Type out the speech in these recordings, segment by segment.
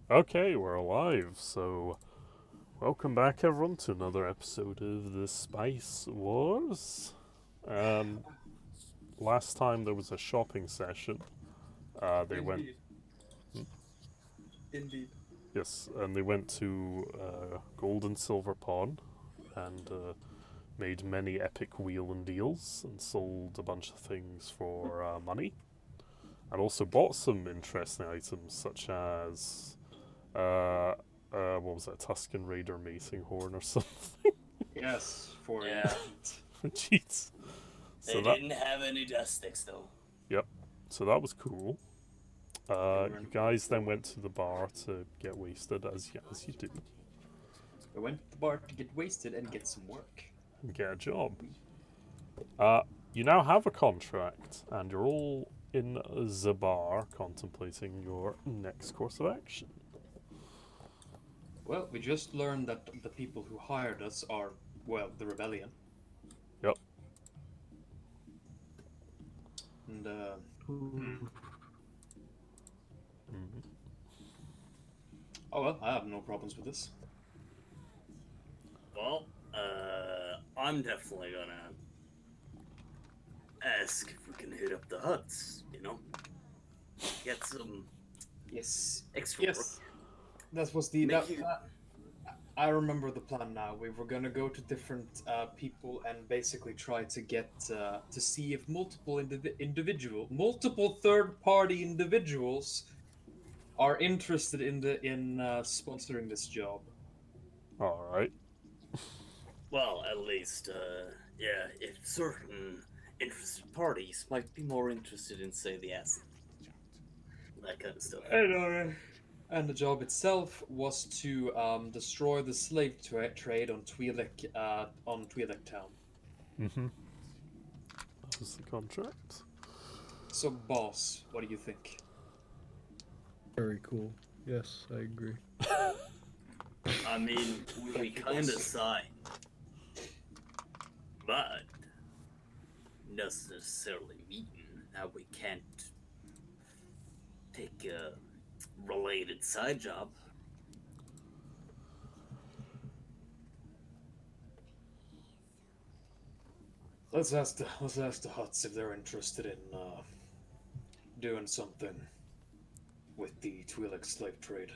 Okay, we're alive, so welcome back everyone to another episode of the Spice Wars. Um, Last time there was a shopping session. They went, Indeed. Indeed. yes, and they went to Gold and Silver Pawn and made many epic wheeling deals and sold a bunch of things for money. And also bought some interesting items such as what was that, Tuscan Raider Macing Horn or something. Yes, for a Yeah, cheat. Jeez. So they that, didn't have any dust sticks though. yep. So that was cool. They You weren't. guys then went to the bar to get wasted, as you do, We went to the bar to get wasted and get some work. and get a job. Uh, you now have a contract, and you're all in the bar contemplating your next course of action. Well, we just learned that the people who hired us are, well, the rebellion. Yep. And, Ooh. Mm-hmm. oh well, I have no problems with this. Well, I'm definitely gonna ask if we can hit up the huts. Get some Yes. extra work. Yes. That was the. Make you- I remember the plan now. We were gonna go to different people and basically try to get to see if multiple third-party individuals are interested in sponsoring this job. All right. Well, at least, yeah, if certain interested parties might be more interested in, say, the acid, that kind of stuff. And the job itself was to destroy the slave trade on Twi'lek town. Mm-hmm. That was the contract. So, boss, what do you think? Very cool. Yes, I agree. I mean, we kind of signed, but doesn't necessarily mean that we can't take a related side job. Let's ask the Huts if they're interested in doing something with the Twi'lek slave trade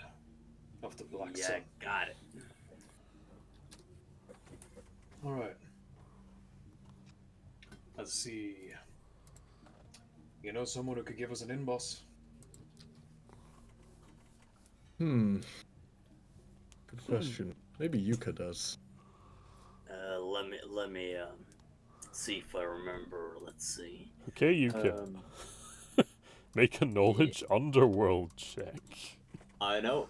of the Black Yeah, Sun. got it. All right. Let's see. You know someone who could give us an in, boss? Good question. Maybe Yuka does. Let me see if I remember. Let's see. Okay, you can make a knowledge underworld check. I know.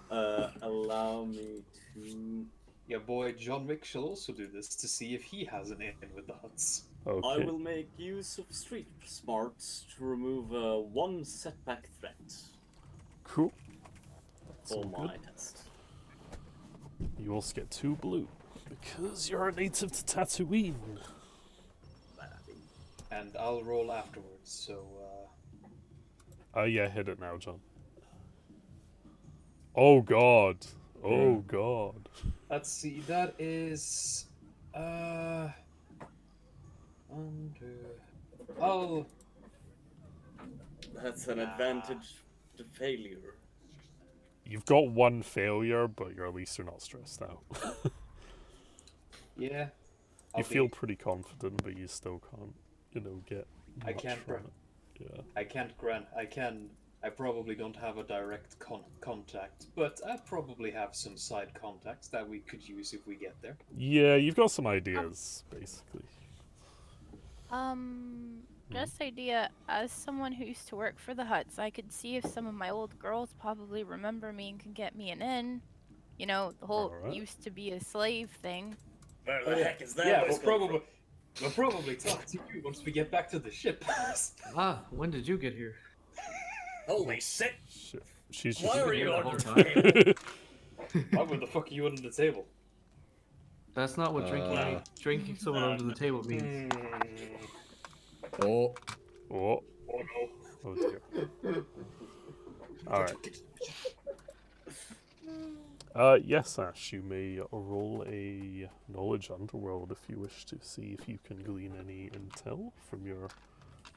Allow me to. Your boy John Wick shall also do this to see if he has an in with the Huts. Okay. I will make use of street smarts to remove one setback threat Cool. That's for all my good. test. You also get 2 blue because you're a native to Tatooine. And I'll roll afterwards, so Yeah, hit it now, John. Oh god. Oh god. let's see, that is under oh That's an Nah. advantage to failure. You've got 1 failure, but at least you're not stressed out. yeah. You feel pretty confident, but you still can't, get I much can't from grant. it. Yeah. I probably don't have a direct contact, but I probably have some side contacts that we could use if we get there. Yeah, you've got some ideas, basically. Just idea, as someone who used to work for the Huts, I could see if some of my old girls probably remember me and can get me an in. You know, the whole Alright. used to be a slave thing. Where the heck is that? Yeah, voice coming we'll probably talk to you once we get back to the ship. When did you get here? from? Holy shit! Shit. She's Why just. are you the on whole the time. table? Why the fuck are you under the table? That's not what drinking someone under the table means. Oh, Oh, Oh no. oh dear. Alright. Yes, Ash, you may roll a knowledge underworld if you wish to see if you can glean any intel from your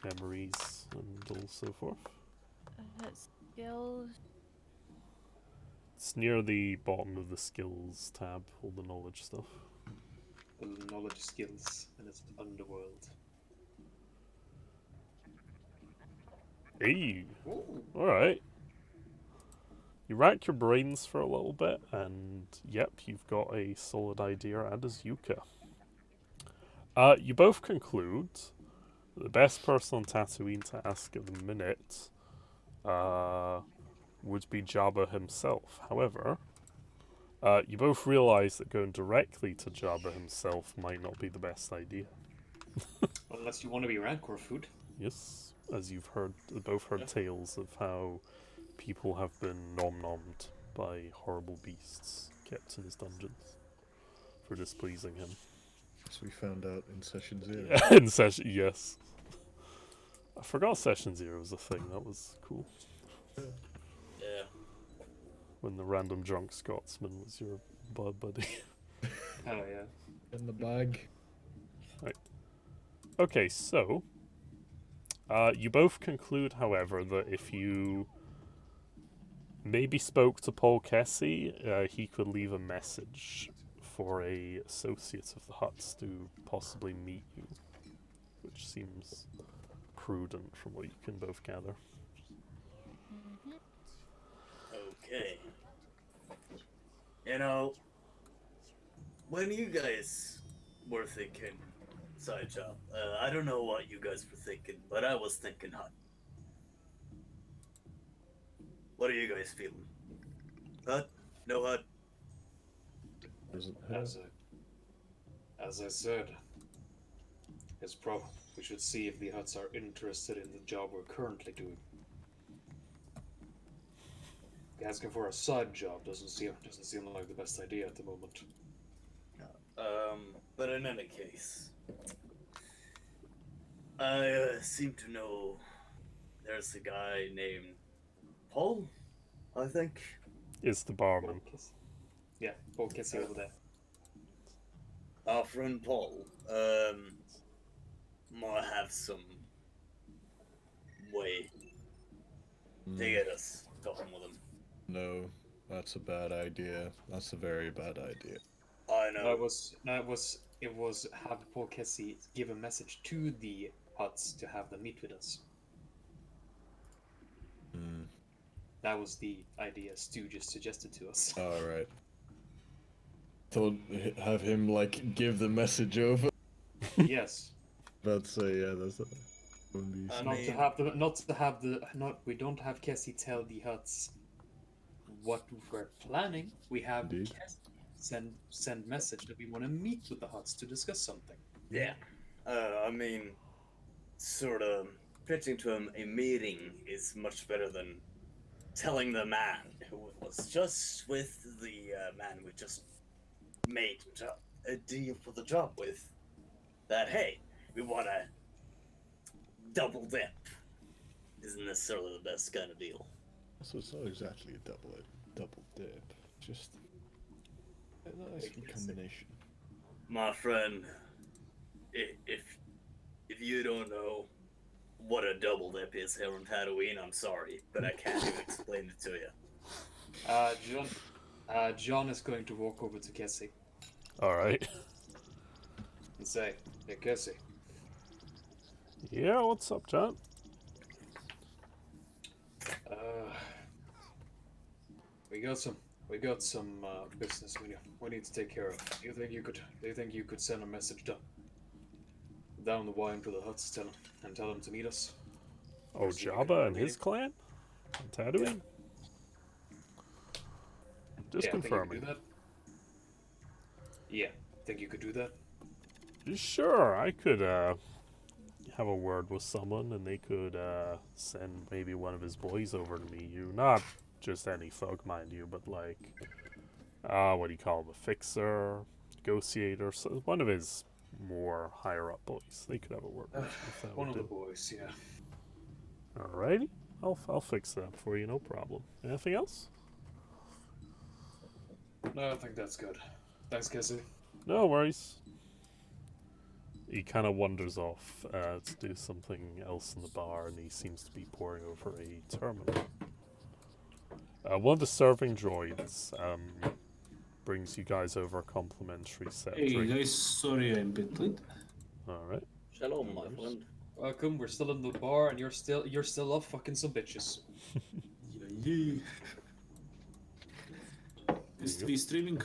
memories and all so forth. Skills. It's near the bottom of the skills tab, all the knowledge stuff. The knowledge skills and its underworld. Hey, Ooh. alright. You rack your brains for a little bit, and yep, you've got a solid idea, and as Yuka. You both conclude the best person on Tatooine to ask at the minute would be Jabba himself. However, you both realize that going directly to Jabba himself might not be the best idea. Unless you want to be Rancor food. Yes, as you've both heard tales of how people have been nom-nommed by horrible beasts kept in his dungeons for displeasing him. As we found out in session 0. In session, yes. I forgot session 0 was a thing. That was cool. Yeah. When the random drunk Scotsman was your buddy. Oh yeah. In the bag. Okay, so you both conclude, however, that if you maybe spoke to Paul Kessie, he could leave a message for a associate of the Hutts to possibly meet you, which seems prudent from what you can both gather. Okay. You know, when you guys were thinking side job, I don't know what you guys were thinking, but I was thinking Hut. What are you guys feeling? Hut? No Hut? Does it have? As I said, we should see if the Hutts are interested in the job we're currently doing. Asking for a side job doesn't seem like the best idea at the moment. But in any case, I seem to know there's a guy named Paul, I think. Is the barman. Yeah, Paul Kessie over there. Our friend Paul, might have some way to get us talking with him. No, that's a bad idea. That's a very bad idea. I know. It was have Paul Kessie give a message to the Hutts to have them meet with us. That was the idea Stu just suggested to us. Alright. Thought have him like give the message over. Yes. That's yeah, that's We don't have Kessie tell the Hutts what we're planning. We have Kessie send message that we want to meet with the Hutts to discuss something. Yeah. I mean, sort of pitching to him a meeting is much better than telling the man who was just with the man we just made a deal for the job with that, hey, we want to double dip. Isn't necessarily the best kind of deal. So it's not exactly a double dip. Just a nice combination. My friend, if you don't know what a double dip is here on Tatooine, I'm sorry, but I can't even explain it to you. John is going to walk over to Kessie Alright. and say, "Hey, Kessie, Yeah, what's up, John? we got some business we need to take care of. Do you think you could send a message down the wire to the Hutts and tell them to meet us?" Oh, Jabba and his clan? On Tatooine? Just confirming. Think you could do that? Sure, I could have a word with someone and they could send maybe one of his boys over to meet you. Not just any thug, mind you, but like, what do you call him? A fixer, negotiator, so one of his more higher up boys. They could have a word with you if that One would of the do. boys, yeah. Alrighty, I'll fix that for you, no problem. Anything else? No, I think that's good. Thanks, Cassie. No worries. He kind of wanders off to do something else in the bar, and he seems to be poring over a terminal. One of the serving droids brings you guys over a complimentary set Hey drink. guys, sorry I'm a bit late. Alright. Shalom, my friend. Welcome. We're still in the bar, and you're still off fucking some bitches. Yeah. Is Yep. we streaming?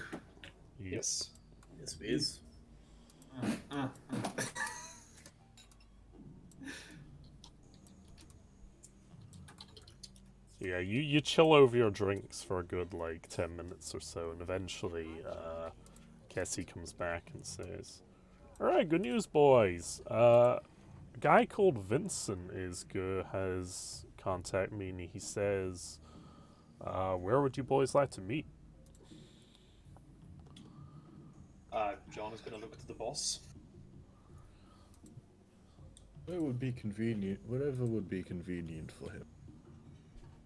Yes. Yes, we is. So yeah, you chill over your drinks for a good, 10 minutes or so, and eventually, Kessie comes back and says, Alright, good news, boys. A guy called Vincent has contacted me, and he says, where would you boys like to meet? John is gonna look to the boss. It would be convenient. Whatever would be convenient for him.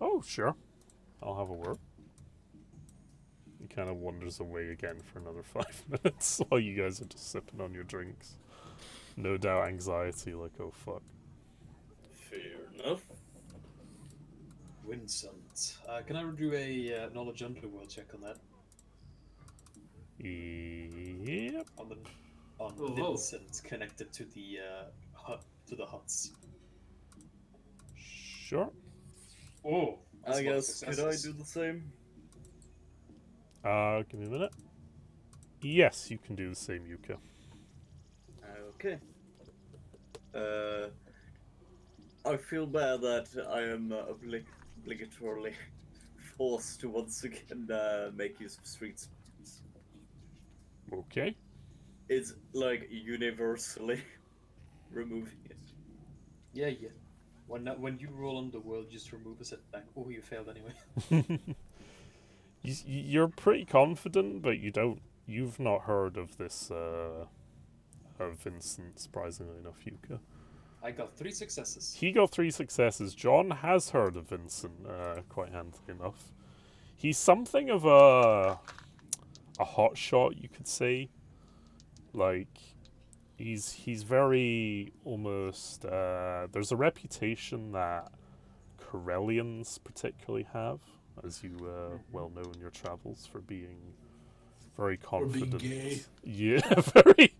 Oh, sure. I'll have a word. He kind of wanders away again for another 5 minutes while you guys are just sipping on your drinks. No doubt anxiety, like, oh fuck. Fair enough. Vincent. Can I do a knowledge underworld check on that? Yep. On Vincent connected to the huts. Sure. Oh, that's I a lot of guess, could I successes. do the same? Give me a minute. Yes, you can do the same, Yuka. Okay. I feel bad that I am obligatorily forced to once again make use of street spirits. Okay. It's like universally removing it. Yeah. When you roll on the world, just remove a setback. Oh, you failed anyway. You're pretty confident, but you've not heard of this, of Vincent, surprisingly enough, Yuka. I got 3 successes. He got 3 successes. John has heard of Vincent, quite handily enough. He's something of a hotshot, you could say. Like, he's very almost. There's a reputation that Corellians particularly have, as you well know in your travels, for being very confident. being gay. Yeah, very.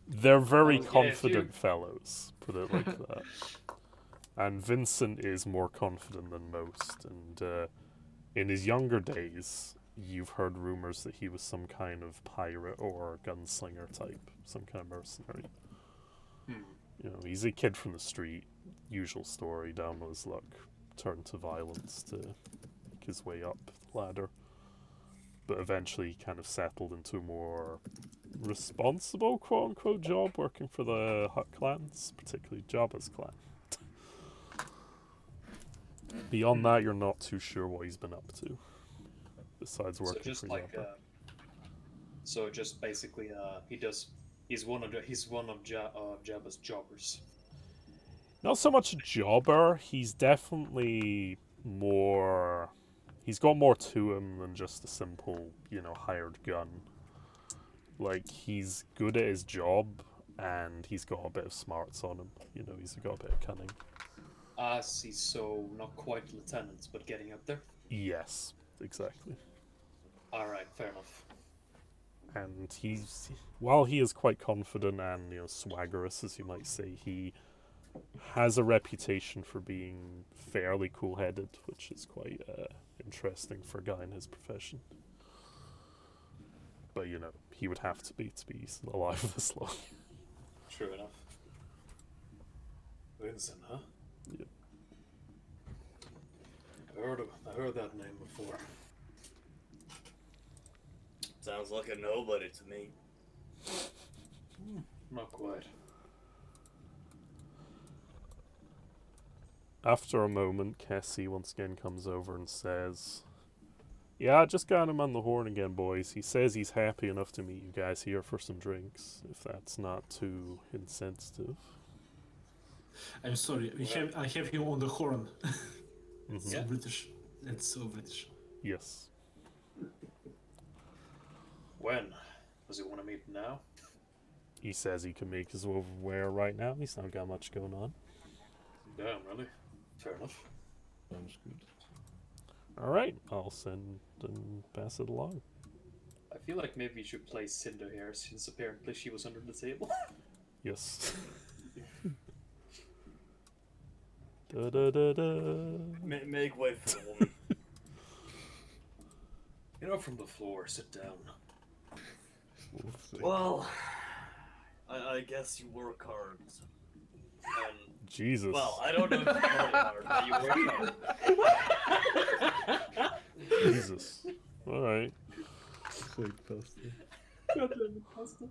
They're very Oh, yeah, confident fellows, put it like that. And Vincent is more confident than most. And in his younger days, you've heard rumors that he was some kind of pirate or gunslinger type, some kind of mercenary. You know, he's a kid from the street, usual story, down on his luck, turned to violence to make his way up the ladder. But eventually he kind of settled into a more responsible, quote-unquote, job working for the Hutt clans, particularly Jabba's clan. Beyond that, you're not too sure what he's been up to, besides working So just for like, Jabba. so just basically, he's one of Jabba's jobbers. Not so much a jobber, he's definitely more... He's got more to him than just a simple, hired gun. Like, he's good at his job, and he's got a bit of smarts on him. He's got a bit of cunning. I see, so not quite lieutenants, but getting up there? Yes, exactly. Alright, fair enough. And while he is quite confident and, swaggerous, as you might say, he has a reputation for being fairly cool-headed, which is quite interesting for a guy in his profession. But, he would have to be alive this long. True enough. Vincent, huh? Yep. I heard that name before. Sounds like a nobody to me. Not quite. After a moment, Cassie once again comes over and says, Yeah, I just got him on the horn again, boys. He says he's happy enough to meet you guys here for some drinks, if that's not too insensitive. I'm sorry, I have him on the horn. Mhm. So British. That's so British. Yes. When? Does he want to meet now? He says he can make us aware right now. He's not got much going on. Damn, really? Fair enough. Sounds good. Alright, I'll send and pass it along. I feel like maybe you should play Cinder here, since apparently she was under the table. Yes. Da da da da. Make way for the woman. Get up from the floor, sit down. Well, I guess you work hard. And, Jesus. well, I don't know if you work hard, but you work hard. Jesus. Alright. Fake pasta. Goddamn pasta.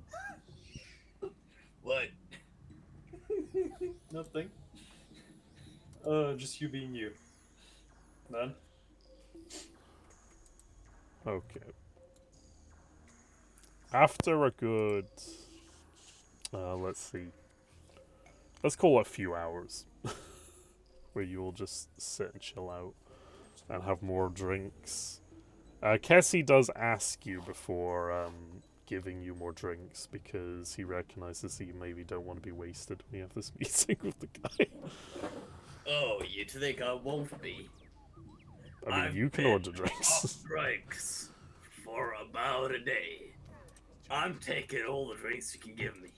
What? Nothing. Just you being you. Man. Okay. After a good, let's see, let's call it a few hours, where you'll just sit and chill out and have more drinks. Kessie does ask you before giving you more drinks because he recognizes that you maybe don't want to be wasted when you have this meeting with the guy. Oh, you think I won't be? I mean, I've you can been order drinks. off drinks for about a day. I'm taking all the drinks you can give me.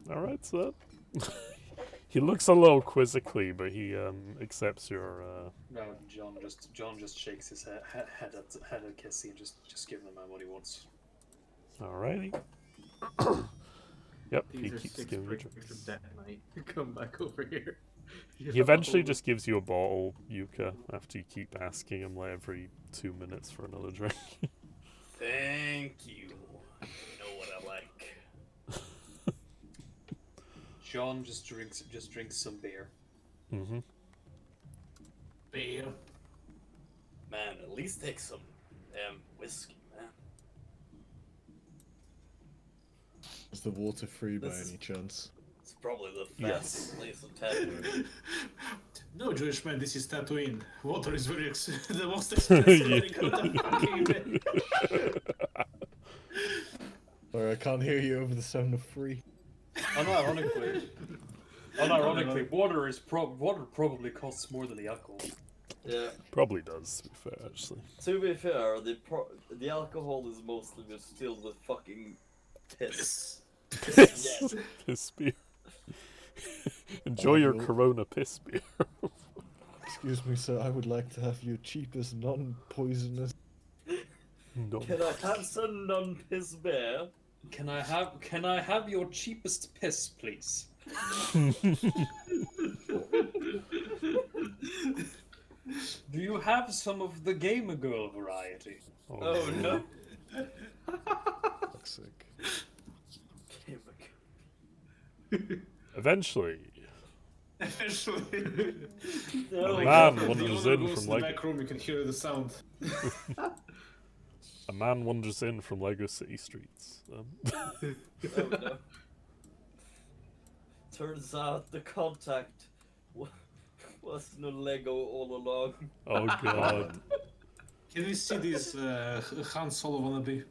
Alright, so he looks a little quizzically, but he accepts your No, John just shakes his head at Kessie and just give the man what he wants. alrighty. Yep, he These are keeps 6 giving you drinks drinks. of that night. Come back over here. He eventually just gives you a bottle, Yuka, after you keep asking him like every 2 minutes for another drink. Thank you. You know what I like. John just drinks some beer. Mm-hmm. Beer. Man, at least take some whiskey, man. Is the water free by This is- any chance? It's probably the Yes. fastest place of Tatooine. No, Jewish man, this is Tatooine. Water is the most expensive Yeah. thing on the fucking day. Sorry, I can't hear you over the sound of free. Unironically, water probably costs more than the alcohol. Yeah. Probably does, to be fair, actually. To be fair, the alcohol is mostly just filled with fucking piss. Piss. Piss beer. Enjoy your You'll- Corona piss beer. Excuse me, sir, I would like to have your cheapest non-poisonous... No. Can I have some non-piss beer? Can I have your cheapest piss, please? Do you have some of the Gamer Girl variety? Oh no. Toxic. Eventually, Eventually. No. A man The wanders owner in goes from to the like back room, you can hear the sound. a man wanders in from Lego City streets. Oh no. Turns out the contact was no Lego all along. Oh god. Can we see this Han Solo wannabe?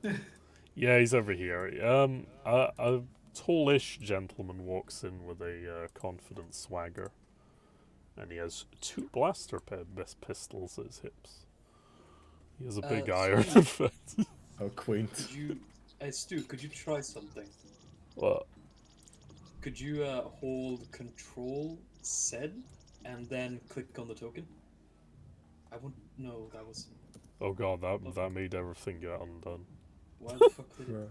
Yeah, he's over here. A tallish gentleman walks in with a confident swagger, and he has 2 blaster pistols at his hips. He has a big iron Stu, effect. How quaint. Could you, Stu, could you try something? What? Could you hold Control Z and then click on the token? I wouldn't. No, that was. Oh god, that made everything get undone. Why the fuck did it? Right.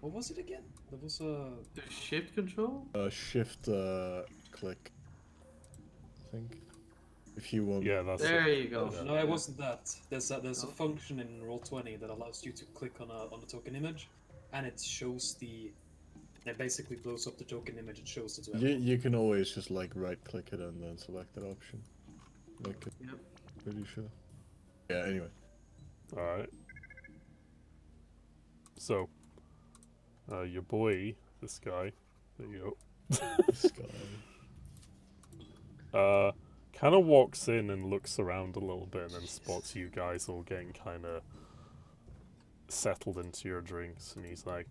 What was it again? There was a. The shift control? Shift, click. I think. If you want... Yeah, that's There it. you go. Yeah. No, it wasn't that. There's a No? function in Roll20 that allows you to click on a token image, and it shows the. It basically blows up the token image. It shows it to everyone. You can always just like right click it and then select that option. Like it. Yep. Pretty sure. Yeah, anyway. Alright. So, your boy, this guy, there you This guy. go, kind of walks in and looks around a little bit and then spots you guys all getting kind of settled into your drinks, and he's like,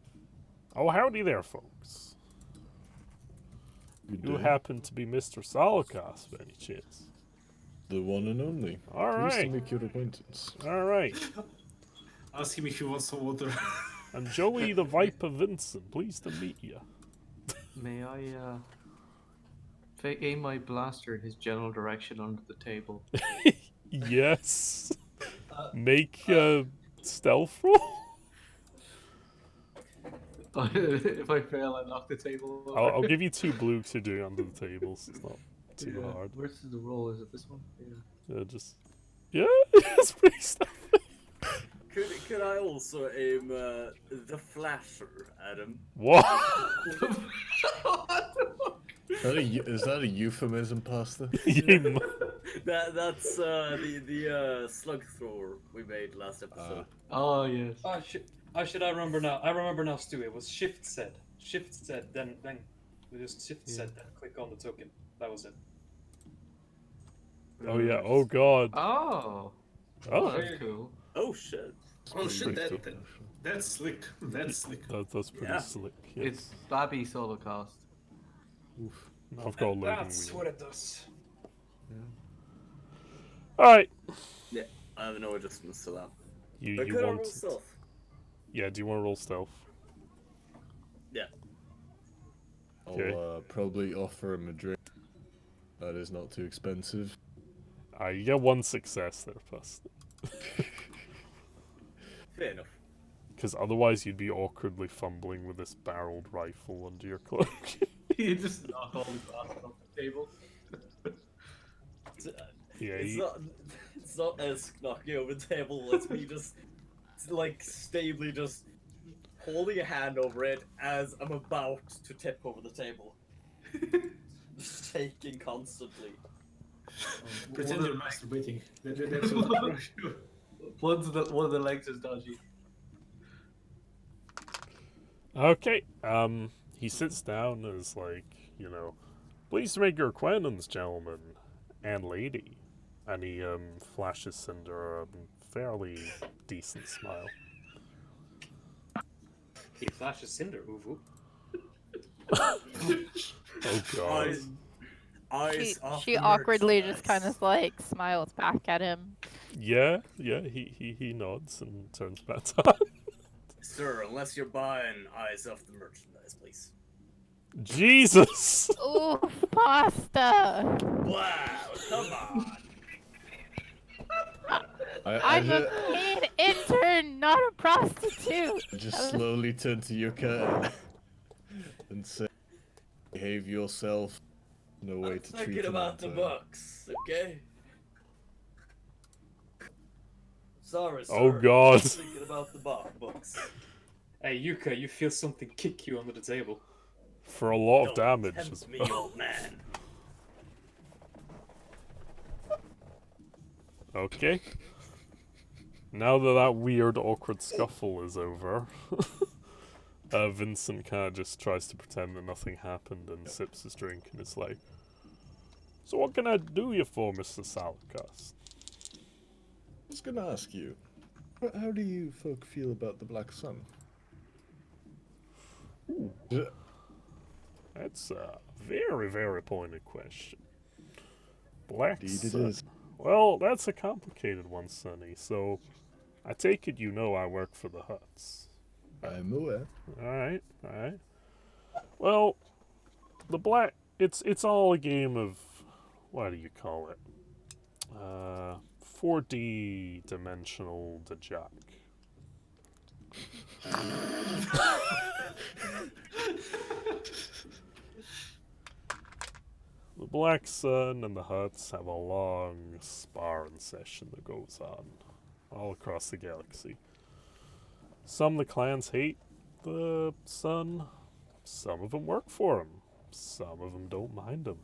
"Oh, howdy there, folks. Good You day. happen to be Mr. Solokas, by any chance?" The one and only. All Pleased to right, make your acquaintance. all right. Ask him if he wants some water. I'm Joey the Viper Vincent. Pleased to meet you. May I aim my blaster in his general direction under the table? Yes. Make a stealth roll. If I fail, I knock the table over. I'll give you 2 blue to do under the tables. It's not too Yeah. hard. Where's the roll? Is it this one? Yeah. Yeah, it's pretty stealthy. Could I also aim the flasher at him? What? Is that a euphemism, Pasta? You That's the slug thrower we made last episode. Oh yes. I remember now. I remember now, Stu. It was shift Z, then we just shift Z, then click on the token. That was it. Oh yeah. Oh god. Oh. Oh, That's cool. Oh shit! Oh shit, pretty that's slick. That's slick. that's pretty Yeah. slick. It's Yes. Babby solo cast. I've got a loading That's wheel. what it does. All right. Yeah, I have no adjustments to that. You But could I roll want? stealth? Yeah. Do you want to roll stealth? Yeah. Okay. I'll probably offer him a drink. That is not too expensive. You get 1 success there, plus. Fair enough. Because otherwise you'd be awkwardly fumbling with this barreled rifle under your cloak. You just knock all the glasses off the table. Yeah. It's not as knocking over the table. It's me just like stably just holding a hand over it as I'm about to tip over the table. Just shaking constantly. Pretend you're masturbating. That's what. One of the legs is dodgy. Okay. He sits down and is like, pleased to make your acquaintance, gentlemen and lady. And he flashes Cinder a fairly decent smile. He flashes Cinder. Ooh. Oh god. Eyes off She the awkwardly just merchandise. kind of like smiles back at him. Yeah. He nods and turns back on. Sir, unless you're buying eyes off the merchandise, please. Jesus. Ooh, pasta! Wow, come on. I'm a paid intern, not a prostitute! just slowly turn to Yuka and say, behave yourself. No way I'm to treat thinking an about the intern. books, okay? Sorry, sir. Oh, God. I'm thinking about the books. Hey, Yuka, you feel something kick you under the table. For a lot of Don't damage tempt as me, well. old man. Okay. Now that weird, awkward scuffle is over, Vincent kind of just tries to pretend that nothing happened and sips his drink and is like, "So what can I do you for, Mr. Salakas?" I was gonna ask you, how do you folk feel about the Black Sun? That's a very, very pointed question. Black Indeed it Sun. is. Well, that's a complicated one, Sonny. So, I take it you know I work for the Huts. I'm aware. Alright. Well, the black it's all a game of what do you call it? 4D dimensional the jack. The Black Sun and the Huts have a long sparring session that goes on all across the galaxy. Some of the clans hate the Sun, some of them work for him, some of them don't mind him.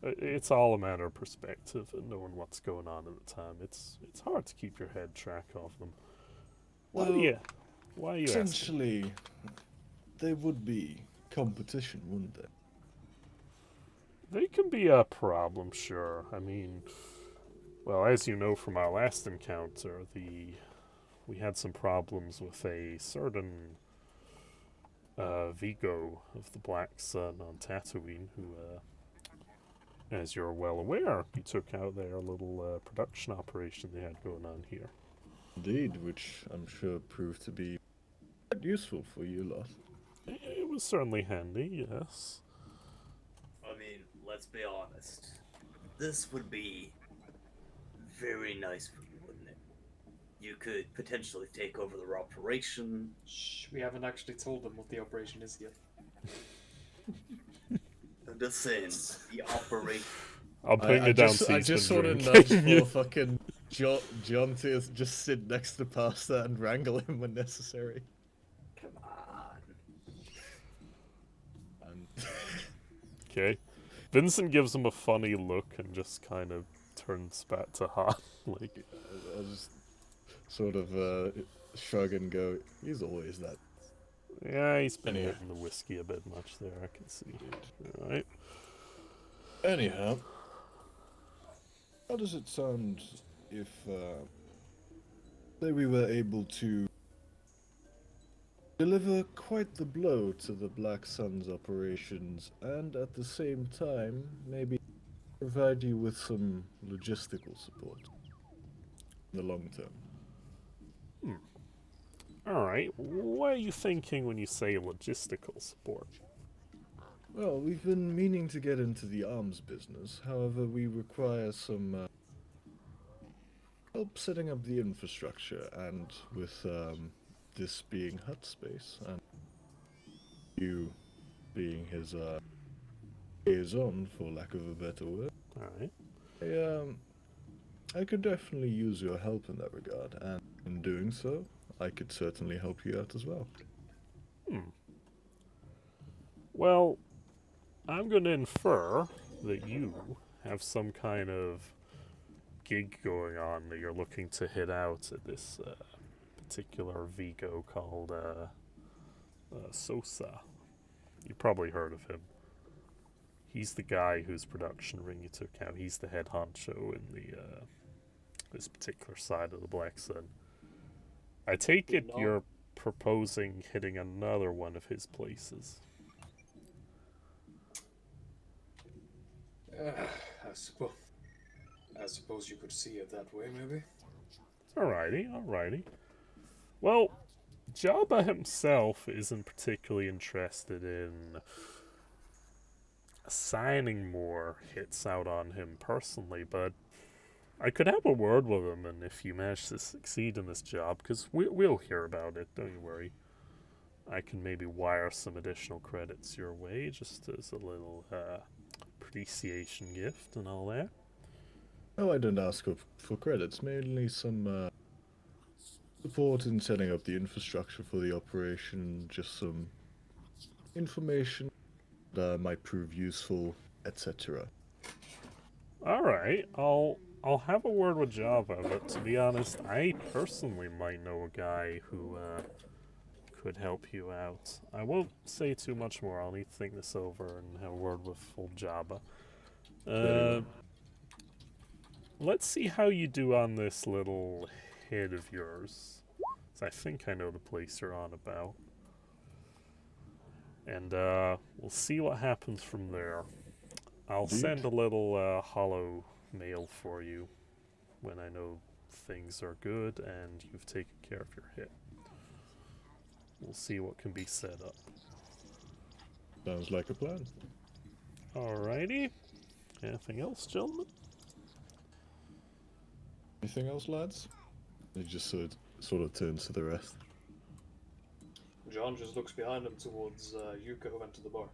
It's all a matter of perspective and knowing what's going on at the time. It's hard to keep your head track of them. Why are you asking? Essentially, there would be competition, wouldn't there? They can be a problem, sure. I mean, well, as you know from our last encounter, the we had some problems with a certain Vigo of the Black Sun on Tatooine, who, as you're well aware, you took out their little production operation they had going on here. Indeed, which I'm sure proved to be quite useful for you lot. It was certainly handy, yes. I mean, let's be honest. This would be very nice for you, wouldn't it? You could potentially take over their operation. Shh, we haven't actually told them what the operation is yet. I'm just saying, the operation. I'll ping it down I just sort of nudge for fucking John to just sit next to Pasta and wrangle him when necessary. Come on. And Okay. Vincent gives him a funny look and just kind of turns back to Han. Like, I'll just sort of shrug and go, he's always that. yeah, he's been Anyhow. hitting the whiskey a bit much there, I can see. Alright. Anyhow, how does it sound if, say we were able to deliver quite the blow to the Black Sun's operations, and at the same time, maybe provide you with some logistical support in the long term? Alright, what are you thinking when you say logistical support? Well, we've been meaning to get into the arms business. However, we require some help setting up the infrastructure, and with this being hut space, and you being his liaison, for lack of a better word, Alright. I could definitely use your help in that regard, and in doing so, I could certainly help you out as well. Well, I'm going to infer that you have some kind of gig going on that you're looking to hit out at this particular Vigo called Sosa. You probably heard of him. He's the guy whose production ring you took out. He's the head honcho in the this particular side of the Black Sun. I take it No. you're proposing hitting another one of his places. I suppose you could see it that way, maybe. Alrighty, alrighty. Well, Jabba himself isn't particularly interested in assigning more hits out on him personally, but I could have a word with him, and if you manage to succeed in this job, because we'll hear about it, don't you worry. I can maybe wire some additional credits your way, just as a little appreciation gift and all that. Oh, I didn't ask for credits, mainly some support in setting up the infrastructure for the operation, just some information that might prove useful, etc. Alright, I'll have a word with Java, but to be honest, I personally might know a guy who could help you out. I won't say too much more, I'll need to think this over and have a word with old Java. Let's see how you do on this little hit of yours. 'Cause I think I know the place you're on about. And we'll see what happens from there. I'll Indeed. send a little hollow mail for you when I know things are good and you've taken care of your hit. We'll see what can be set up. Sounds like a plan. Alrighty. Anything else, gentlemen? Anything else, lads? He just sort of turns to the rest. John just looks behind him towards Yuko and to the bar.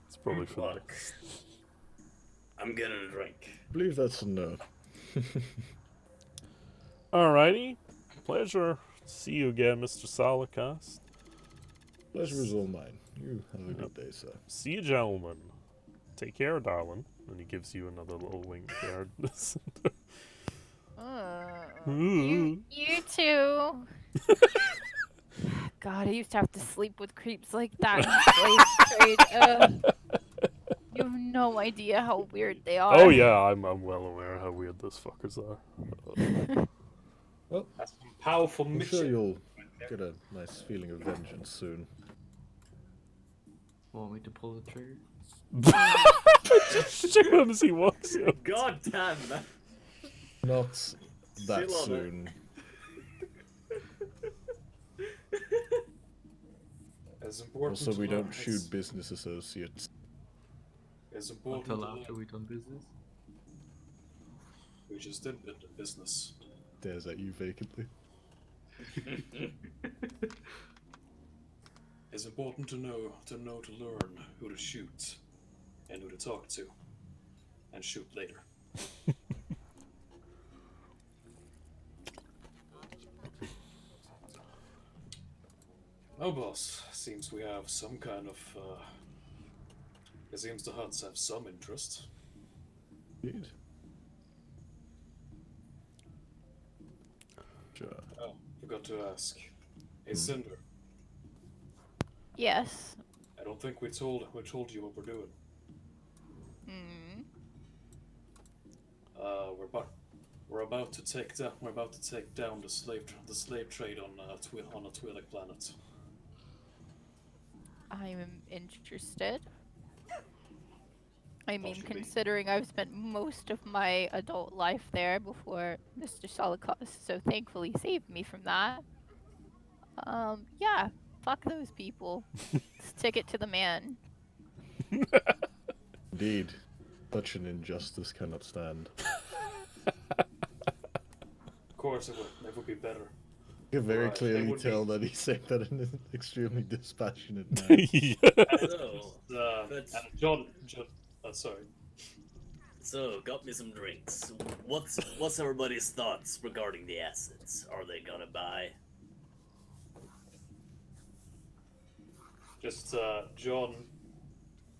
It's probably for that. Look, I'm getting a drink. I believe that's a no. Alrighty. Pleasure to see you again, Mr. Solacast. Pleasure is all mine. You have a good day, sir. See you, gentlemen. Take care, darling. And he gives you another little wink there. You too. God, I used to have to sleep with creeps like that in slave trade. You have no idea how weird they are. Oh yeah, I'm well aware how weird those fuckers are. Well, That's some powerful I'm mission. sure you'll get a nice feeling of vengeance soon. Want me to pull the trigger? Just shoot him as he walks out. God damn that. Not that Still on it. soon. As important Also, to we learn don't as- shoot business associates. As important Until to after learn. we done business? We just did business. Stares at you vacantly. It's important to learn who to shoot and who to talk to, and shoot later. Oh, boss. Seems we have some kind of. It seems the Huts have some interest. Indeed. Sure. Oh, forgot to ask. Hey, Cinder. Yes. I don't think we told you what we're doing. Hmm. We're about to take down the slave trade on a Twi'lek planet. I'm interested. I mean, Thought you'd be. considering I've spent most of my adult life there before Mr. Solokos so thankfully saved me from that. Yeah, fuck those people. Stick it to the man. Indeed. Such an injustice cannot stand. Of course, it would be better. You can very Right, it clearly would be- tell that he's saying that in an extremely dispassionate manner. Yeah. So, And John, sorry. so got me some drinks. What's everybody's thoughts regarding the assets? Are they gonna buy? Just John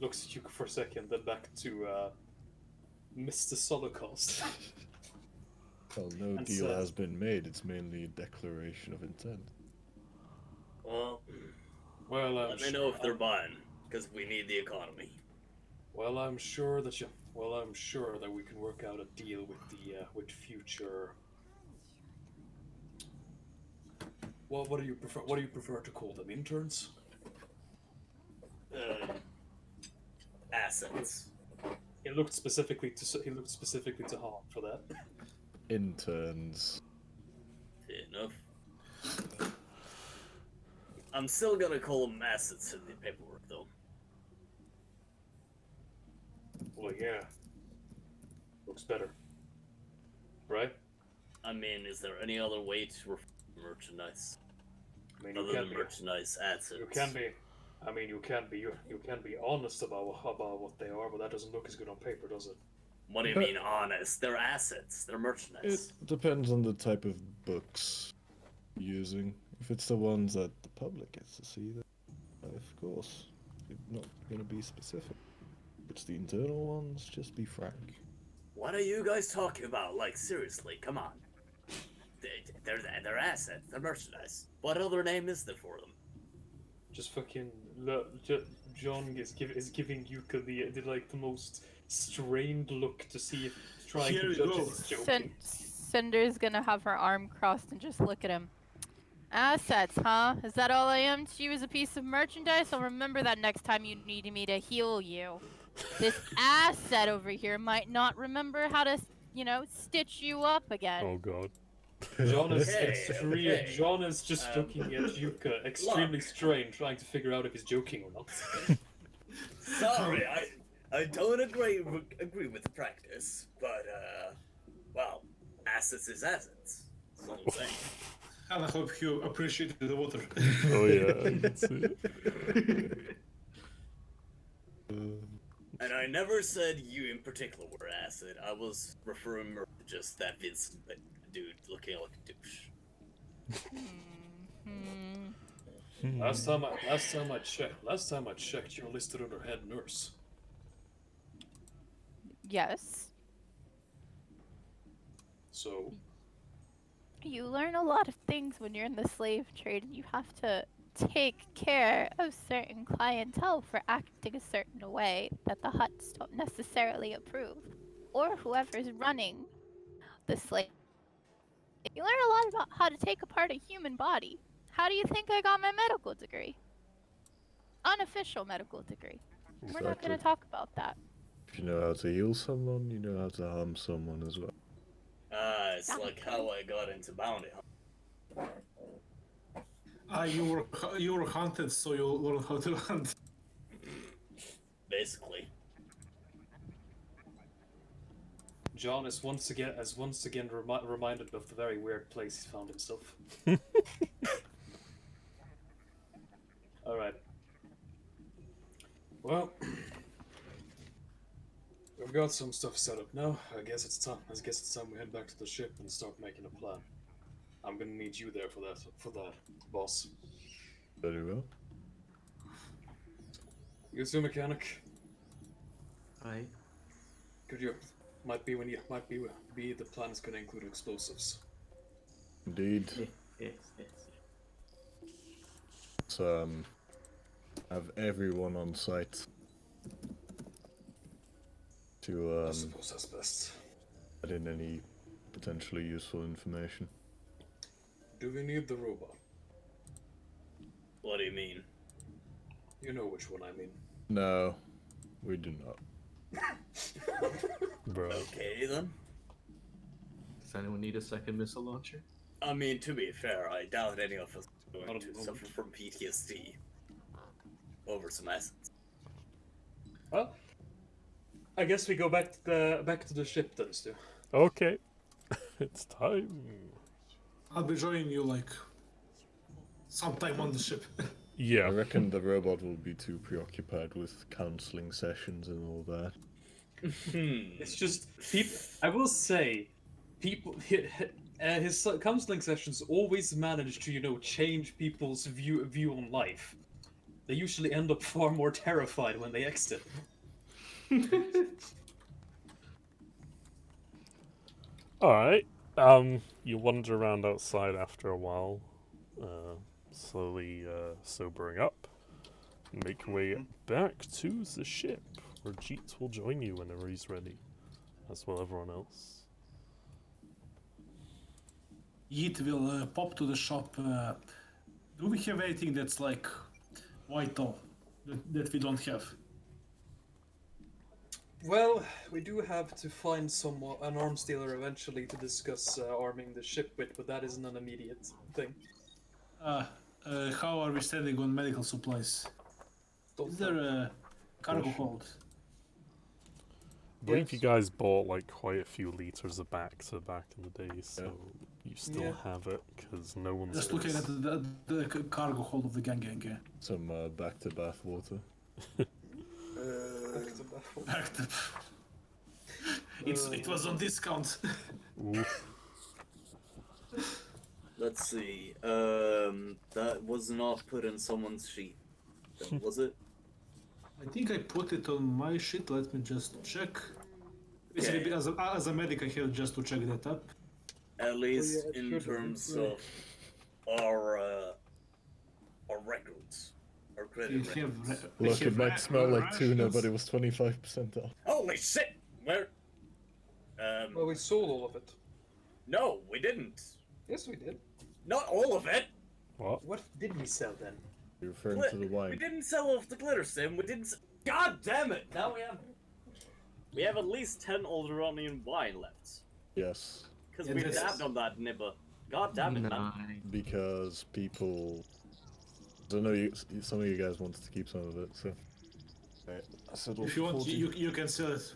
looks at you for a second, then back to Mr. Solocost. Well, no And deal so- has been made. It's mainly a declaration of intent. Well, Well, let me know if they're buying, because we need the economy. Well, I'm sure that we can work out a deal with the with future. Well, what do you prefer? What do you prefer to call them? Interns? Assets. He looked specifically to Hahn for that. Interns. Fair enough. I'm still gonna call them assets in the paperwork, though. Well, yeah. Looks better. Right? I mean, is there any other way to refer to merchandise I mean, other than merchandise assets? You can be. I mean, you can be honest about what they are, but that doesn't look as good on paper, does it? What do you mean honest? They're assets. They're merchandise. It depends on the type of books you're using. If it's the ones that the public gets to see, then of course, you're not going to be specific. If it's the internal ones, just be frank. What are you guys talking about? Like, seriously, come on. They're assets. They're merchandise. What other name is there for them? Just fucking John is giving Yuka the most strained look to see if he's trying Here to we judge go. if he's joking. Cinder's gonna have her arm crossed and just look at him. Assets, huh? Is that all I am to you as a piece of merchandise? I'll remember that next time you need me to heal you. This asset over here might not remember how to, stitch you up again. Oh god. John is Okay. John is just looking at Yuka extremely strained, trying to figure out if he's joking or not. Sorry, I don't agree with the practice, but well, assets is assets. That's all I'm saying. And I hope you appreciated the water. Oh yeah, I can see it. And I never said you in particular were an asset. I was referring to just that Vincent dude looking like a douche. Last time I checked, you're listed under head nurse. Yes. So You learn a lot of things when you're in the slave trade, and you have to take care of certain clientele for acting a certain way that the Huts don't necessarily approve, or whoever's running the slave. You learn a lot about how to take apart a human body. How do you think I got my medical degree? Unofficial medical degree. We're not going Exactly. to talk about that. If you know how to heal someone, you know how to harm someone as well. It's like how I got into bounty hunting. You were hunted, so you learn how to hunt. Basically. John is once again reminded of the very weird place he found himself. All right. Well, we've got some stuff set up now. I guess it's time we head back to the ship and start making a plan. I'm gonna need you there for that, boss. Very well. You too, mechanic. Aye. Could you? Might be the plan is gonna include explosives. Indeed. Yes. So, have everyone on site to I suppose that's best. add in any potentially useful information. Do we need the robot? What do you mean? You know which one I mean. No, we do not. Bro. Okay then. Does anyone need a second missile launcher? I mean, to be fair, I doubt any of us are Not going at to the moment. suffer from PTSD over some assets. Well, I guess we go back to the ship then, Stu. Okay. It's time. I'll be joining you like sometime on the ship. I Yeah. reckon the robot will be too preoccupied with counseling sessions and all that. It's just people. I will say, people. His counseling sessions always manage to, change people's view on life. They usually end up far more terrified when they exit. Alright. You wander around outside after a while, slowly sobering up. Make your way back to the ship, where Jeet will join you whenever he's ready, as will everyone else. Yeet will pop to the shop. Do we have anything that's like vital that we don't have? Well, we do have to find an arms dealer eventually to discuss arming the ship with, but that isn't an immediate thing. How are we standing on medical supplies? Is there a cargo hold? I believe Yes. you guys bought like quite a few liters of back in the day, so you still Yeah. have it because no one's. Just looking at the cargo hold of the gang. Yeah. Some back to bath water. Back to... It was on discount. Ooh. Let's see. That was not put in someone's sheet, then, was it? I think I put it on my sheet. Let me just check. Basically, Okay. as a medic, I have just to check that up. At least it in should have terms been. of our records, our credit You records. have Look, it might smell like tuna, but it was 25% off. Holy shit! Where? Well, we sold all of it. No, we didn't. Yes, we did. Not all of it. What? What did we sell then? You're referring to the We wine. didn't sell off the glitter sim. We didn't. God damn it! Now we have at least 10 Alderanian wine left. Yes, Because Yeah, we this dabbed is- on that nibber. God damn it, man. Nine. because people. I know some of you guys wanted to keep some of it, so. Right, I settled If you for want, 40. you can sell it.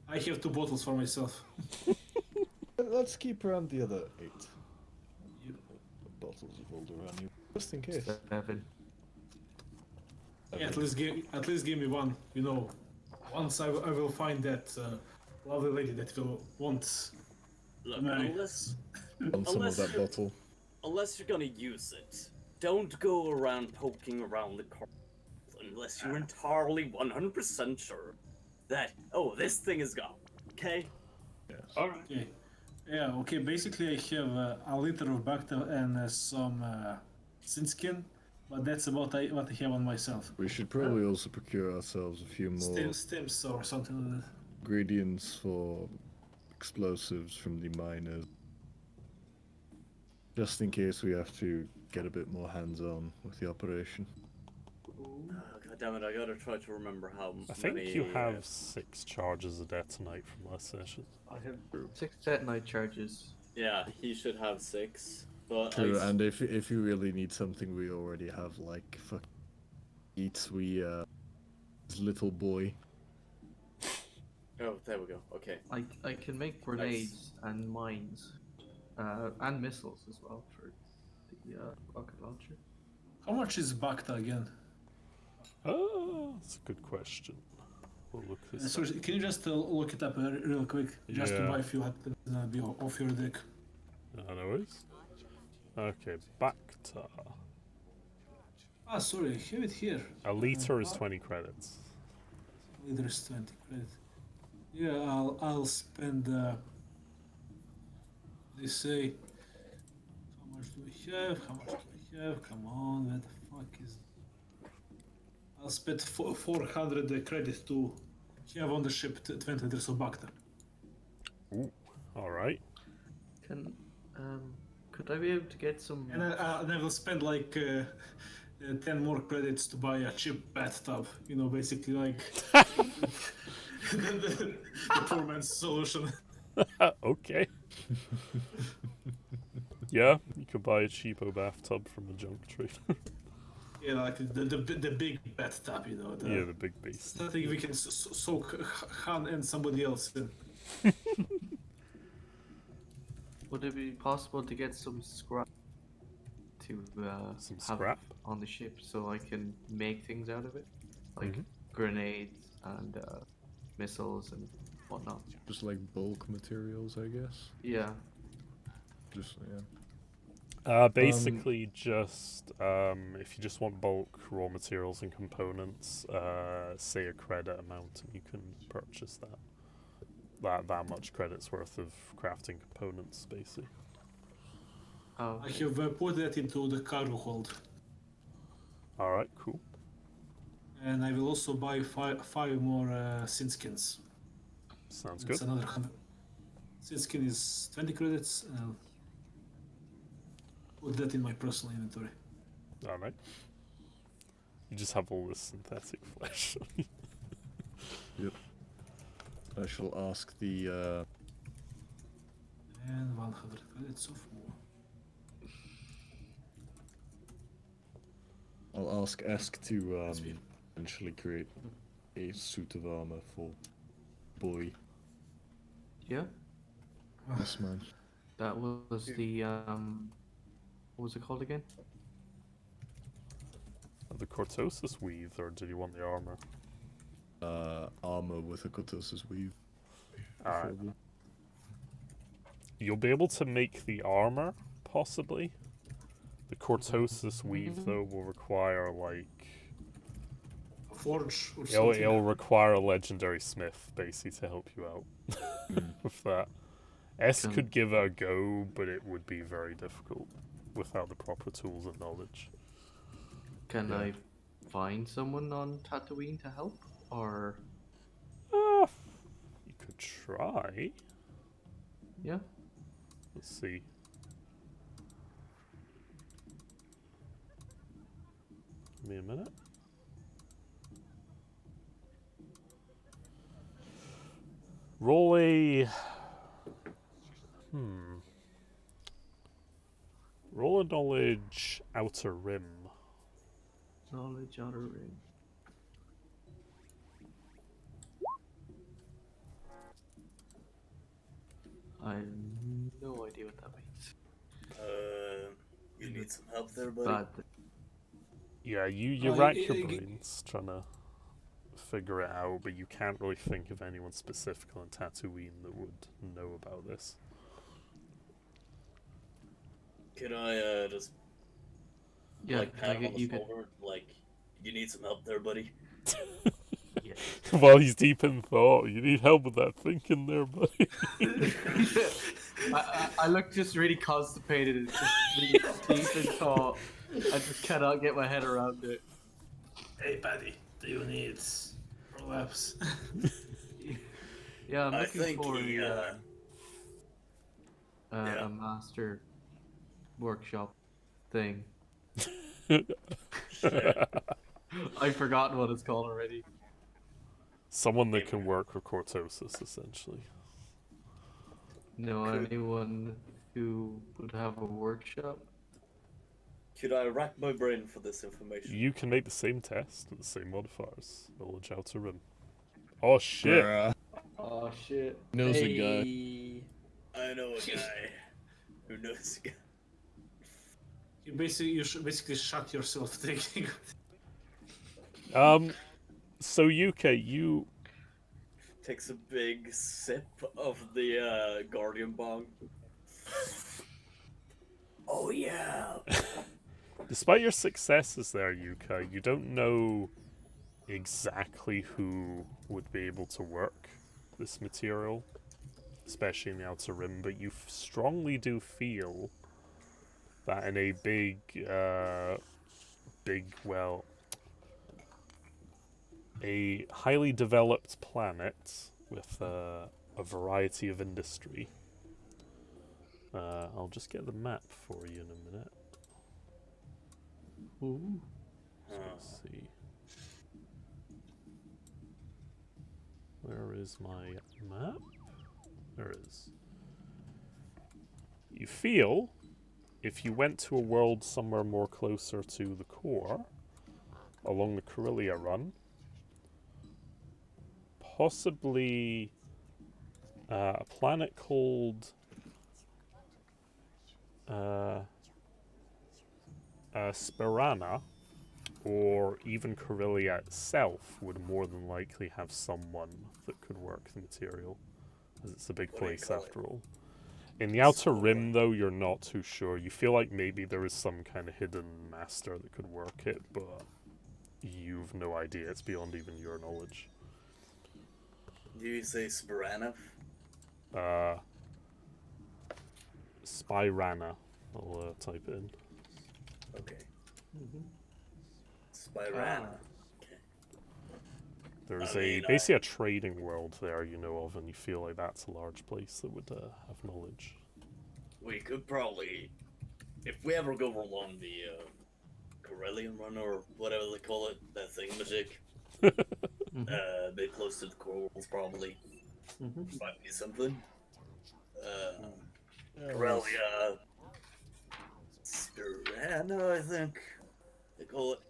I have 2 bottles for myself. Let's keep around the other 8 You- bottles of old around you, just in case. 7. Yeah, at least give me one. Once I will find that lovely lady that will want. Look, No. On some of Unless that you're- bottle. unless you're gonna use it, don't go around poking around the car unless you're entirely 100% sure that, oh, this thing is gone. Okay? Alright. Okay. Yeah. Okay. Basically, I have a liter of Bacta and some skin, but that's about what I have on myself. We should probably also procure ourselves a few more Stems or something like that. ingredients for explosives from the miners. Just in case we have to get a bit more hands-on with the operation. God damn it! I gotta try to remember how I think many. you have 6 charges of detonite from last session. I have 6 detonite charges. Yeah, he should have 6. But True, and if you really need something, we already have like fuck eats his little boy. Oh, there we go. Okay. I can make grenades and mines, and missiles as well for the rocket launcher. How much is Bacta again? Oh, that's a good question. We'll look this up. Sorry, can you just look it up real quick? Just to Yeah. buy a few items and be off your deck. No worries. Okay, Bacta. Ah, sorry, I have it here. A liter is 20 credits. There's 20 credit. Yeah, I'll spend. They say. How much do we have? How much do we have? Come on, where the fuck is? I'll spend 400 credit to have on the ship 20 liters of Bacta. Alright. Could I be able to get some? And I will spend like 10 more credits to buy a cheap bathtub. You know, basically like the poor man's solution. Okay. Yeah, you could buy a cheapo bathtub from a junk trader. Yeah, like the big bathtub, you know. Yeah, the big beast. I think we can soak Han and somebody else in. Would it be possible to get some scrap to Some have scrap? on the ship so I can make things out of it, like Mhm. grenades and missiles and whatnot? Just like bulk materials, I guess. Yeah. Just yeah. Basically, just if you just want bulk raw materials and components, say a credit amount, and you can purchase that. That much credits worth of crafting components, basically. Oh, I have put that into the cargo hold, All right, cool. and I will also buy five more sin skins. Sounds That's good. another 100. Sin skin is 20 credits, and I'll put that in my personal inventory. All right. You just have all this synthetic flesh. I shall ask the And 100 credits of more. I'll ask Esk to Sweet. eventually create a suit of armor for boy. yeah. This man. That was the what was it called again? The cortosis weave, or did you want the armor? Armor with a cortosis weave. Alright. preferably. You'll be able to make the armor, possibly. The cortosis weave, though, will require, like... A forge or It'll something. require a legendary smith, basically, to help you out with that. S Can- could give it a go, but it would be very difficult without the proper tools and knowledge. Can Yeah. I find someone on Tatooine to help, or You could try. yeah? Let's see. Give me a minute. Roll a... Roll a knowledge outer rim. Knowledge outer ring. I have no idea what that means. You need some help there, buddy? But Yeah, you Oh, rack y- your y- brains trying to figure it out, but you can't really think of anyone specific on Tatooine that would know about this. Can I just yeah, like pat him on the you could. shoulder? Like, you need some help there, buddy? Yeah. While he's deep in thought, you need help with that thinking there, buddy. I look just really constipated and just really deep in thought. I just cannot get my head around it. Hey, buddy, do you need prolapse? Yeah, I'm I looking think for he, a yeah. master workshop thing. Shit. I've forgotten what it's called already. Someone that can work with cortosis, essentially. No, Could- anyone who would have a workshop? Could I rack my brain for this information? You can make the same test with the same modifiers. Knowledge outer rim. Oh shit! Bruh. Oh shit. Knows a guy. Hey. I know a guy who knows a guy. You basically shut yourself thinking. So UK, you Takes a big sip of the Guardian Bong. Oh yeah. despite your successes there, UK, you don't know exactly who would be able to work this material, especially in the outer rim, but you strongly do feel that in a a highly developed planet with a variety of industry. I'll just get the map for you in a minute. Ooh. So let's see. Where is my map? There it is. You feel, if you went to a world somewhere more closer to the core, along the Corellia run, possibly a planet called Sperana, or even Corellia itself, would more than likely have someone that could work the material, as it's a big What do you place call it? after all. In the outer rim, though, you're not too sure. You feel like maybe there is some kind of hidden master that could work it, but you've no idea. It's beyond even your knowledge. Do you say Sperana? Spirana. I'll type it in. Okay. Spirana. There's I mean, basically a trading world there you know of, and you feel like that's a large place that would have knowledge. We could probably, if we ever go along the Corellian run or whatever they call it, that thingamajig, a bit close to the core worlds probably. Might be something. Corellia, Spirana, I think they call it.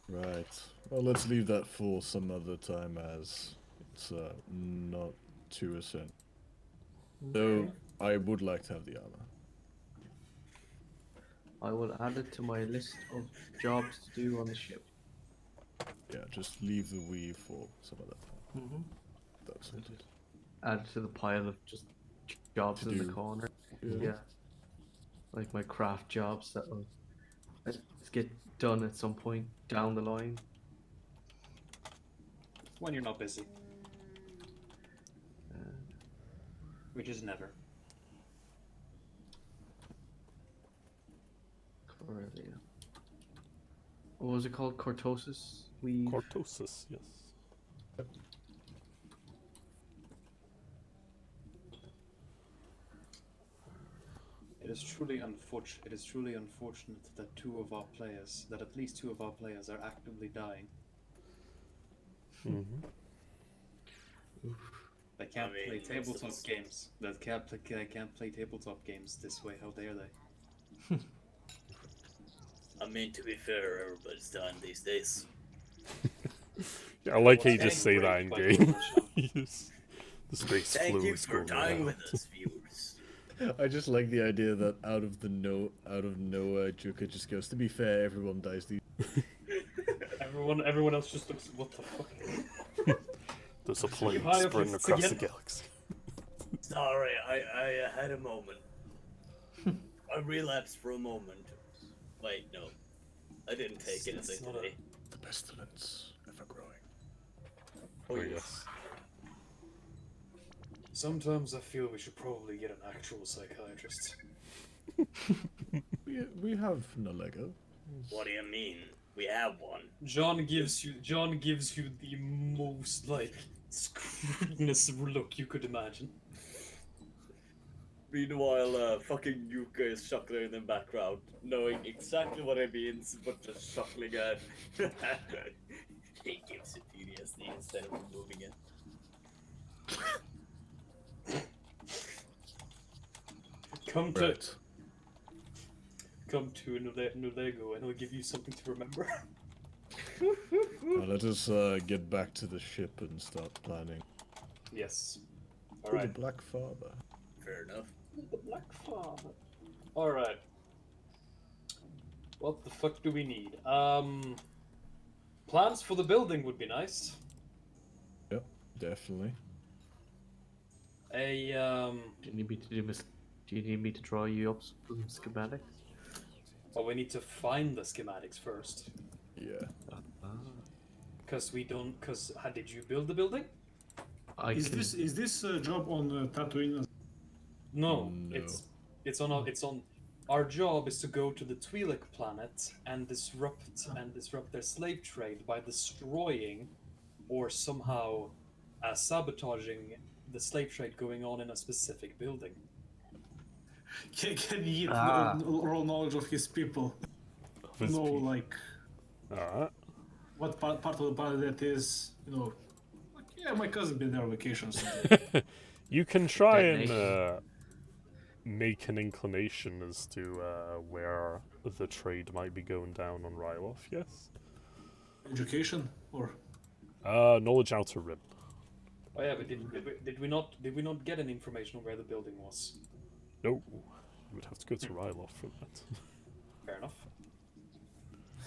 Right. Well, let's leave that for some other time, as it's not too essential. Though I would like to have the armor. I will add it to my list of jobs to do on the ship. Yeah, just leave the weave for some other time. That's it. Add it to the pile of just jobs To in the do. corner. Yeah. Yeah. Like my craft jobs that will get done at some point down the line. When you're not busy. Which is never. Corellia. What was it called? Cortosis? Cortosis, yes. It is truly unfortunate. It is truly unfortunate that at least two of our players, are actively dying. They can't I mean, play most of tabletop us- games. They can't play tabletop games this way. How dare they? I mean, to be fair, everybody's dying these days. Yeah, I like how you Getting just say that in raped by game. Photoshop. Yes. The space Thank you fluids for going dying around. with us, viewers. I just like the idea that out of nowhere, Juka just goes, to be fair, everyone dies these. Everyone else just looks. What the fuck? There's a plane high up spreading lists across the again. galaxy. Sorry, I had a moment. I relapsed for a moment. Wait, no. I didn't take It's anything not a- today. The pestilence ever growing. Oh, Oh, yes. Sometimes I feel we should probably get an actual psychiatrist. We we have no Lego. What do you mean? We have one. John gives you the most like scrutinous look you could imagine. Meanwhile, fucking Yuka is chuckling in the background, knowing exactly what it means, but just chuckling at. He gives it PTSD instead of removing it. Come Right. to Nulego and I'll give you something to remember. Now let us get back to the ship and start planning. Yes. For Alright. the Black Father. Fair enough. The Black Father. Alright. What the fuck do we need? Plans for the building would be nice. Yep, definitely. A Do you need me to do you need me to draw you up some schematics? well, we need to find the schematics first. Yeah. Cause we don't. Cause how did you build the building? Is this job on Tatooine? No, No. it's on. Our job is to go to the Twi'lek planet and disrupt their slave trade by destroying, or somehow, sabotaging the slave trade going on in a specific building. Can he Ah. raw knowledge of his people? Of his Know people. like Alright. what part of the planet that is? You know, like, yeah, my cousin been there on vacations. You can try and Detonation. make an inclination as to where the trade might be going down on Ryloth, yes? Education or Knowledge Outer Rim. Oh yeah, but did we not get any information on where the building was? No. You would have to go to Ryloth for that. Fair enough.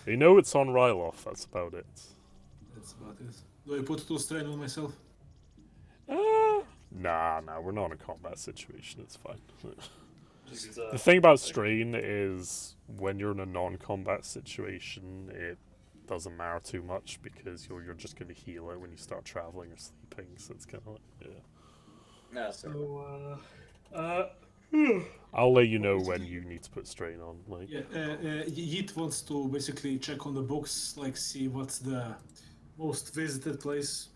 They know it's on Ryloth, that's about it. that's about it. Do I put 2 strain on myself? Nah, we're not in a combat situation, it's fine. Just The thing about strain is when you're in a non-combat situation, it doesn't matter too much because you're just going to heal it when you start traveling or sleeping. So it's kind of like, yeah. No, so I'll let you know when you need to put strain on. Like, Yeah, Yeet wants to basically check on the books, like see what's the most visited place.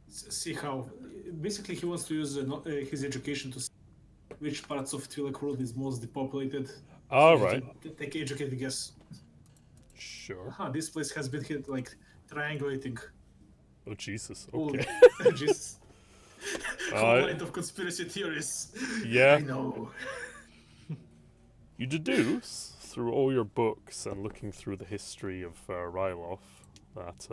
See how. Basically, he wants to use his education to see which parts of Twi'lek world is most depopulated. all So he right, can take educated guess. sure. This place has been hit like triangulating. Oh Jesus, all- okay. Just whole line of conspiracy theories. Yeah. I know. You deduce through all your books and looking through the history of Ryloth that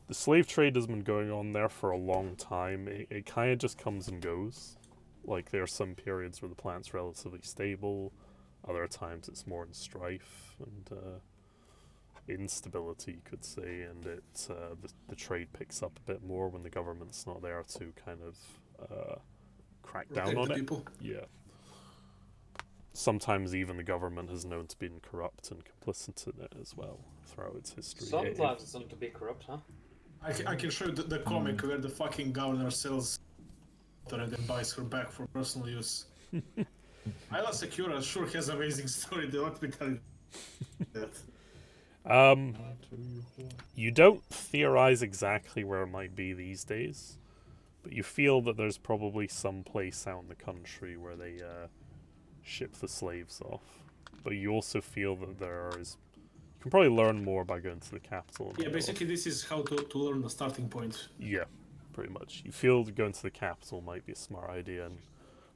the slave trade has been going on there for a long time. It kind of just comes and goes. Like, there are some periods where the planet's relatively stable, other times it's more in strife and instability, you could say, and the trade picks up a bit more when the government's not there to kind of crack down Protect on the it. people. Yeah. Sometimes even the government has known to be corrupt and complicit in it as well throughout its history. sometimes it's not to be corrupt, huh? I can show you the comic where the fucking governor sells water and then buys her back for personal use. Isla Secura sure has amazing story. They let me tell you that. You don't theorize exactly where it might be these days, but you feel that there's probably some place out in the country where they ship the slaves off. But you also feel that there is... You can probably learn more by going to the capital. Yeah, basically this is how to learn the starting point. Yeah, pretty much. You feel that going to the capital might be a smart idea and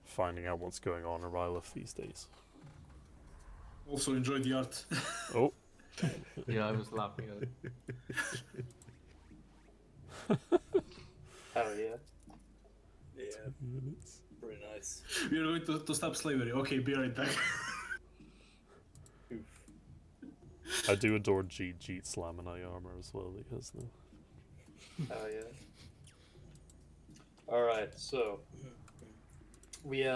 finding out what's going on in Ryloth these days. Also enjoy the art. Oh, Yeah, I was laughing at it. Hell yeah. Yeah, pretty nice. We are going to stop slavery. Okay, be right back. I do adore Jeet's Lamanai armor as well that he has now. Hell yeah. Alright, so we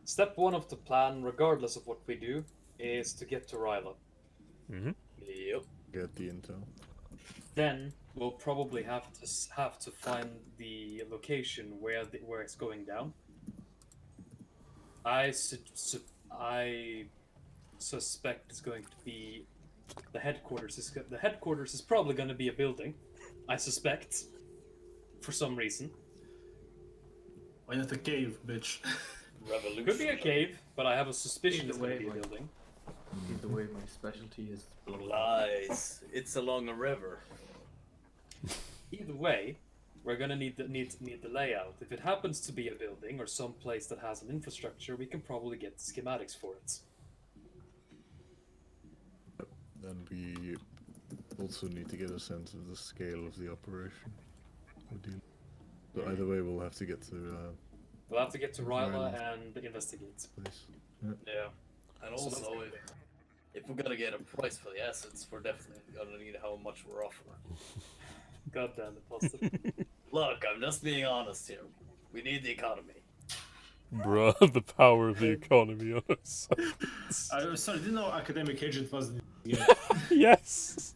step 1 of the plan, regardless of what we do, is to get to Ryla. Mm-hmm. Yep. Get the intel. Then we'll probably have to find the location where it's going down. I suspect it's going to be the headquarters. The headquarters is probably going to be a building. I suspect, for some reason. Why not a cave, bitch? Revolution. Could be a cave, but I have a suspicion it's Either going to way, be a like- building. Either way, my specialty is blowing up. Lies. It's along a river. Either way, we're going to need the layout. If it happens to be a building or some place that has an infrastructure, we can probably get schematics for it. Then we also need to get a sense of the scale of the operation. But either way, we'll have to get to We'll have to get to Ryla Ryla. and investigate. place. Yeah. And So also, that's- if we're gonna get a price for the assets, we're definitely gonna need how much we're offering. God damn it, Buster. Look, I'm just being honest here. We need the economy. Bruh, the power of the economy on our side. Sorry, didn't know academic agent was. Yeah. Yes!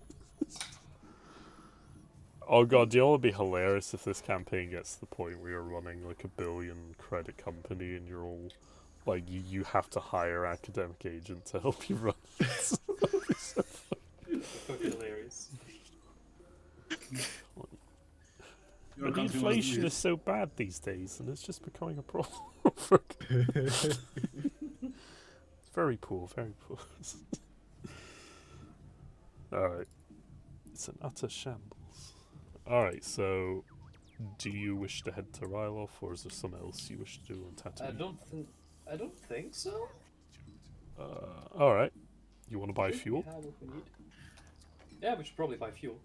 Oh god, do you know what would be hilarious if this campaign gets to the point where you're running like a billion credit company and you're all like you have to hire academic agent to help you run this. That'd be so funny. Fucking hilarious. Your But country was inflation weird. is so bad these days and it's just becoming a problem. It's very poor, very poor. Alright. It's an utter shambles. Alright, so do you wish to head to Ryloth or is there something else you wish to do on Tatooine? I don't think so. Alright. You want to buy I think we fuel? have what we need. Yeah, we should probably buy fuel.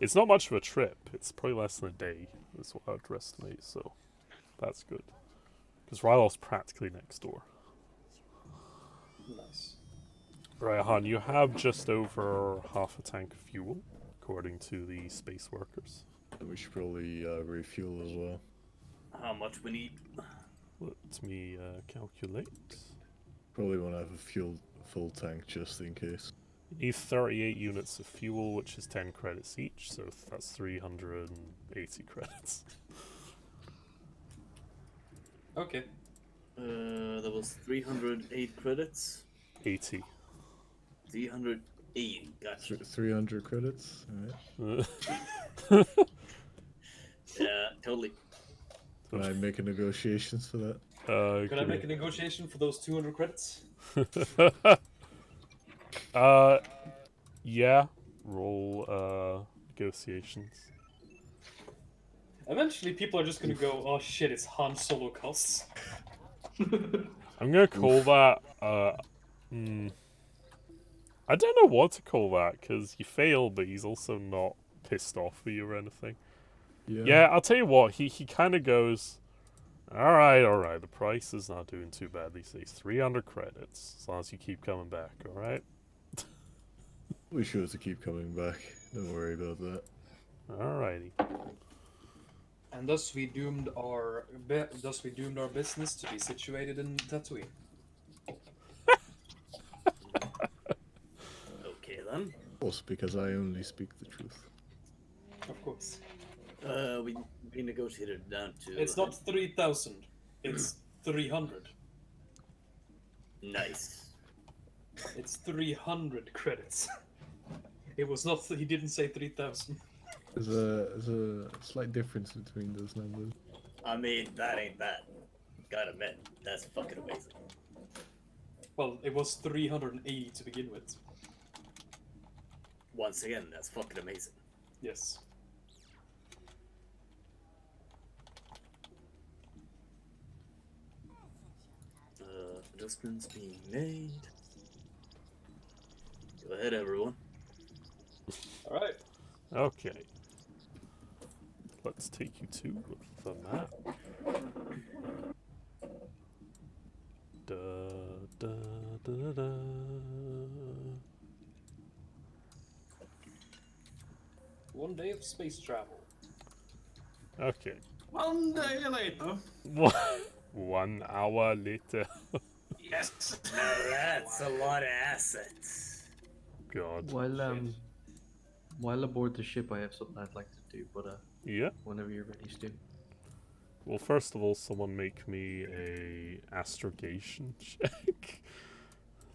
It's not much of a trip. It's probably less than a day, is what I'd estimate, so that's good. Because Ryloth's practically next door. Nice. Right, Han, you have just over half a tank of fuel, according to the space workers. We should probably refuel as well. How much we need? Let me calculate. Probably want to have a full tank just in case. You need 38 units of fuel, which is 10 credits each, so that's 380 credits. Okay. That was 308 credits. 80. 380. Gotcha. 300 credits. Alright. Yeah, totally. Can I make a negotiations for that? Could I make a negotiation for those 200 credits? Yeah. Roll negotiations. Eventually, people are just gonna go, "Oh shit, it's Han Solo costs." I'm gonna call that. I don't know what to call that because you failed, but he's also not pissed off with you or anything. Yeah, I'll tell you what. He kind of goes, all right. The price is not doing too bad these days. 300 credits, as long as you keep coming back. All right. We're sure to keep coming back. Don't worry about that. Alrighty. And thus we doomed our business to be situated in Tatooine. Okay then. Of course, because I only speak the truth. Of course. We negotiated down to. It's not 3,000. It's 300. Nice. It's 300 credits. It was not. He didn't say 3,000. There's a slight difference between those numbers. I mean, that ain't bad. Gotta admit, that's fucking amazing. Well, it was 380 to begin with. Once again, that's fucking amazing. Yes. Adjustments being made. Go ahead, everyone. All right. Okay. Let's take you to the map. Da, da, da, da. One day of space travel. Okay. One day later. 1 hour later. Yes. Now that's a lot of assets. God. While aboard the ship, I have something I'd like to do, but Yeah. whenever you're ready, Stu. Well, first of all, someone make me a astrogation check.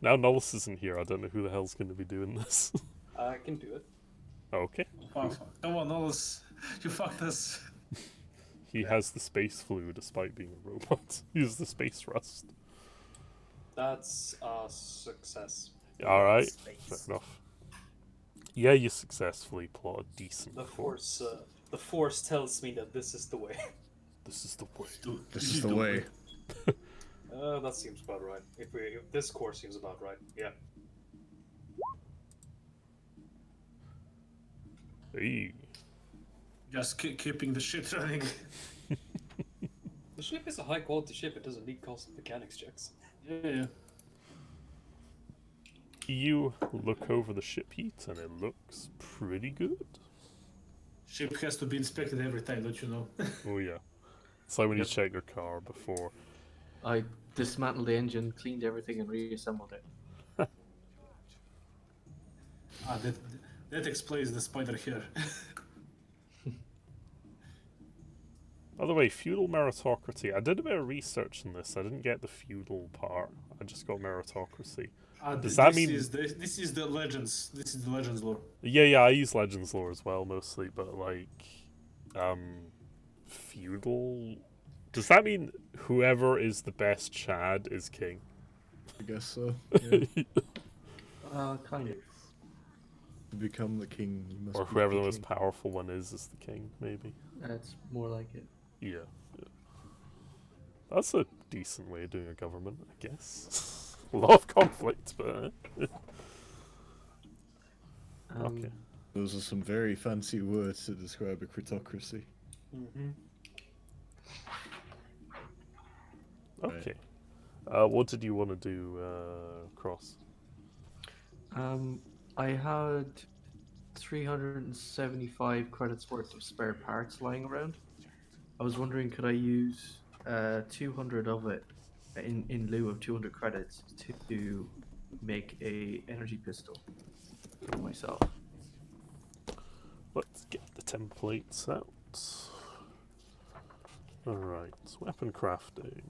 Now Nullus isn't here. I don't know who the hell's going to be doing this. I can do it. Okay. Come on, Nolus. You fucked us. He has the space flu despite being a robot. He has the space rust. That's a success. Alright, fair Space. enough. Yeah, you successfully plot a decent The course. force tells me that this is the way. This is the way. This is the way. That seems about right. If this course seems about right, yeah. Hey. Just keeping the shit running. The ship is a high quality ship. It doesn't need constant mechanics checks. Yeah. You look over the ship heat and it looks pretty good. Ship has to be inspected every time, don't you know? Oh yeah. It's like when you check your car before. I dismantled the engine, cleaned everything, and reassembled it. That explains the spider here. By the way, feudal meritocracy. I did a bit of research on this. I didn't get the feudal part. I just got meritocracy. Does that mean this is the legends? This is the legends lore. Yeah, I use Legends lore as well mostly, but like, feudal. Does that mean whoever is the best Chad is king? I guess so. Yeah. Kind of. To become the king, you must Or be whoever the the most king. powerful one is the king, maybe. That's more like it. Yeah. That's a decent way of doing a government, I guess. A lot of conflict, but okay. Those are some very fancy words to describe a critocracy. Mm-hmm. Okay. What did you want to do, Cross? I had 375 credits worth of spare parts lying around. I was wondering, could I use 200 of it in lieu of 200 credits to make a energy pistol for myself? Let's get the templates out. Alright, weapon crafting.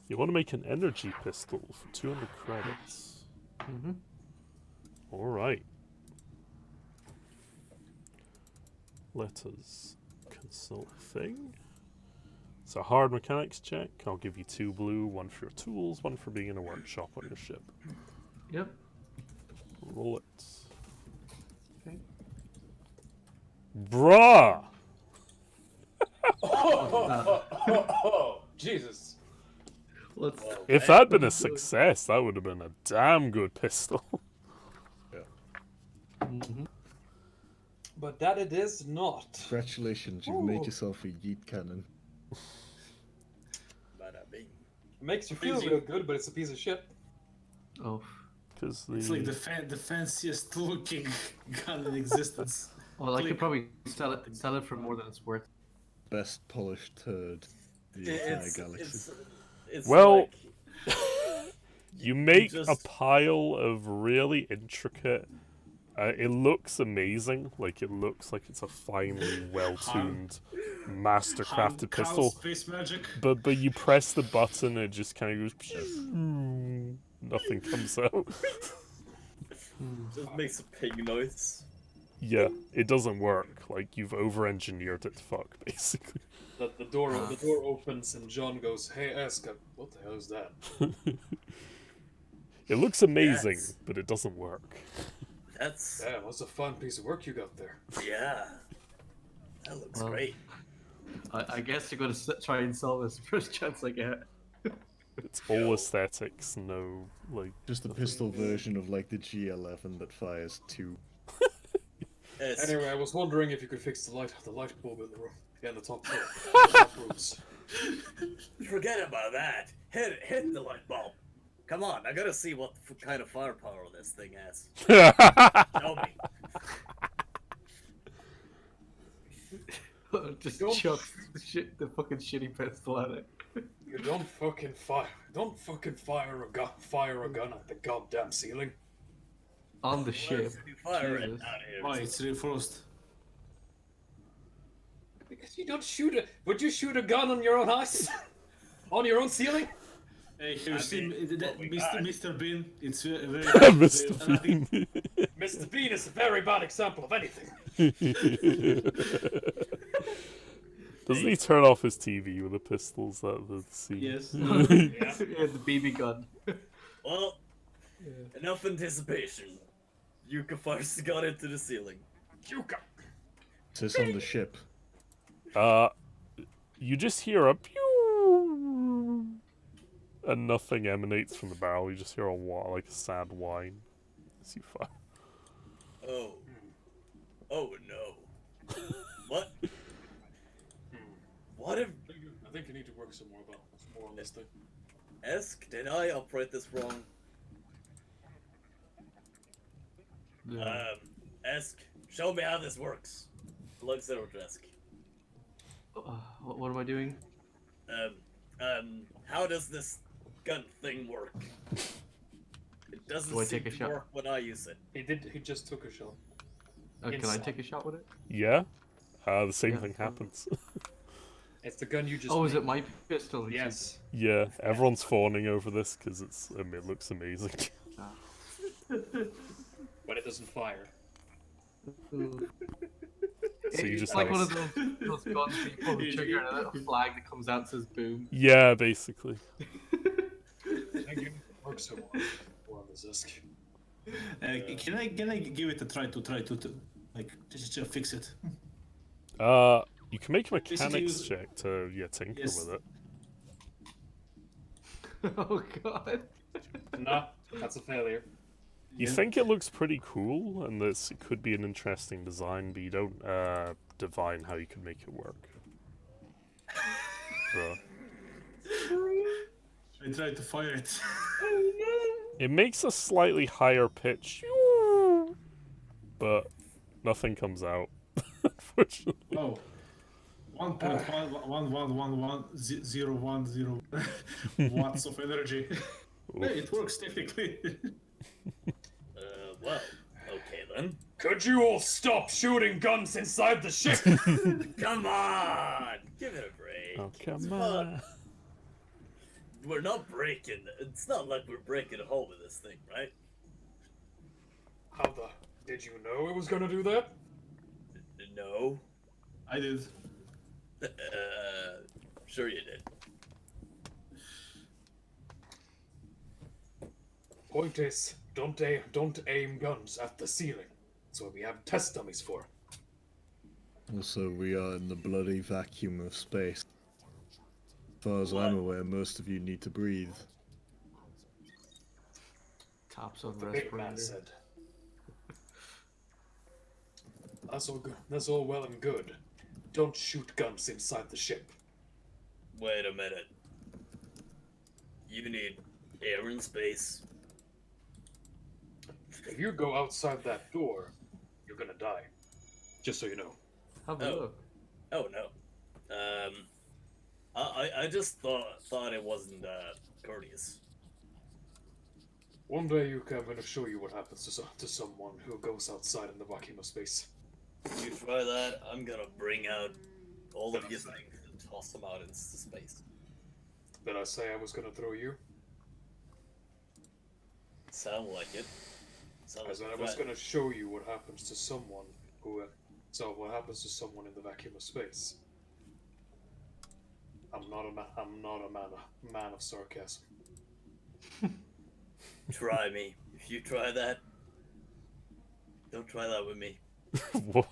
You want to make an energy pistol for 200 credits. Mm-hmm. Alright. Let us consult thing. It's a hard mechanics check. I'll give you 2 blue, 1 for your tools, 1 for being in a workshop on your ship. Yep. Roll it. Okay. Bruh! Oh, Jesus. Let's. If that'd been a success, that would have been a damn good pistol. Mm-hmm. But that it is not. Congratulations, you've made yourself a yeet cannon. Bada bing. It makes you feel real good, but it's a piece of shit. Oh. Because It's like the fanciest looking gun in existence. Well, I could probably sell it for more than it's worth. Best polished turd in the entire galaxy. It's Well, like, you make a just- pile of really intricate. It looks amazing. Like, it looks like it's a finely well-tuned, master-crafted pistol. Space magic. But you press the button, it just kind of goes. Nothing comes out. just makes a pig noise. Yeah, it doesn't work. Like, you've over-engineered it to fuck, basically. The door opens and John goes, "Hey, Eska, what the hell is that?" It looks amazing, Yes. but it doesn't work. That's Damn, that's a fun piece of work you got there. yeah. That looks Well, great. I guess you're going to try and sell this first chance I get. It's all aesthetics, no, like... Just a pistol version of like the G11 that fires 2. It's, Anyway, I was wondering if you could fix the light bulb in the room. Yeah, in the top floor. The top rooms. forget about that. Hit the light bulb. Come on, I gotta see what kind of firepower this thing has. Tell me. Just Don't- chuck the fucking shitty pistol at it. You don't fucking fire a gun at the goddamn ceiling. On the Where's ship. the fire at Jesus. out here? Why, it's reinforced. You don't shoot a. Would you shoot a gun on your own house? On your own ceiling? Hey, have you seen we got. Mr. Bean? It's very. Mr. Bean. Mr. Bean is a very bad example of anything. Doesn't he turn off his TV with the pistols at the scene? Yes. Yeah. Yeah, the BB gun. Well, enough anticipation. Yuka fires the gun into the ceiling. Yuka. Is this on the ship? You just hear a pew, and nothing emanates from the barrel. You just hear a like a sad whine as you fire. Oh. Oh no. What? What if I think you need to work some more on this thing. Esk? Did I operate this wrong? Esk, show me how this works. Looks at Esk. What am I doing? How does this gun thing work? It doesn't Do I seem take a to shot? work when I use it. He just took a shot. Can I Inside. take a shot with it? Yeah, the same Yeah, thing fine. happens. It's the gun you just. Oh, is made. it my pistol? you Yes. Yeah, everyone's fawning over this because it looks amazing. But it doesn't fire. see? So you It's just like have one of those guns where you pull the trigger and a little flag that comes out and says boom. Yeah, basically. I think you need to work some more on this Zisk. Can I give it a try to like just to fix it? You can make a Basically, mechanics use- check to tinker Yes. with it. Oh god. No, that's a failure. You think it looks pretty cool, and this could be an interesting design, but you don't divine how you can make it work. So, I tried to fire it. it makes a slightly higher pitch, but nothing comes out. Unfortunately. Oh. 1.1111010 watts of energy. Yeah, it works technically. Well, okay then. Could you all stop shooting guns inside the ship? Come on! Give it a break. Oh, It's come fun. on. We're not breaking. It's not like we're breaking a hole with this thing, right? How the? Did you know it was gonna do that? No. I did. Sure you did. Point is, don't aim guns at the ceiling. That's what we have test dummies for. Also, we are in the bloody vacuum of space. As far as I'm aware, most of you need to breathe. Taps on The big man respirator. said. That's all well and good. Don't shoot guns inside the ship. Wait a minute. You need air and space. If you go outside that door, you're gonna die. Just so you know. Have a Oh. look. Oh no. I just thought it wasn't courteous. One day, Yuka, I'm gonna show you what happens to someone who goes outside in the vacuum of space. If you try that, I'm gonna bring out all of your things and toss them out into space. Did I say I was gonna throw you? Sound like it. Sound I like said a I was threat. gonna show you what happens to someone who. So what happens to someone in the vacuum of space? I'm not a man of sarcasm. Try me. If you try that, don't try that with me. What?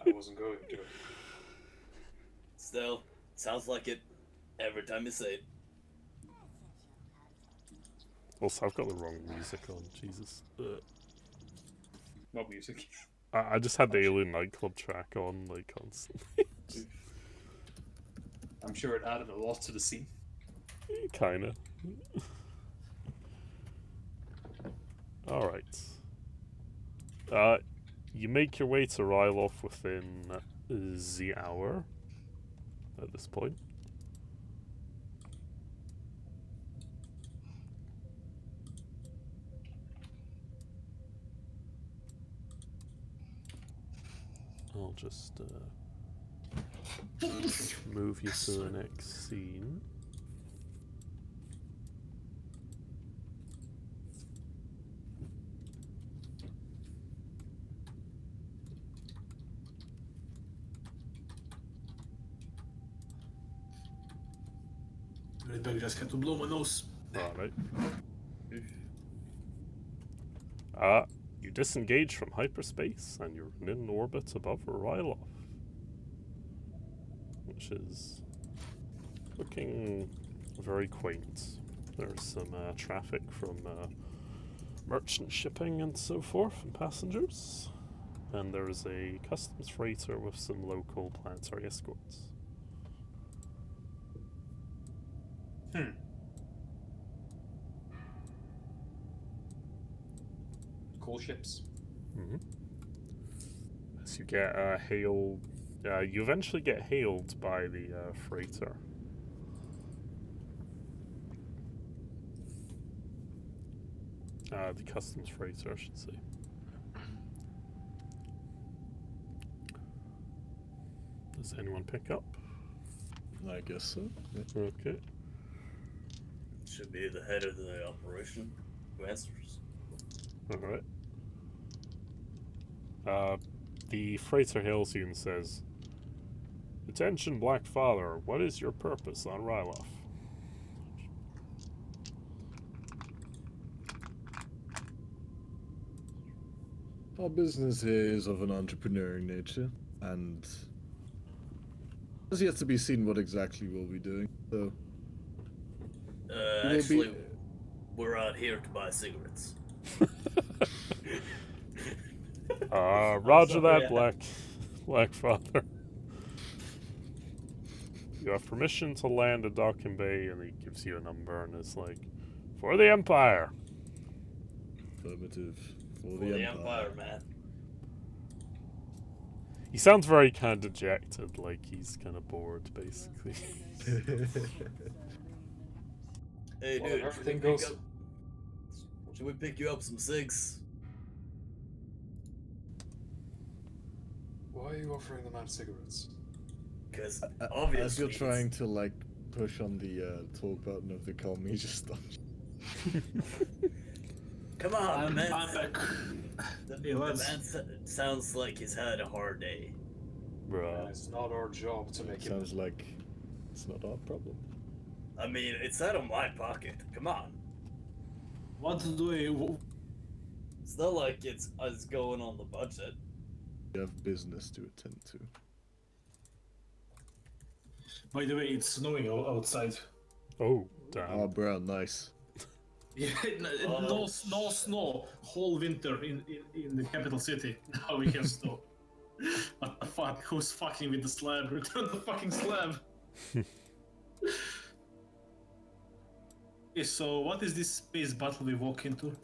I wasn't going to. Still, sounds like it every time you say it. Also, I've got the wrong music on. Jesus. Not music. I just had the Alien nightclub track on, like, constantly. I'm sure it added a lot to the scene. Kinda. Alright. You make your way to Ryloth within the hour at this point. I'll just Move you to the next scene. Redback just had to blow my nose. Alright. You disengage from hyperspace and you're in orbit above Ryloth. Which is looking very quaint. There's some traffic from merchant shipping and so forth, and passengers. And there's a customs freighter with some local planetary escorts. Cool ships. Mm-hmm. As you get hailed, you eventually get hailed by the freighter. The customs freighter, I should say. Does anyone pick up? I guess so. Yeah. Okay. Should be the head of the operation who answers. Alright. The freighter hails you and says, "Attention, Black Father, what is your purpose on Ryloth?" Our business here is of an entrepreneurial nature, and it's yet to be seen what exactly we'll be doing. So, we'll Actually, we're out here to buy cigarettes. Roger sorry, that, Black Father. You have permission to land at Docking Bay, and he gives you a number and is like, "For the Empire." Affirmative. For For the Empire, man. He sounds very kind of dejected, like he's kind of bored, basically. Hey, Well, dude, everything goes. should we pick you up some cigs? Why are you offering the man cigarettes? Because As obviously you're trying to like push on the talk button of the call, me just stop. Come on, I'm man. back. The Hey, lads. man sounds like he's had a hard day. And Bruh. it's not our job to make him. Sounds like it's not our problem. I mean, it's out of my pocket. Come on. What do I... It's not like it's us going on the budget. You have business to attend to. By the way, it's snowing outside. Oh, damn. Oh, bro, nice. Yeah, no snow whole winter in the capital city. Now we have snow. What the fuck? Who's fucking with the slab? Return the fucking slab. Okay, so what is this space battle we walk into?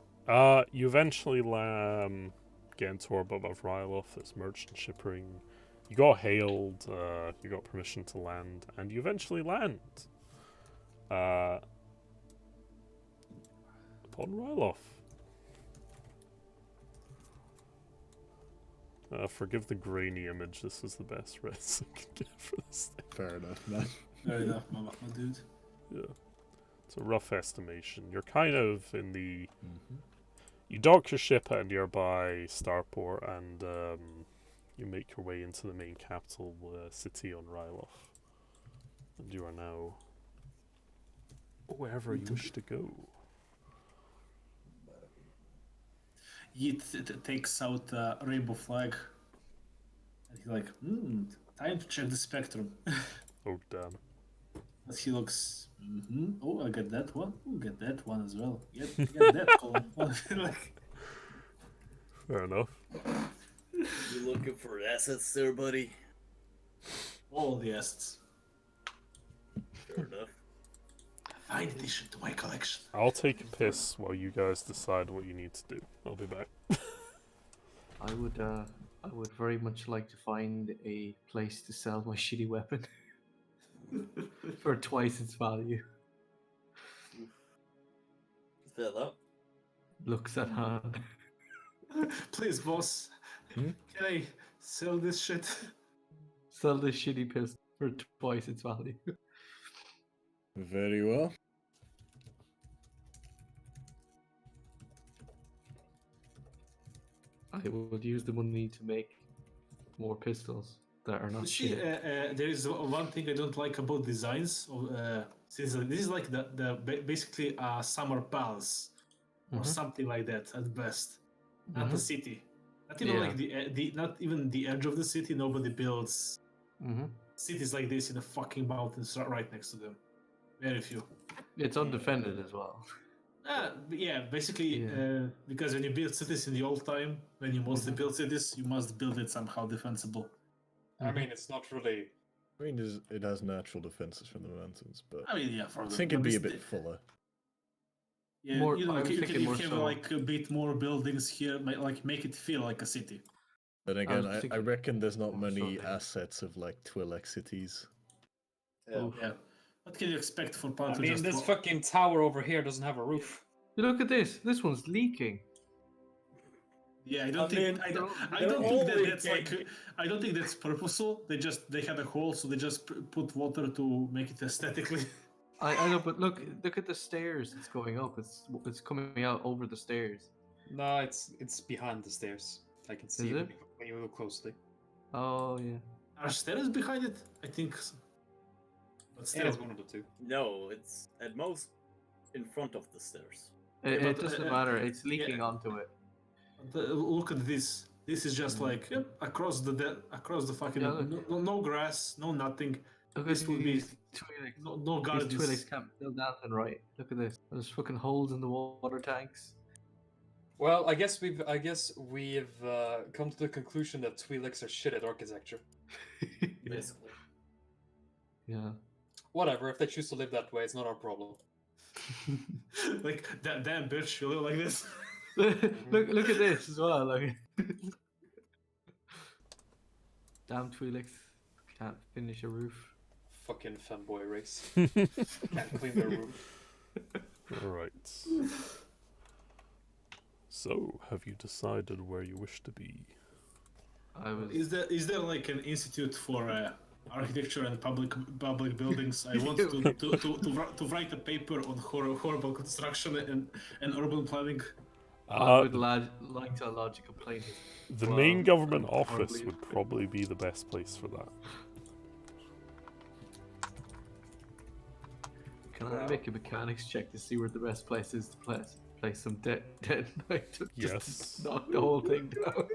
You eventually get into orbit above Ryloth. It's merchant shipping. You got hailed, you got permission to land, and you eventually land. Upon Ryloth. Forgive the grainy image, this is the best res I can get for this thing. Fair enough, man. Fair enough, my dude. Yeah. It's a rough estimation. You're kind of in the... You dock your ship at a nearby starport and you make your way into the main capital city on Ryloth. And you are now wherever you wish to go. Yeet takes out the rainbow flag. And he's like, time to check the spectrum. Oh, damn. As he looks, oh, I got that one. Oh, get that one as well. Get that column. Like, Fair enough. You looking for assets there, buddy? all the assets. Fair enough. Fine addition to my collection. I'll take a piss while you guys decide what you need to do. I'll be back. I would very much like to find a place to sell my shitty weapon for twice its value. Fill up. Looks at hand. Please, boss. Hmm? Can I sell this shit? Sell this shitty pistol. for twice its value. Very well. I would use the money to make more pistols that are You not see, shit. there is one thing I don't like about designs. Since this is like basically a summer palace or Mhm. something like that at best, not a Mhm. city. Not even Yeah. like the not even the edge of the city. Nobody builds Mm-hmm. cities like this in the fucking mountains right next to them. Very few. It's undefended as well. But yeah, basically, Yeah. because when you build cities in the old time, when you mostly Mhm. build cities, you must build it somehow defensible. I mean, it's not really. I mean, it has natural defenses from the mountains, but I mean, yeah, for I the think it'd be a bit fuller. Yeah, More- you know, I was you thinking can more have so- like a bit more buildings here, like make it feel like a city. But I again, was I thinking reckon there's not more so many like- assets of like Twi'lek cities. Yeah. Oof. Yeah. What can you expect for I Pan to mean, just this wa- fucking tower over here doesn't have a roof. Look at this. This one's leaking. Yeah, I don't I think mean, I don't, I they're don't think all that's like leaking. I don't think that's purposeful. They had a hole, so they just put water to make it aesthetically. I know, but look at the stairs. It's going up. It's coming out over the stairs. No, it's behind the stairs. I can see Is when it? when you look closely. Oh yeah. Are stairs behind it? I think. But Yeah, still, it's one of the two. No, it's at most in front of the stairs. It, Yeah, it but, doesn't uh, matter. It's leaking yeah. onto it. Look at this. This is just like across the fucking Yeah, look. no grass, no nothing. Look This at will be these Twi'leks. no These gardens. Twi'leks can't build nothing right. Look at this. There's fucking holes in the water tanks. Well, I guess we've come to the conclusion that Twi'leks are shit at architecture. Basically. Yeah. Whatever, if they choose to live that way, it's not our problem. Like that damn bitch, you live like this. look at this as well. Like, damn Twi'leks can't finish a roof. Fucking femboy race. Can't clean their roof. Right. So, have you decided where you wish to be? I was. Is there like an institute for architecture and public buildings? I want to write a paper on horrible construction and urban planning. I would like to lodge a complaint. The Well, main government I'm office horribly- would probably be the best place for that. Can I make a mechanics check to see where the best place is to place some dead knight to Yes. just knock the whole thing down?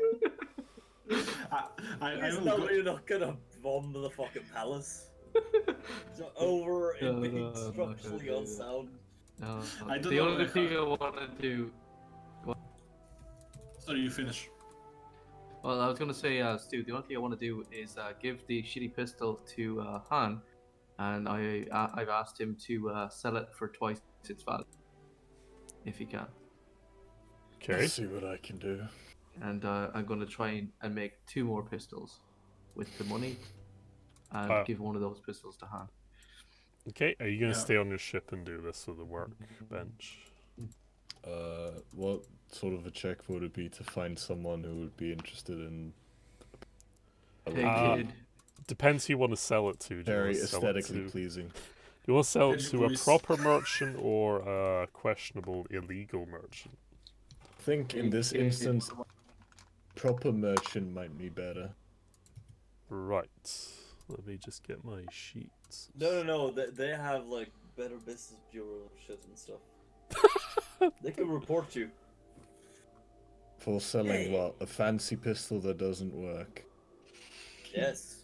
I Please will tell go- me you're not gonna bomb the fucking palace. So over No, and being no, I'm not gonna structurally do that. unsound. No, I don't the know only how- thing I want to do. Sorry, you finish. Well, I was gonna say, Stu. The only thing I want to do is give the shitty pistol to Han, and I've asked him to sell it for twice its value, if he can. Okay. Let's see what I can do. And I'm gonna try and make 2 more pistols with the money, and Ah. give one of those pistols to Han. Okay, are you going to Yeah. stay on your ship and do this with the workbench? What sort of a check would it be to find someone who would be interested in Hey Ah. kid, Depends who you want to sell it to. Do you very want to sell it aesthetically to- pleasing? Do you want to sell it Did you to a voice- proper merchant or a questionable illegal merchant? I think in this Hey, kid. instance, proper merchant might be better. Right. Let me just get my sheets. No. They have like better business bureau shit and stuff. They can report you. For selling Hey. what? A fancy pistol that doesn't work. Yes.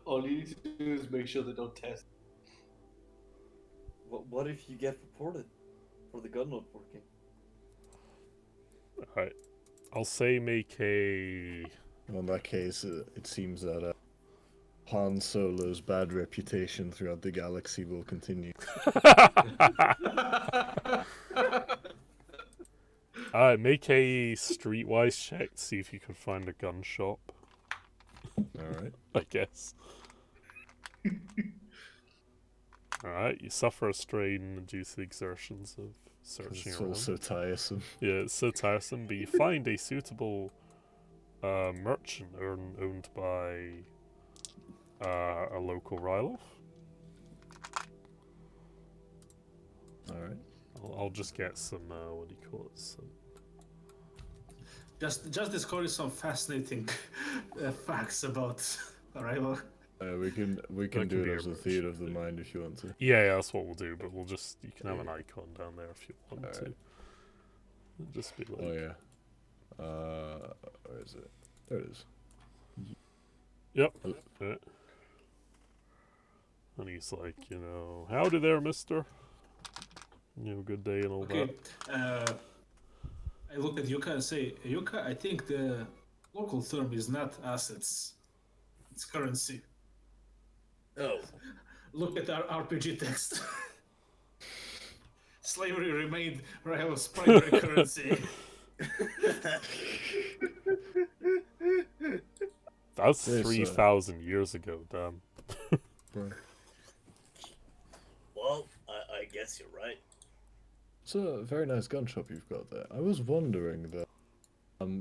all you need to do is make sure they don't test. What if you get reported for the gun not working? Alright. I'll say make a... Well, in that case, it seems that Han Solo's bad reputation throughout the galaxy will continue. Alright, make a streetwise check. See if you can find a gun shop. Alright. I guess. Alright, you suffer a strain due to the exertions of 'Cause searching it's around. all so tiresome. Yeah, it's so tiresome, but you find a suitable merchant owned by a local Ryloth. Alright. I'll just get some, what do you call it? Some... Just discovered some fascinating facts about arrival. We can That do can it be as a arranged. theater of the mind if you want to. Yeah, that's what we'll do, but we'll just, you can have an icon down there if you want to. Alright. It'll just be like... Oh yeah. Where is it? There it is. Yep. Yeah. And he's like, you know, howdy there, mister. You know, good day and all Okay. that. I look at Yuka and say, Yuka, I think the local term is not assets, it's currency. Oh, Look at our RPG text. Slavery remained Ryloth's primary currency. That's There's, 3,000 years ago, damn. Right. well, I guess you're right. It's a very nice gun shop you've got there. I was wondering that.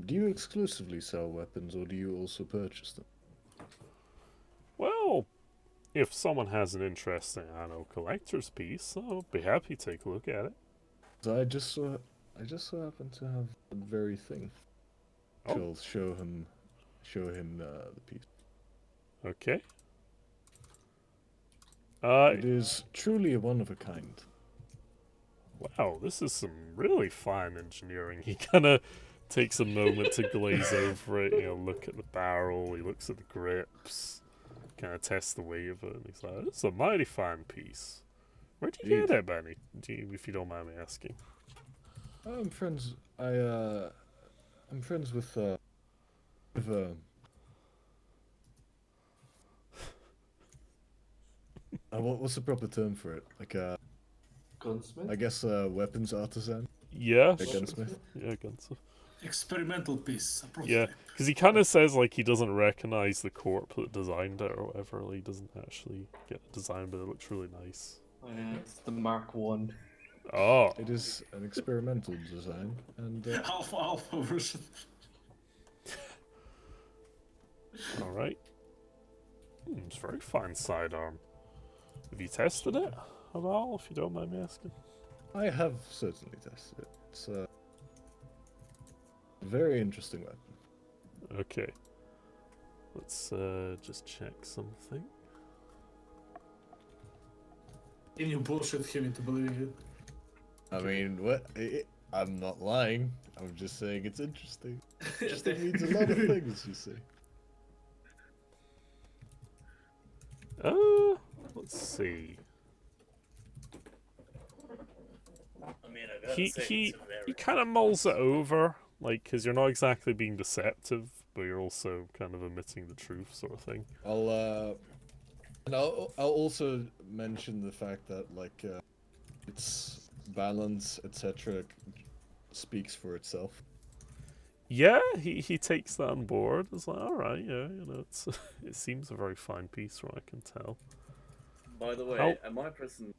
Do you exclusively sell weapons, or do you also purchase them? Well, if someone has an interesting, I don't know, collector's piece, I'll be happy to take a look at it. 'Cause I just so happen to have that very thing. Oh. Shall show him the piece. Okay. It is truly a one of a kind. Wow, this is some really fine engineering. He kind of takes a moment to glaze over it, you know, look at the barrel, he looks at the grips, kind of tests the weight of it, and he's like, this is a mighty fine piece. Where'd you get Indeed. it, Benny? If you don't mind me asking. I'm friends. I'm friends with what's the proper term for it? Like Gunsmith? I guess weapons artisan, Yeah, a gunsmith. yeah, gunsmith. Experimental piece. Yeah, because he kind of says like he doesn't recognize the corp that designed it or whatever. Like, he doesn't actually get the design, but it looks really nice. Oh, yeah, it's the Mark 1. Oh, It is an experimental design, and Alpha version. all right. It's a very fine sidearm. Have you tested it at all, if you don't mind me asking? I have certainly tested it. It's a very interesting weapon. Okay. Let's just check something. Can you bullshit him into believing it? I mean, I'm not lying. I'm just saying it's interesting. Interesting means a lot of things, you see. Let's see. I mean, I gotta He say, he it's a very he kind of mulls it over, like, because you're not exactly being deceptive, but you're also kind of admitting the truth, sort of thing. I'll also mention the fact that like its balance, etc., speaks for itself. Yeah, he takes that on board. It's like, all right, yeah, you know, it seems a very fine piece, from what I can tell. By the way, How- am I present?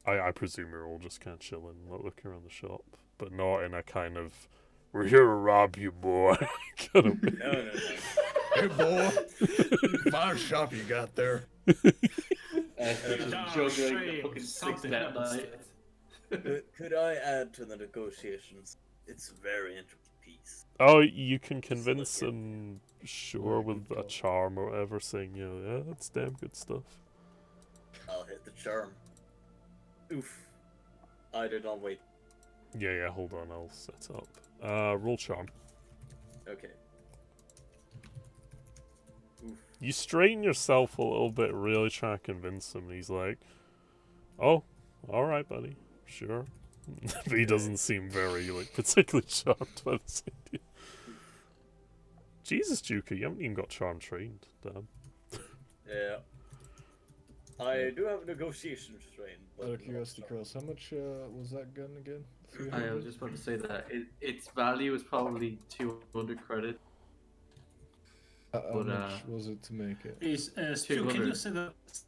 I presume you're all just kind of chilling, looking around the shop, but not in a kind of "we're here to rob you, boy" kind of way. No. Hey boy, fine shop you got there. Juggling the fucking six that night. Could I add to the negotiations? It's a very interesting piece. Oh, you can convince him, sure, with a charm or whatever, saying, you know, yeah, that's damn good stuff. I'll hit the charm. Oof. I did not wait. Yeah, hold on, I'll set up. Roll charm. Okay. Oof. You strain yourself a little bit, really trying to convince him, and he's like, oh, alright, buddy, sure. But he doesn't seem very, like, particularly charmed by this idea. Jesus, Juka, you haven't even got charm trained, damn. Yeah. I do have a negotiation strain. But Out of curiosity, Cross, how much was that gun again? I was 300? just about to say that its value is probably 200 credit. How but, much was it to make it? Is Stu, can you 200. set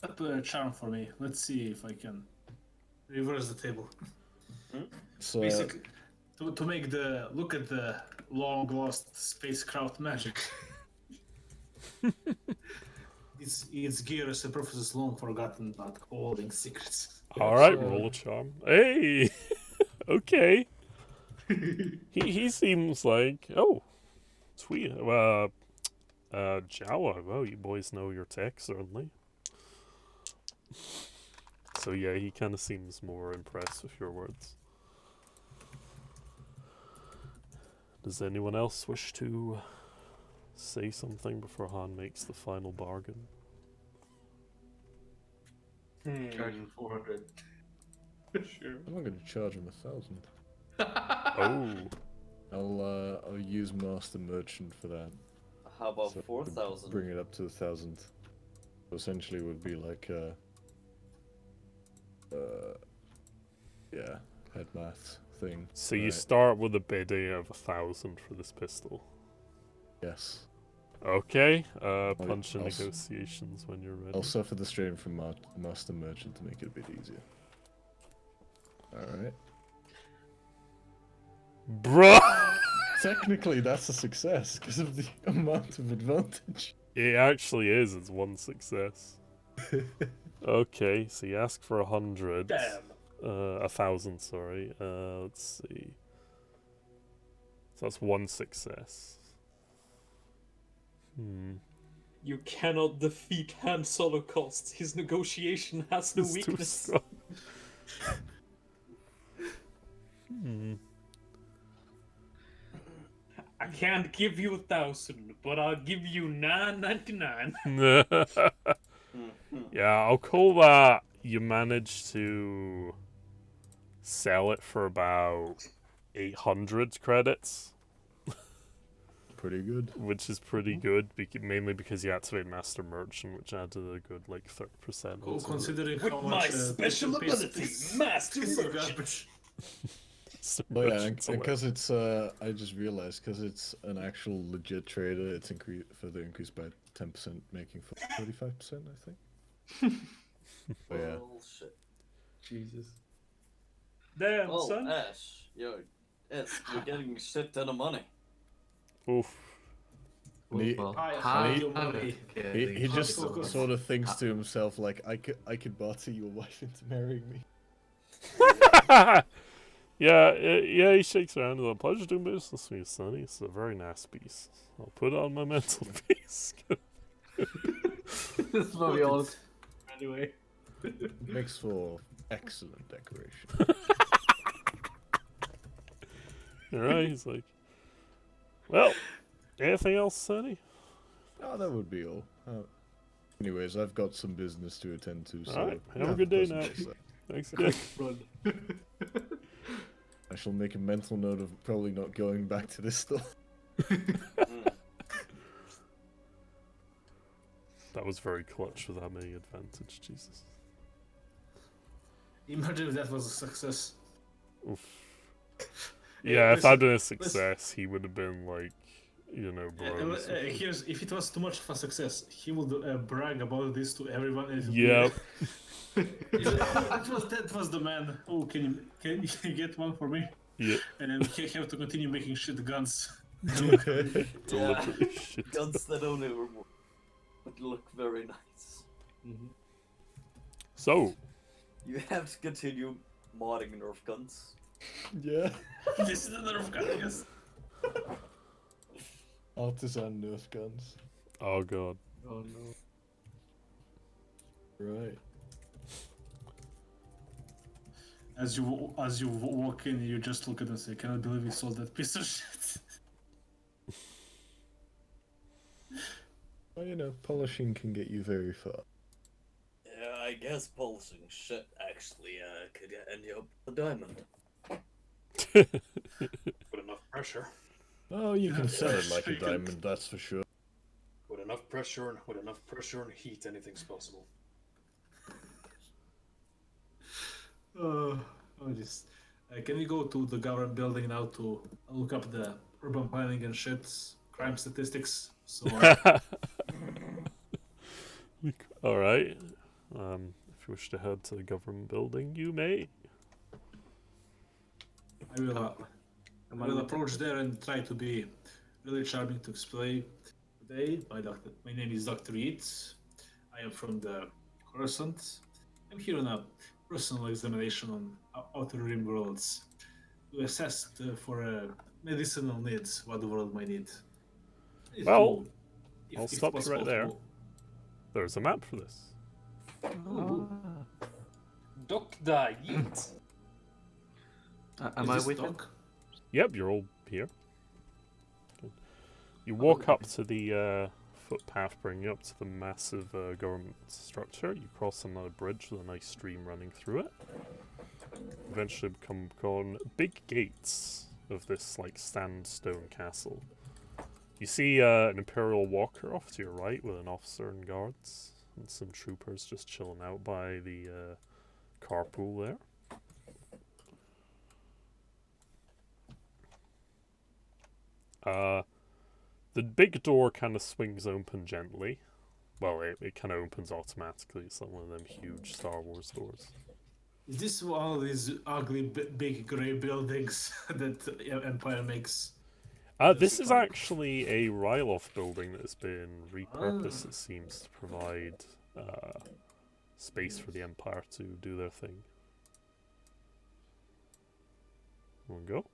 up a charm for me? Let's see if I can reverse the table. So Basically, to make the look at the long lost spacecraft magic. It's gears and prophecies long forgotten about holding secrets. Alright, roll a charm. Hey! Okay. He seems like... Oh. Sweet. Jawa. Well, you boys know your tech, certainly. So yeah, he kind of seems more impressed with your words. Does anyone else wish to say something before Han makes the final bargain? Charge him 400. Sure. I'm not going to charge him 1,000. Oh. I'll use Master Merchant for that. How about So 4,000? Bring it up to 1,000. So essentially, would be like yeah, head math thing. So you Right. start with a bidding of 1,000 for this pistol. Yes. Okay. Punch in I'll s- negotiations when you're ready. I'll suffer the strain from Master Merchant to make it a bit easier. Alright. Bruh! Technically, that's a success because of the amount of advantage. It actually is. It's one success. Okay, so you ask for 100. Damn. 1,000, sorry. Let's see. So that's one success. You cannot defeat Han's Holocaust. His negotiation has no It's too weakness. strong. I can't give you 1,000, but I'll give you 999. Yeah, I'll call that you managed to sell it for about 800 credits, Pretty good. which is pretty good, mainly because you activate Master Merchant, which added a good, like, 30%. Oh, onto it. considering With how my much special ability, Master piece of Merchant. garbage. Master Oh yeah, Merchant's and because it's I just realized because it's an actual legit trader, it's further increased by 10%, making for 35%, I think. Oh yeah. Bullshit. Jesus. Damn, Oh, son. Ash. Yo, yes, we're getting a shit ton of money. Oof. He- Well, I Han- hide your money. He just focus. sort of thinks to himself like, I could barter your wife into marrying me. Yeah, he shakes around. It's a pleasure doing business with you, Sonny. It's a very nice piece. I'll put it on my mental piece. That's probably all. Anyway. Makes for excellent decoration. Alright, he's like, well, anything else, Sonny? Oh, that would be all. Anyways, I've got some business to attend to, so Alright, have a good day doesn't now. chase that. Thanks again. Run. I shall make a mental note of probably not going back to this store. That was very clutch without many advantage, Jesus. Imagine if that was a success. Oof. Hey, Yeah, if listen, I'd been a success, he would have been like, bros. Here's if it was too much of a success, he would brag about this to everyone. And Yep. that was the man. Oh, can you get one for me? Yeah. And then he have to continue making shit guns. Deliberately shit. Guns that only would look very nice. So, You have to continue modding Nerf guns. Yeah. This is a Nerf gun, I guess. Artisan Nerf guns. oh god. Oh no. Right. As you walk in, you just look at them and say, "I cannot believe you sold that piece of shit." Well, polishing can get you very far. Yeah, I guess polishing shit actually could end you up a diamond. With enough pressure. Oh, you can sell it like a You can- diamond, that's for sure. With enough pressure and heat, anything's possible. Just can we go to the government building now to look up the urban planning and shit's crime statistics? So Alright. If you wish to head to the government building, you may. I will approach there and try to be really charming to explain. Today, my name is Dr. Yeats. I am from the Coruscant. I'm here on a personal examination on Outer Rim worlds to assess for medicinal needs what the world might need. If Well, to, I'll if stop you right possible, there. to- There's a map for this. Ooh, Dr. Yeet. Am is I this with him? Doc? Yep, you're all here. Good. You walk up to the footpath bringing up to the massive government structure. You cross another bridge with a nice stream running through it. Eventually become upon big gates of this like sandstone castle. You see an Imperial walker off to your right with an officer and guards, and some troopers just chilling out by the carpool there. The big door kind of swings open gently. Well, it kind of opens automatically. It's like one of them huge Star Wars doors. Is this one of these ugly big grey buildings that the Empire makes? This is actually a Ryloth building that has been repurposed, it seems, to provide space for the Empire to do their thing. One go.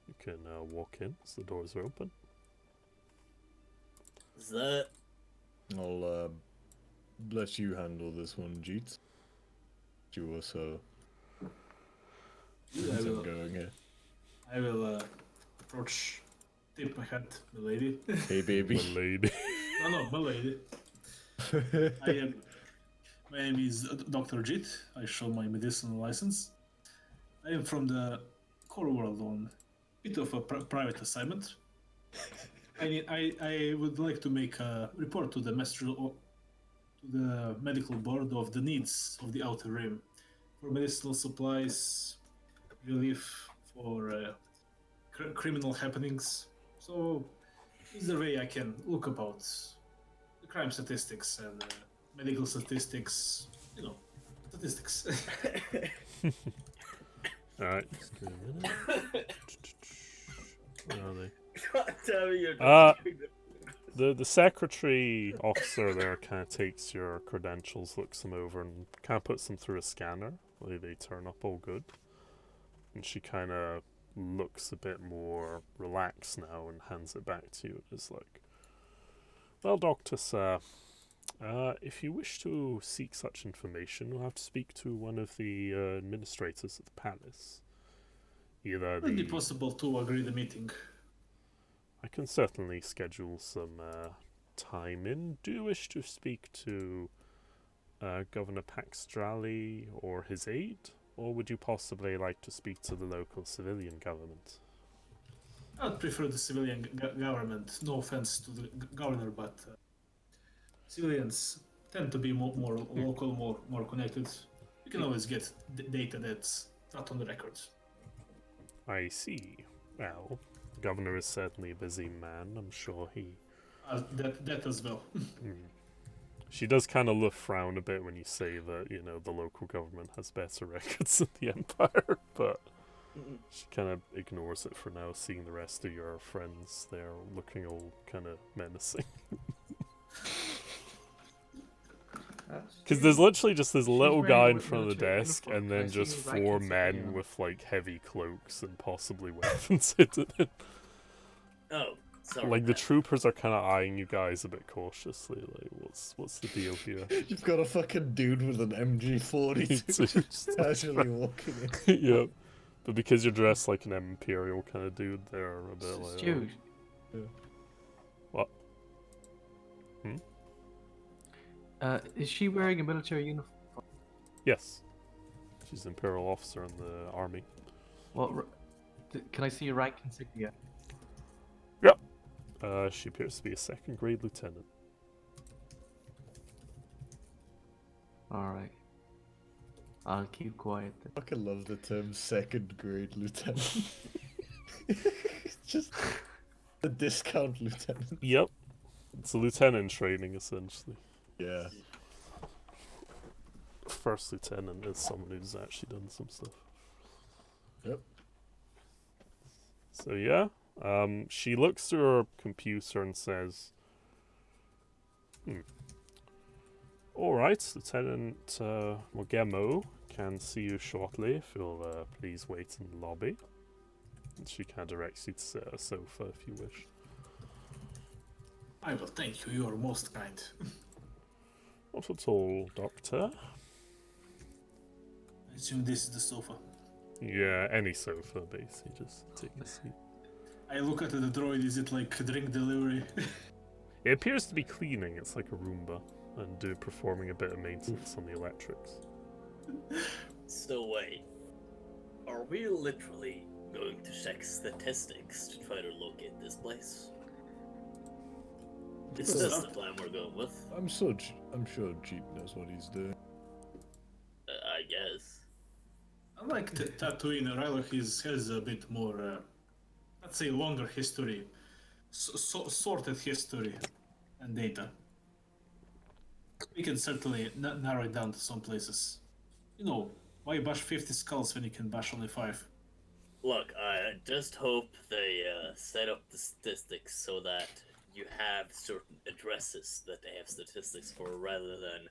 You can walk in as the doors are open. Is that I'll let you handle this one, Jeets. You also I get will, going here. I will approach, tip my hat, milady. Hey, baby. The lady. No, milady. My name is Dr. Jit. I show my medicinal license. I am from the core world on a bit of a private assignment. I would like to make a report to the medical board of the needs of the Outer Rim for medicinal supplies, relief for criminal happenings. So, is there a way I can look about the crime statistics and medical statistics? You know, statistics. Alright, just give me a minute. Where are they? God damn it, you're The secretary officer there kind of takes your credentials, looks them over, and kind of puts them through a scanner. They turn up all good. And she kind of looks a bit more relaxed now and hands it back to you. It's like, well, Doctor Sir, if you wish to seek such information, you'll have to speak to one of the administrators at the palace. Either Would it be the... possible to agree the meeting? I can certainly schedule some time in. Do you wish to speak to Governor Paxdrali or his aide? Or would you possibly like to speak to the local civilian government? I'd prefer the civilian government. No offense to the governor, but civilians tend to be more local, more connected. You can always get data that's not on the records. I see. Well, the governor is certainly a busy man. I'm sure he... That as well. She does kind of frown a bit when you say that, you know, the local government has better records than the Empire, but she kind of ignores it for now, seeing the rest of your friends there looking all kind of menacing. Because there's literally just this little wearing guy a in front of the military desk, uniform. and Can I then see just his rank 4 insignia? men with, like, heavy cloaks and possibly weapons hidden in. Oh, sorry. Like, the man. troopers are kind of eyeing you guys a bit cautiously, like, what's the deal here? You've got a fucking dude with an MG40 Just casually walking in. Yep. But because you're dressed like an Imperial kind of dude, they're a bit like... Stu, What? is she wearing a military uniform? Yes. She's an Imperial officer in the army. What? Can I see your rank insignia? She appears to be a 2nd grade lieutenant. All right. I'll keep quiet then. I fucking love the term 2nd grade lieutenant. It's just a discount lieutenant. Yep. It's a lieutenant in training, essentially. Yeah. First lieutenant is someone who's actually done some stuff. Yep. So yeah, she looks through her computer and says, All right, Lieutenant Mogemo can see you shortly if you'll please wait in the lobby. And she kind of directs you to sit at a sofa if you wish. I will thank you. You are most kind. Not at all, Doctor. I assume this is the sofa. Yeah, any sofa, basically. Just take a seat. I look at the droid. Is it like drink delivery? It appears to be cleaning. It's like a Roomba and performing a bit of maintenance on the electrics. So wait, are we literally going to check statistics to try to locate this place? Is this the plan we're going with? I'm sure Jeep knows what he's doing. I guess. I like Tatooine. Ryloth has a bit more, let's say, longer history, sorted history, and data. We can certainly narrow it down to some places. You know, why bash 50 skulls when you can bash only 5? Look, I just hope they set up the statistics so that you have certain addresses that they have statistics for, rather than,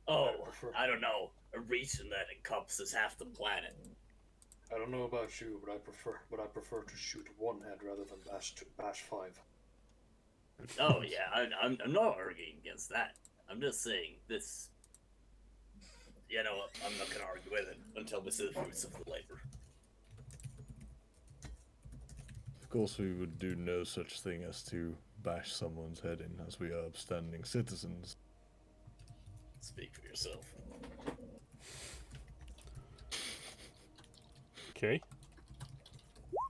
I don't know, a region that encompasses half the planet. I don't know about you, but I prefer to shoot one head rather than bash 5. Oh yeah, I'm not arguing against that. I'm just saying this. You know, I'm not gonna argue with it until we see the fruits of the labor. Of course, we would do no such thing as to bash someone's head in, as we are upstanding citizens. Speak for yourself. Okay.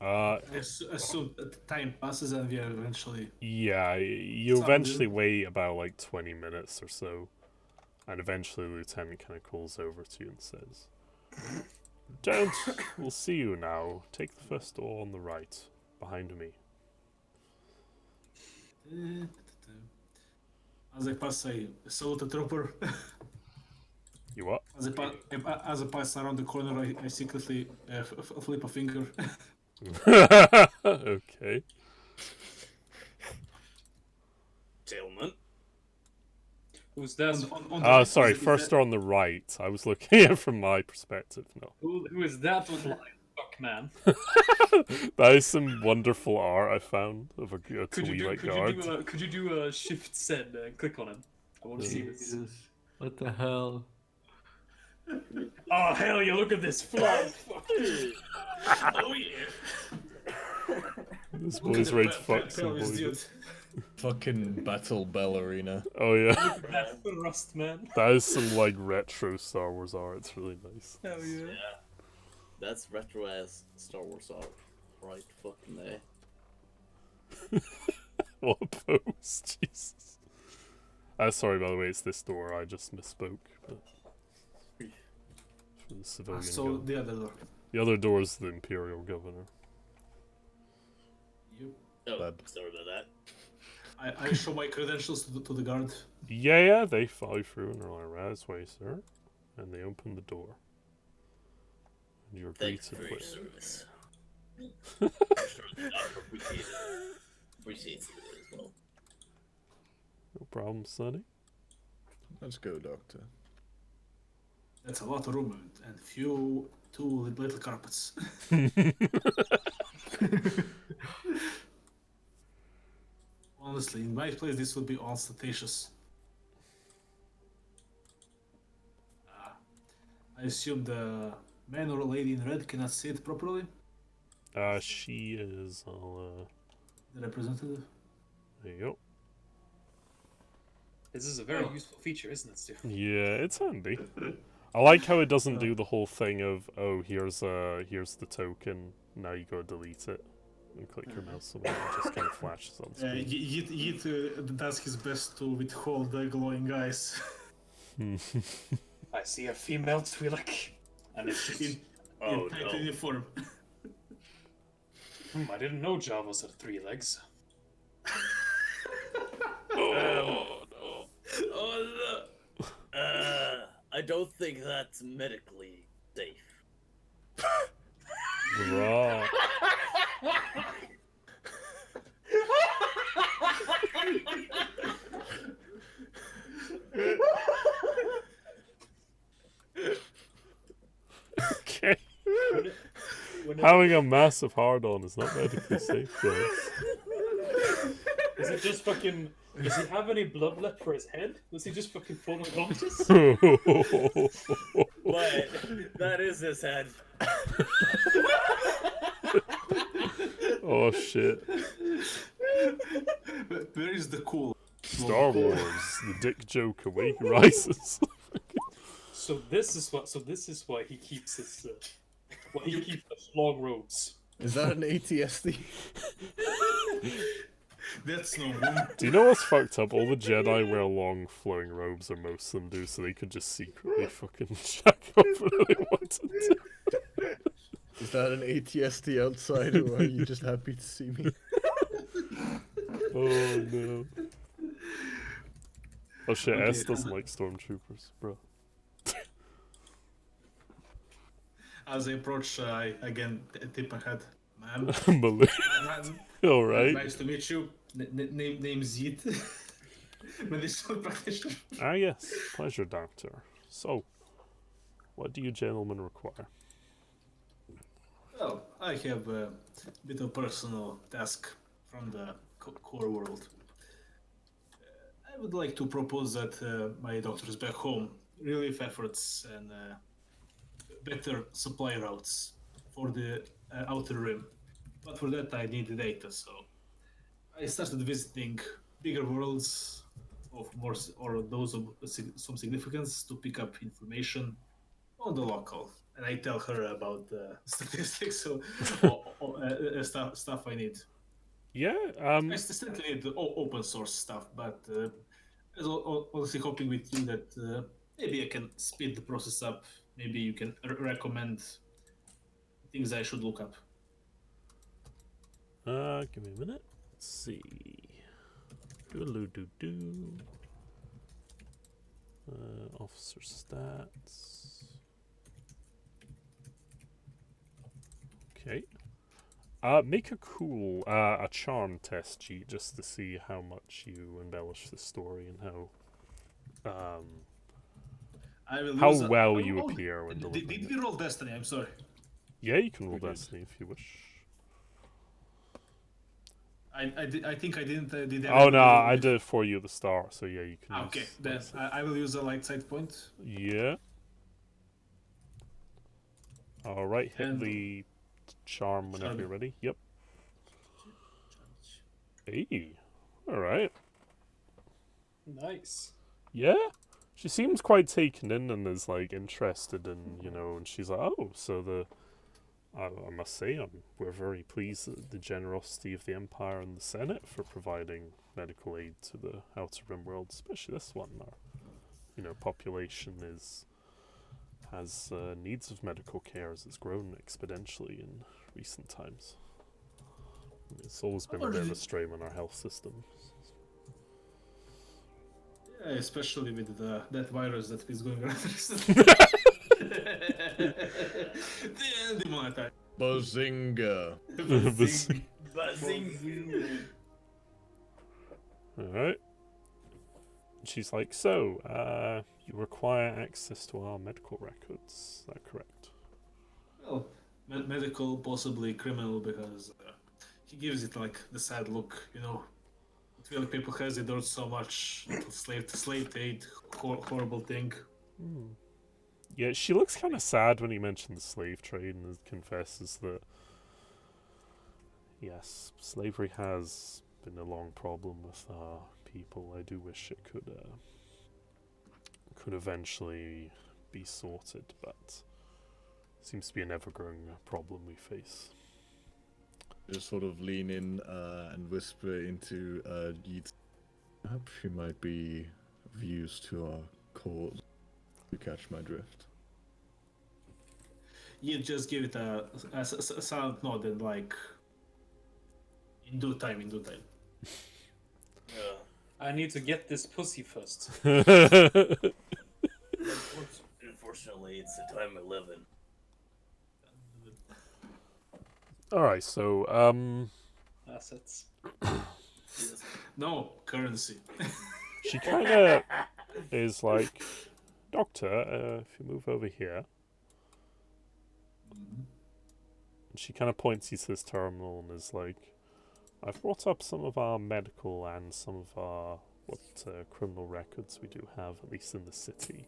As soon as time passes and we are eventually... Yeah, you eventually wait about like 20 minutes or so, and eventually the lieutenant kind of calls over to you and says, "Don't, we'll see you now. Take the first door on the right, behind me." As I pass, I salute the trooper. You what? As I pass around the corner, I secretly flip a finger. Okay. Gentlemen. Who's that? Sorry, first door on the right. I was looking at it from my perspective, no. Who is that flying fuck man? That is some wonderful art I found of a Twi'lek guard. Could you do a shift send and click on him? I want to see this. Jesus. What the hell? Oh hell yeah! Look at this fly. Oh yeah. This boy's ready to fuck some boys. Dude. Fucking battle ballerina. Oh yeah. Look at that thrust, man. That is some like retro Star Wars art. It's really nice. Hell yeah. Yeah. That's retro ass Star Wars art. Right fucking there. What a pose, Jesus. Sorry, by the way, it's this door. I just misspoke. But for the civilian So governor. the other door. The other door is the Imperial Governor. Oh, Bad. sorry about that. I show my credentials to the guard. Yeah, they follow through and are like, "Right this way, sir." And they open the door. And you're Thank greeted you for your with... service. Appreciate it. Appreciate it as well. No problem, Sonny. Let's go, Doctor. That's a lot of room and two little carpets. Honestly, in my place, this would be ostentatious. I assume the man or lady in red cannot see it properly. She is. The representative. There you go. This is a very useful feature, isn't it, Stu? Yeah, it's handy. I like how it doesn't do the whole thing of, oh, here's the token, now you go delete it and click your mouse on it. It just kind of flashes on screen. Yit does his best to withhold the glowing eyes. I see a female Twi'lek, and it's just... in tight no. uniform. I didn't know Javas had 3 legs. Oh, no. Oh no! I don't think that's medically safe. Bruh. Having a massive hard-on is not medically safe, guys. Is it just fucking? Does he have any blood left for his head? Was he just fucking full of unconscious? But that is his head. Oh shit. Where is the cool? Star Wars, the dick joke awake rises. So this is why he keeps his why he keeps such long robes. Is that an ATSD? That's no one. Do you know what's fucked up? All the Jedi wear long flowing robes, or most of them do, so they could just secretly fucking jack off whenever they wanted to. Is that an ATSD outside, or are you just happy to see me? Oh no. Oh shit, Okay, S doesn't like stormtroopers, bro. As I approach, I again tip my head. Man, Unbelievable. man, Alright. nice to meet you. Name Zit. Medicinal practitioner. Ah yes, pleasure, doctor. So, what do you gentlemen require? Well, I have a bit of personal task from the core world. I would like to propose that my doctors back home relief efforts and better supply routes for the outer rim. But for that, I need the data, so I started visiting bigger worlds of more or those of some significance to pick up information on the local. And I tell her about statistics, so stuff I need. Yeah, I still need the open source stuff, but I was honestly hoping with you that maybe I can speed the process up. Maybe you can recommend things I should look up. give me a minute. Let's see. Doo-doo-doo-doo. Officer stats. Okay. Make a cool, a charm test sheet just to see how much you embellish the story and I will how use well you appear when did delivering we roll Destiny? I'm sorry. Yeah, you can roll Destiny if you wish. I think I didn't. Did Oh no, I did it for you at the start, so yeah, you can. Okay, use then light side. I will use a light side point. Yeah. All right, hit And- the charm whenever Charm. you're ready. Yep. Hey. All right. Nice. Yeah. She seems quite taken in and is like interested in, you know, and she's like, oh, so the. I must say, we're very pleased at the generosity of the Empire and the Senate for providing medical aid to the Outer Rim world, especially this one. Our, population has needs of medical care as it's grown exponentially in recent times. It's always been a bit of a strain on our health system. Yeah, especially with that virus that is going around recently. Demonetized. Bazinga! Buzzing. Alright. She's like, so, you require access to our medical records, is that correct? Well, medical, possibly criminal, because he gives it like the sad look, Twi'lek people has endured so much slave trade, horrible thing. Yeah, she looks kind of sad when he mentions the slave trade and confesses that, yes, slavery has been a long problem with our people. I do wish it could eventually be sorted, but seems to be an ever-growing problem we face. Just sort of lean in and whisper into Yeet's. Perhaps she might be of use to our cause. You catch my drift. You just give it a silent nod and like, in due time. I need to get this pussy first. Unfortunately, it's the time we live in. Alright, so, Assets. No, currency. she kind of is like, Doctor, if you move over here. She kind of points you to this terminal and is like, I've brought up some of our medical and some of our criminal records we do have, at least in the city.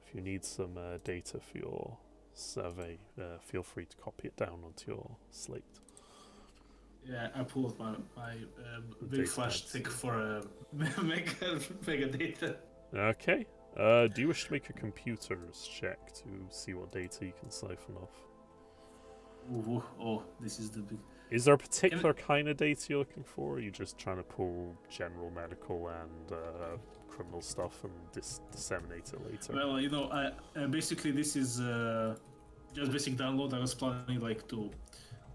If you need some data for your survey, feel free to copy it down onto your slate. Yeah, I pulled my big Data flash pads. stick for mega data. Okay. Do you wish to make a computer's check to see what data you can siphon off? Ooh, oh, this is the big. Is there a particular kind of data you're looking for? Or are you just trying to pull general medical and criminal stuff and disseminate it later? Well, you know, I basically this is just basic download. I was planning like to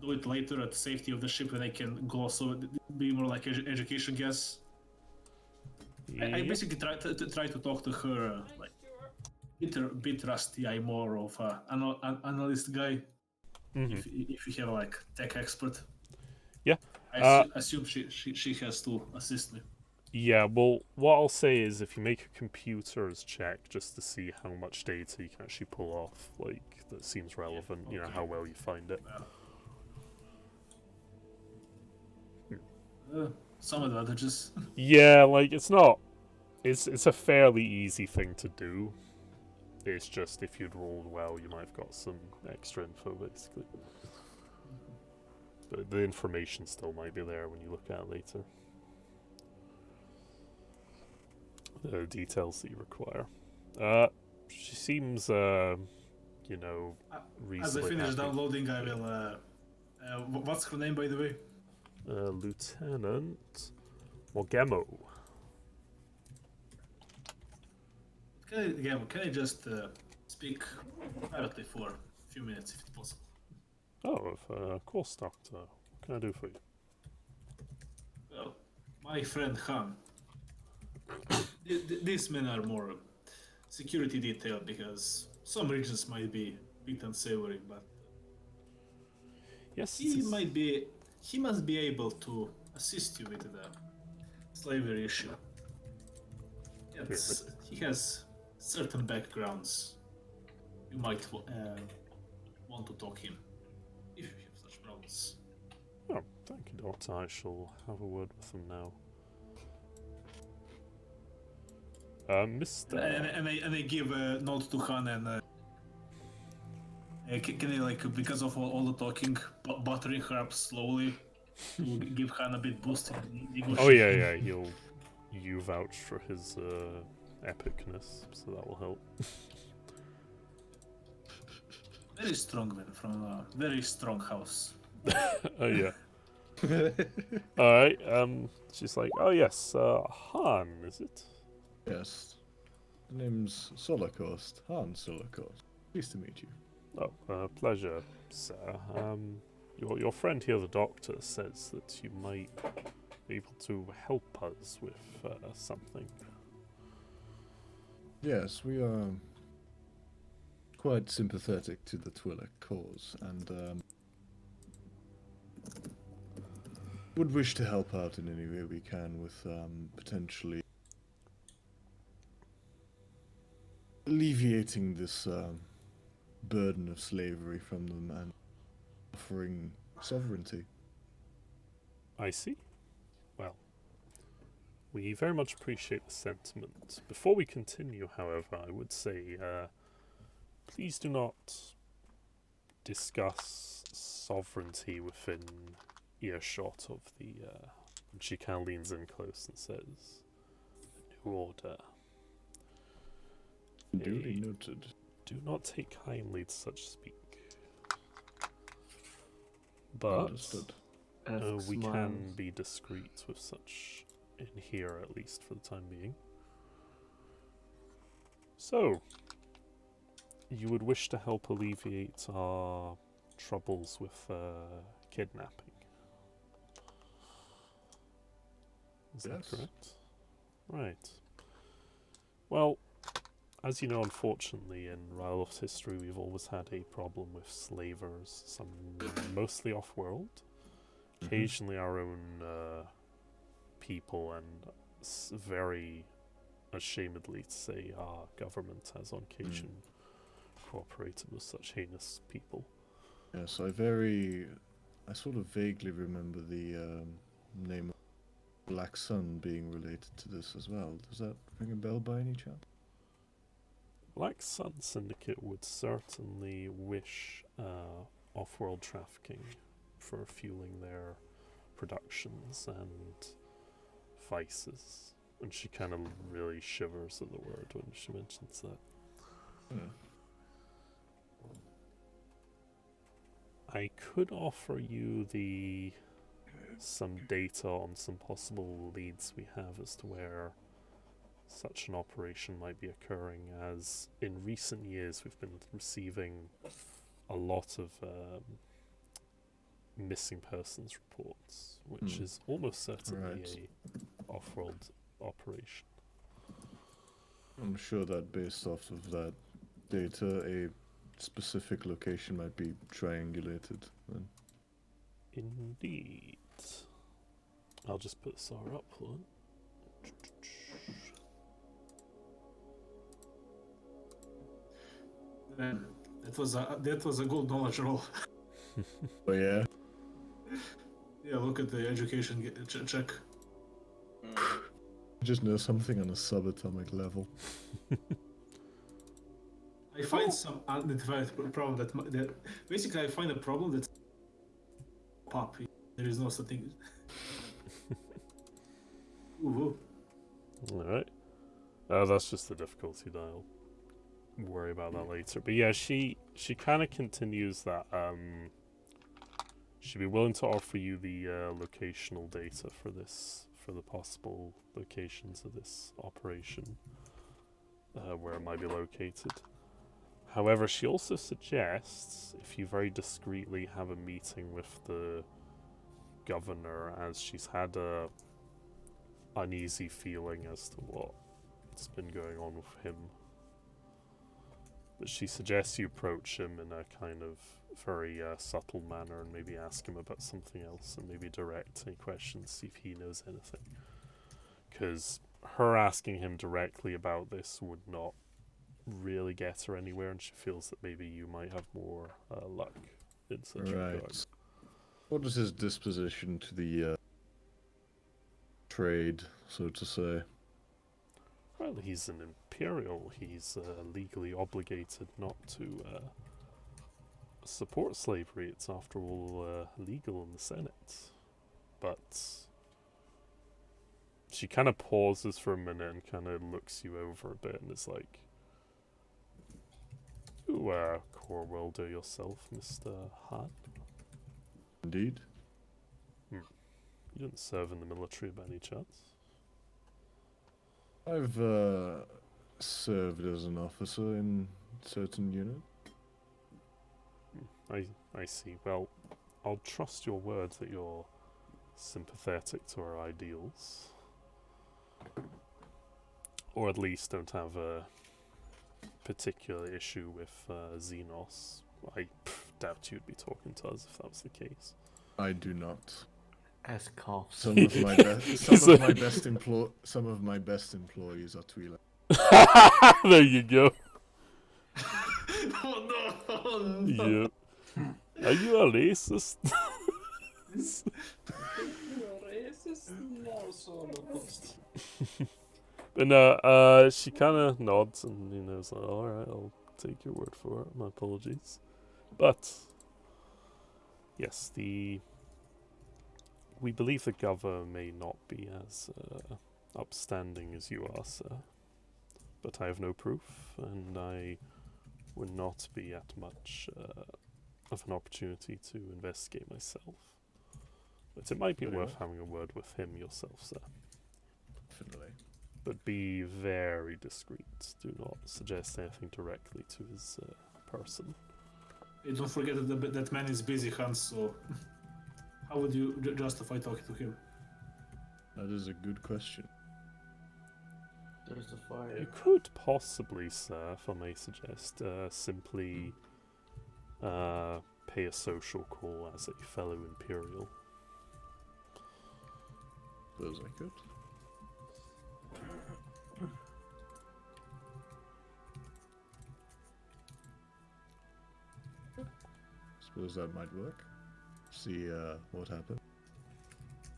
do it later at the safety of the ship when I can gloss over, be more like education guess. I Yep. basically try to talk to her like bit rusty. I'm more of an analyst guy. Mhm. If you have like tech expert. Yeah. I assume she has to assist me. Yeah, well, what I'll say is if you make a computer's check just to see how much data you can actually pull off, like, that seems relevant, you know, how well you find it. Some advantages. Yeah, like, it's not... It's a fairly easy thing to do. It's just if you'd rolled well, you might have got some extra info, basically. But the information still might be there when you look at it later. The details that you require. She seems, you know, reasonably As I finish happy. downloading, I will. What's her name, by the way? Lieutenant Mogemo. Can I just speak privately for a few minutes, if it's possible? Oh, of course, Doctor. What can I do for you? Well, my friend Han. These men are more security detail because some regions might be a bit unsavory, but Yes, he must be able to assist you with the slavery issue. Yes, he has certain backgrounds. You might want to talk him if you have such problems. Oh, thank you, Doctor. I shall have a word with him now. Mr. And I give a nod to Han and can I, like, because of all the talking, buttering her up slowly to give Han a bit boost in negotiation. Oh yeah, you vouch for his epicness, so that will help. Very strong man from a very strong house. Oh yeah. Alright, she's like, oh yes, Han, is it? Yes. The name's Solocost. Han Solocost. Pleased to meet you. Oh, pleasure, sir. Your friend here, the doctor, says that you might be able to help us with something. Yes, we are quite sympathetic to the Twi'lek cause, and would wish to help out in any way we can with potentially alleviating this burden of slavery from them and offering sovereignty. I see. Well, we very much appreciate the sentiment. Before we continue, however, I would say, please do not discuss sovereignty within earshot of the, and she kind of leans in close and says, the New Order. Duly noted. Do not take kindly to such speak. But Understood. we can Smiles. be discreet with such in here, at least for the time being. So, you would wish to help alleviate our troubles with kidnapping. Is that Yes. correct? Right. Well, as you know, unfortunately, in Ryloth's history, we've always had a problem with slavers, some mostly off-world, occasionally our own people, and very ashamedly to say our government has on occasion cooperated with such heinous people. Yes, I sort of vaguely remember the name of Black Sun being related to this as well. Does that ring a bell by any chance? Black Sun Syndicate would certainly wish off-world trafficking for fueling their productions and vices. And she kind of really shivers at the word when she mentions that. Hmm. I could offer you some data on some possible leads we have as to where such an operation might be occurring, as in recent years we've been receiving a lot of missing persons reports, which is almost certainly a off-world operation. I'm sure that based off of that data, a specific location might be triangulated. Then. Indeed. I'll just put SAR up, hold on. That was a good knowledge roll. Oh yeah. Yeah, look at the education check. I just know something on a subatomic level. I find some unidentified problem that basically I find a problem that's pop. There is no such thing. Ooh. Alright. That's just the difficulty dial. Worry about that later. But yeah, she kind of continues that she'd be willing to offer you the locational data for the possible locations of this operation, where it might be located. However, she also suggests if you very discreetly have a meeting with the governor, as she's had a uneasy feeling as to what's been going on with him. But she suggests you approach him in a kind of very subtle manner and maybe ask him about something else and maybe direct any questions, see if he knows anything. Because her asking him directly about this would not really get her anywhere, and she feels that maybe you might have more luck in such regard. What is his disposition to the trade, so to say? Well, he's an Imperial. He's legally obligated not to support slavery. It's, after all, legal in the Senate. But she kind of pauses for a minute and kind of looks you over a bit and is like, "You are a core welder yourself, Mr. Hahn." Indeed. You didn't serve in the military by any chance? I've served as an officer in certain units. I see. Well, I'll trust your word that you're sympathetic to our ideals. Or at least don't have a particular issue with Xenos. I doubt you'd be talking to us if that was the case. I do not. S coughs. Some of my best employees are Twi'lek. There you go. Oh no! Yep. Are you a racist? But no, she kind of nods and is like, "All right, I'll take your word for it. My apologies." But yes, we believe the governor may not be as upstanding as you are, sir. But I have no proof, and I would not be at much of an opportunity to investigate myself. But it might be worth having a word with him yourself, sir. Definitely. But be very discreet. Do not suggest anything directly to his person. Hey, don't forget that that man is busy, Hans, so how would you justify talking to him? That is a good question. There's a fire. You could possibly, sir, if I may suggest, simply pay a social call as a fellow Imperial. Suppose I could. suppose that might work. See what happens.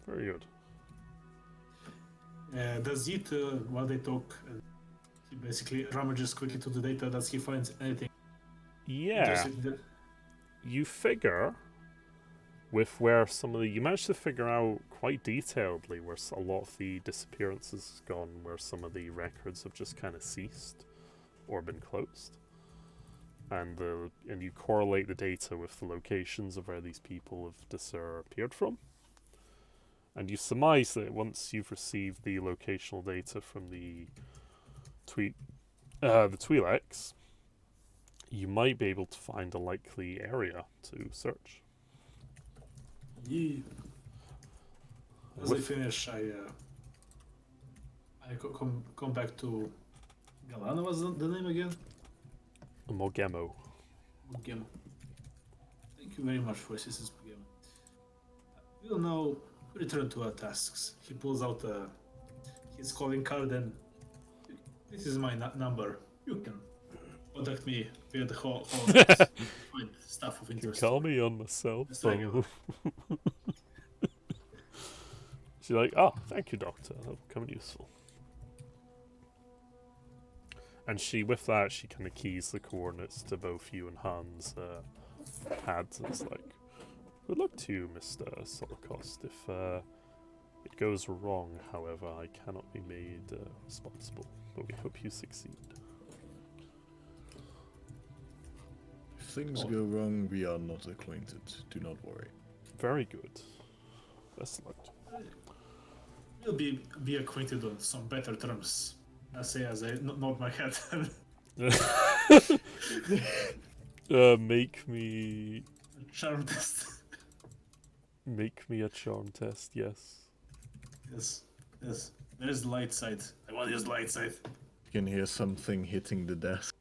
Very good. Does it, while they talk, he basically rummages quickly to the data? Does he find anything Yeah, interesting there? you figure with where some of the you managed to figure out quite detailedly where a lot of the disappearances has gone, where some of the records have just kind of ceased or been closed, and you correlate the data with the locations of where these people have disappeared from, and you surmise that once you've received the locational data from the Twi'leks, you might be able to find a likely area to search. Yeah. As I finish, I come back to Galana. Was the name again? Mogemo. Gemo. Thank you very much for assistance, Gemo. We'll now return to our tasks. He pulls out his calling card and this is my number. You can contact me via the hall. Find stuff of interest. Call me on my cell Yes, thank you. phone. She's like, oh, thank you, Doctor. That'll come in useful. And with that, she kind of keys the coordinates to both you and Hans' pads. And it's like, good luck to you, Mr. Solokost. If it goes wrong, however, I cannot be made responsible. But we hope you succeed. If things go wrong, we are not acquainted. Do not worry. Very good. Best of luck. We'll be acquainted on some better terms. I say as I nod my head. Make me Charm test. Make me a charm test, yes. Yes. There's the light side. I want to use light side. You can hear something hitting the desk.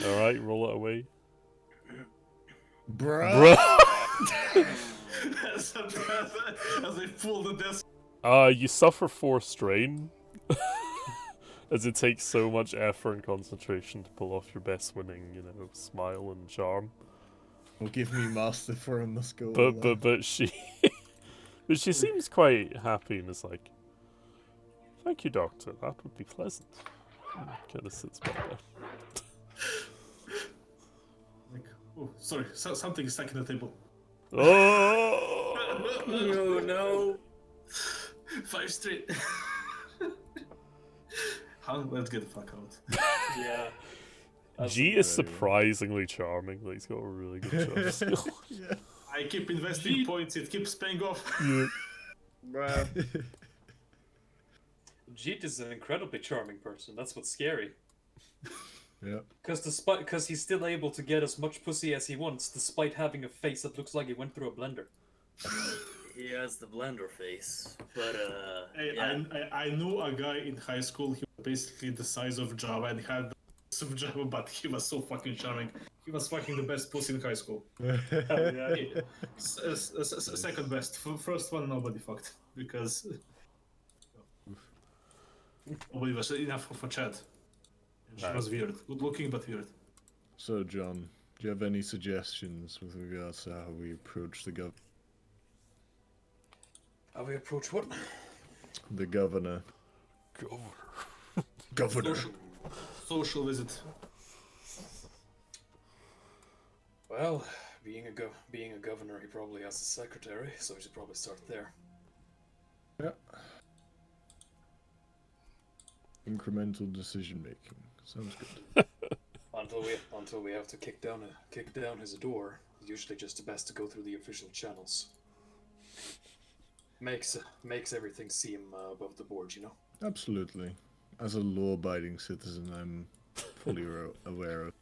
Alright, roll it away. Bruh! as I pull the desk. You suffer 4 strain. As it takes so much effort and concentration to pull off your best winning, smile and charm. Well, give me master for him, let's go. But she but she seems quite happy and is like, thank you, Doctor, that would be pleasant. Kind of sits back there. Like, oh, sorry, something is stuck in the table. Oh! No. 5 straight. Let's get the fuck out. Yeah. G is surprisingly charming. Like, he's got a really good charm skill. Yeah. I keep investing points, it keeps paying off. Yeah. Bruh. Jeet is an incredibly charming person. That's what's scary. Yeah. Because he's still able to get as much pussy as he wants, despite having a face that looks like he went through a blender. He has the blender face, but I knew a guy in high school. He was basically the size of Java and had the size of Java, but he was so fucking charming. He was fucking the best pussy in high school. Second best. First one nobody fucked because nobody was enough of a chat. She was weird, good looking but weird. So, John, do you have any suggestions with regards to how we approach the governor? How we approach what? The governor. Governor. Social visit. Well, being a governor, he probably has a secretary, so we should probably start there. Yeah. Incremental decision making. Sounds good. Until we have to kick down his door, it's usually just the best to go through the official channels. Makes everything seem above the board, you know? Absolutely. As a law-abiding citizen, I'm fully aware of.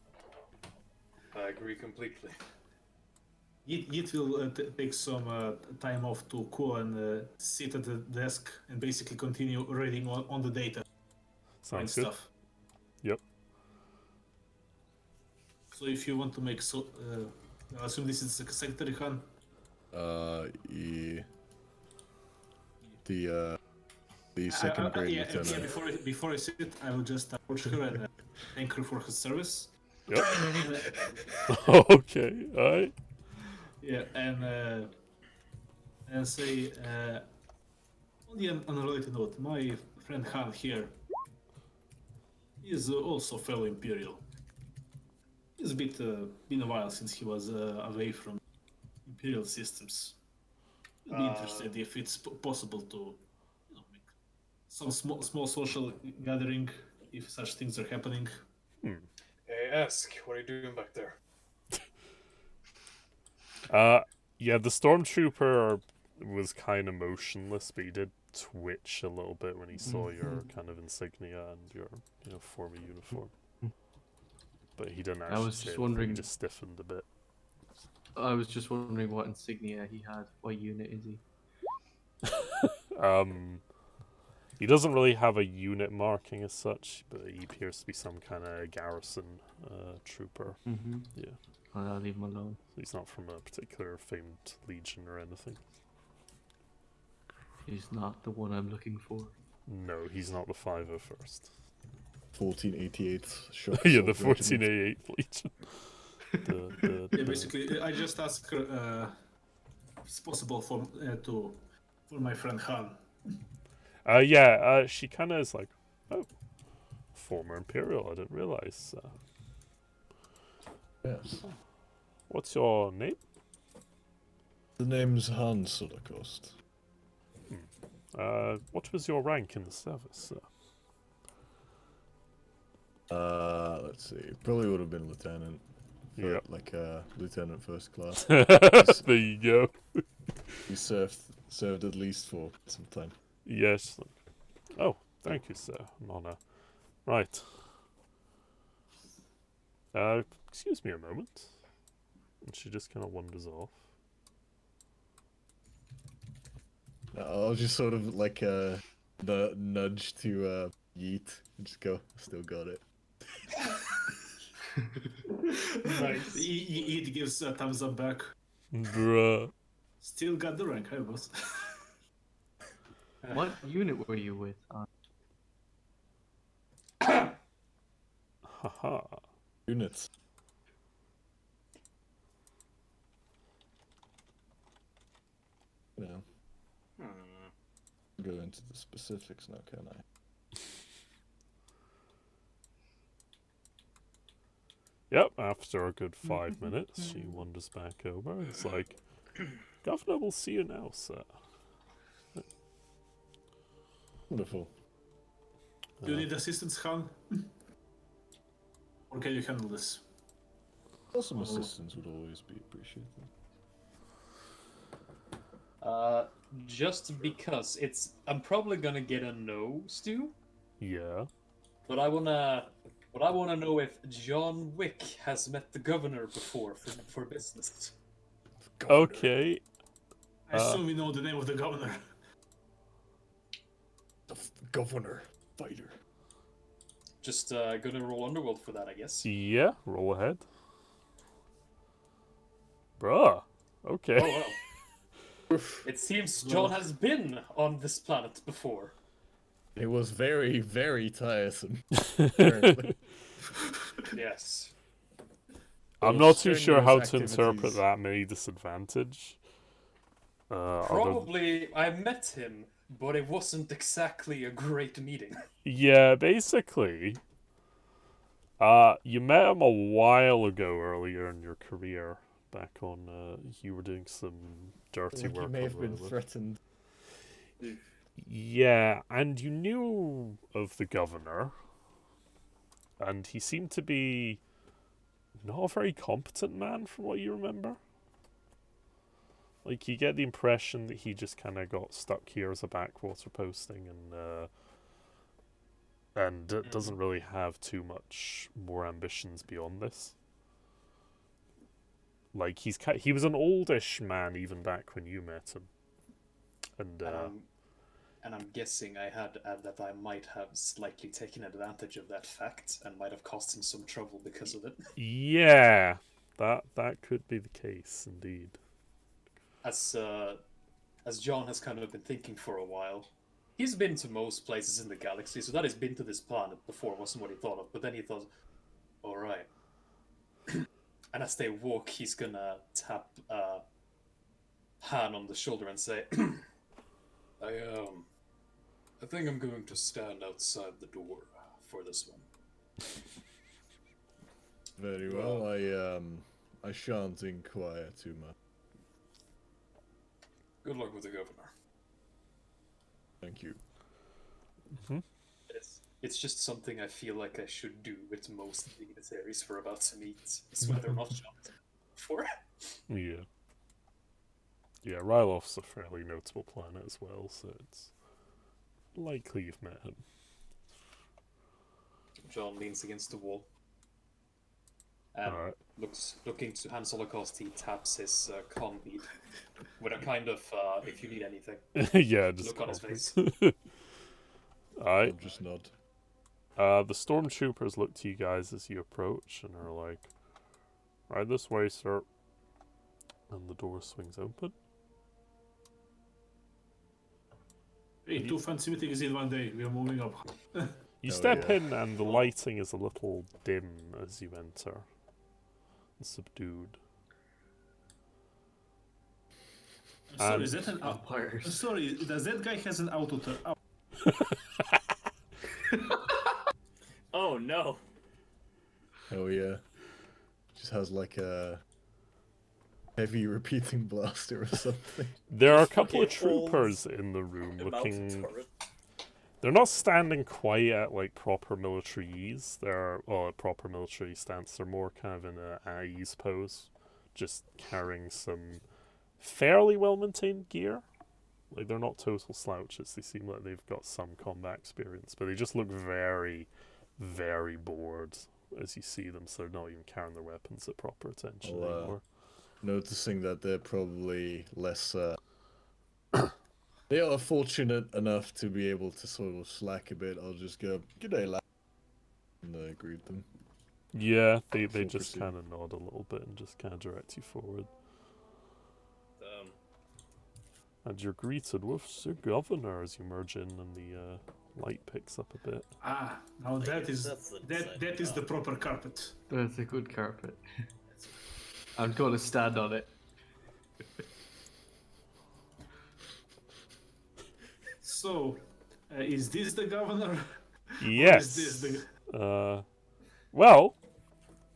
I agree completely. It will take some time off to cool and sit at the desk and basically continue reading on the data. Sounds and good. Stuff. Yep. So if you want to make I assume this is Secretary Han. Yeah. The second grade lieutenant. Before I sit, I will just approach her and thank her for her service. Yep. Okay, alright. Yeah, and say, on the unrelated note, my friend Han here is also fellow Imperial. It's been a while since he was away from Imperial systems. I'd be interested if it's possible to, make some small social gathering if such things are happening. Hey, ask, what are you doing back there? Yeah, the stormtrooper was kind of motionless, but he did twitch a little bit when he saw your kind of insignia and your, former uniform. But he didn't actually was say just anything, wondering- he just stiffened a bit. I was just wondering what insignia he had. What unit is he? He doesn't really have a unit marking as such, but he appears to be some kind of garrison trooper. Mm-hmm. Yeah. I'll leave him alone. He's not from a particular famed legion or anything. He's not the one I'm looking for. No, he's not the 501st. 1488 shock. Yeah, the assault regiment. 1488 legion. Yeah, basically, I just asked her if it's possible for my friend Han. She kind of is like, oh, former Imperial, I didn't realize. Yes. What's your name? The name's Han Sulakost. What was your rank in the service, sir? Let's see. Probably would have been lieutenant. Yep. Like lieutenant first class. There you go. He served at least for some time. Yes. Oh, thank you, sir. An honor. Right. Excuse me a moment. And she just kind of wanders off. I'll just sort of like nudge to Yeet and just go. Still got it. Nice. He gives a thumbs up back. Bruh. Still got the rank, I was. What unit were you with? Haha. Units. No. Go into the specifics now, can I? Yep, after a good 5 minutes, she wanders back over. It's like, Governor will see you now, sir. Wonderful. Do you need assistance, Han? Or can you handle this? Some assistance would always be appreciated. Just because I'm probably gonna get a no, Stu. Yeah. But I wanna know if John Wick has met the governor before for business. Okay. I assume you know the name of the governor. The governor fighter. Just gonna roll Underworld for that, I guess. Yeah, roll ahead. Bruh. Okay. Oh well. It seems John has been on this planet before. It was very, very tiresome. Apparently. Yes. I'm not too sure how to interpret that many disadvantage. Probably I met him, but it wasn't exactly a great meeting. Yeah, basically. You met him a while ago earlier in your career. Back on, you were doing some dirty Like work. you may have been over. threatened. Yeah, and you knew of the governor. And he seemed to be not a very competent man from what you remember. Like, you get the impression that he just kind of got stuck here as a backwater posting and doesn't really have too much more ambitions beyond this. Like, he was an oldish man even back when you met him. And I'm guessing that I might have slightly taken advantage of that fact and might have caused him some trouble because of it. Yeah, that could be the case, indeed. As John has kind of been thinking for a while, he's been to most places in the galaxy, so that he's been to this planet before wasn't what he thought of. But then he thought, all right, And as they walk, he's gonna tap Han on the shoulder and say, I think I'm going to stand outside the door for this one. Very well. I shan't inquire too much. Good luck with the governor. Thank you. It's just something I feel like I should do with most dignitaries we're about to meet. Is whether or not shot for. Yeah. Yeah, Ryloth's a fairly notable planet as well, so it's likely you've met him. John leans against the wall. And Alright. looking to Han Holocaust, he taps his con bead with a kind of, if you need anything. Yeah, just Look on his face. Alright. I'll just nod. The stormtroopers look to you guys as you approach and are like, right this way, sir. And the door swings open. Hey, 2 fancy meetings in one day. We are moving up. You Oh, step yeah. in and the lighting is a little dim as you enter. Subdued. Sorry, is that an Vampires. Sorry, does that guy has an auto turn? Oh no! Oh yeah. Just has like a heavy repeating blaster or something. There are a couple of Fucking old troopers in the room Mounted looking. turret. They're not standing quite at like proper military ease. They're a proper military stance. They're more kind of in a ease pose, just carrying some fairly well maintained gear. Like they're not total slouches. They seem like they've got some combat experience, but they just look very, very bored as you see them. So they're not even carrying their weapons at proper attention anymore. Noticing that they're probably less. They are fortunate enough to be able to sort of slack a bit. I'll just go, "G'day, lad," and greet them. Yeah, they Full just pursuit. kind of nod a little bit and just kind of direct you forward. And you're greeted with Sir Governor as you merge in and the light picks up a bit. Ah, now that is That's the that is the proper carpet. That's a good carpet. I'm going to stand on it. So, is this the governor? Yes. Is this Well,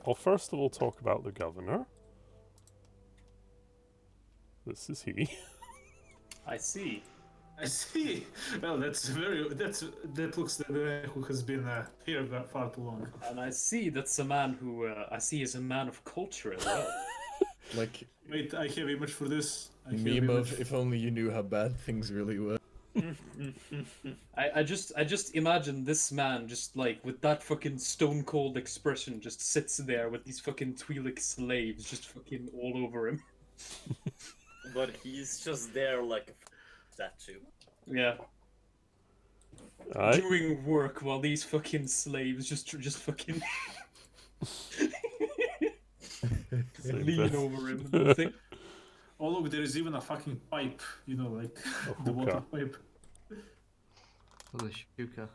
I'll first of all talk about the governor. This is he. I see. I see. Well, that looks the guy who has been here far too long. And I see that's a man who I see is a man of culture as well. Like Wait, I have image for this. I have meme image. of if only you knew how bad things really were. I just imagine this man just like with that fucking stone cold expression just sits there with these fucking Twi'lek slaves just fucking all over him. But he's just there like a statue. Yeah. Alright. Doing work while these fucking slaves just fucking lean over him and nothing. Oh look, there is even a fucking pipe. You know, like the water pipe. Oh, the shuka.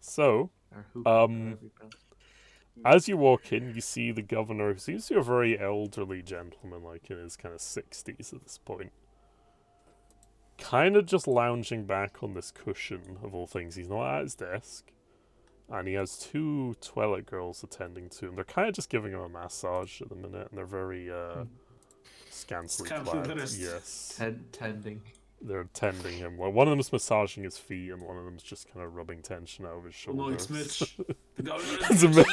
So, Or hookah, whatever you pronounce it. as you walk in, you see the governor, who seems to be a very elderly gentleman, like in his kind of 60s at this point. Kind of just lounging back on this cushion, of all things. He's not at his desk. And he has 2 Twi'lek girls attending to him. They're kind of just giving him a massage at the minute, and they're very scantily Scantily clad. dressed. Yes. Tending. They're tending him. Well, one of them's massaging his feet, and one of them's just kind of rubbing tension out of his Oh no, shoulders. it's Mitch. The governor It's is a Mitch.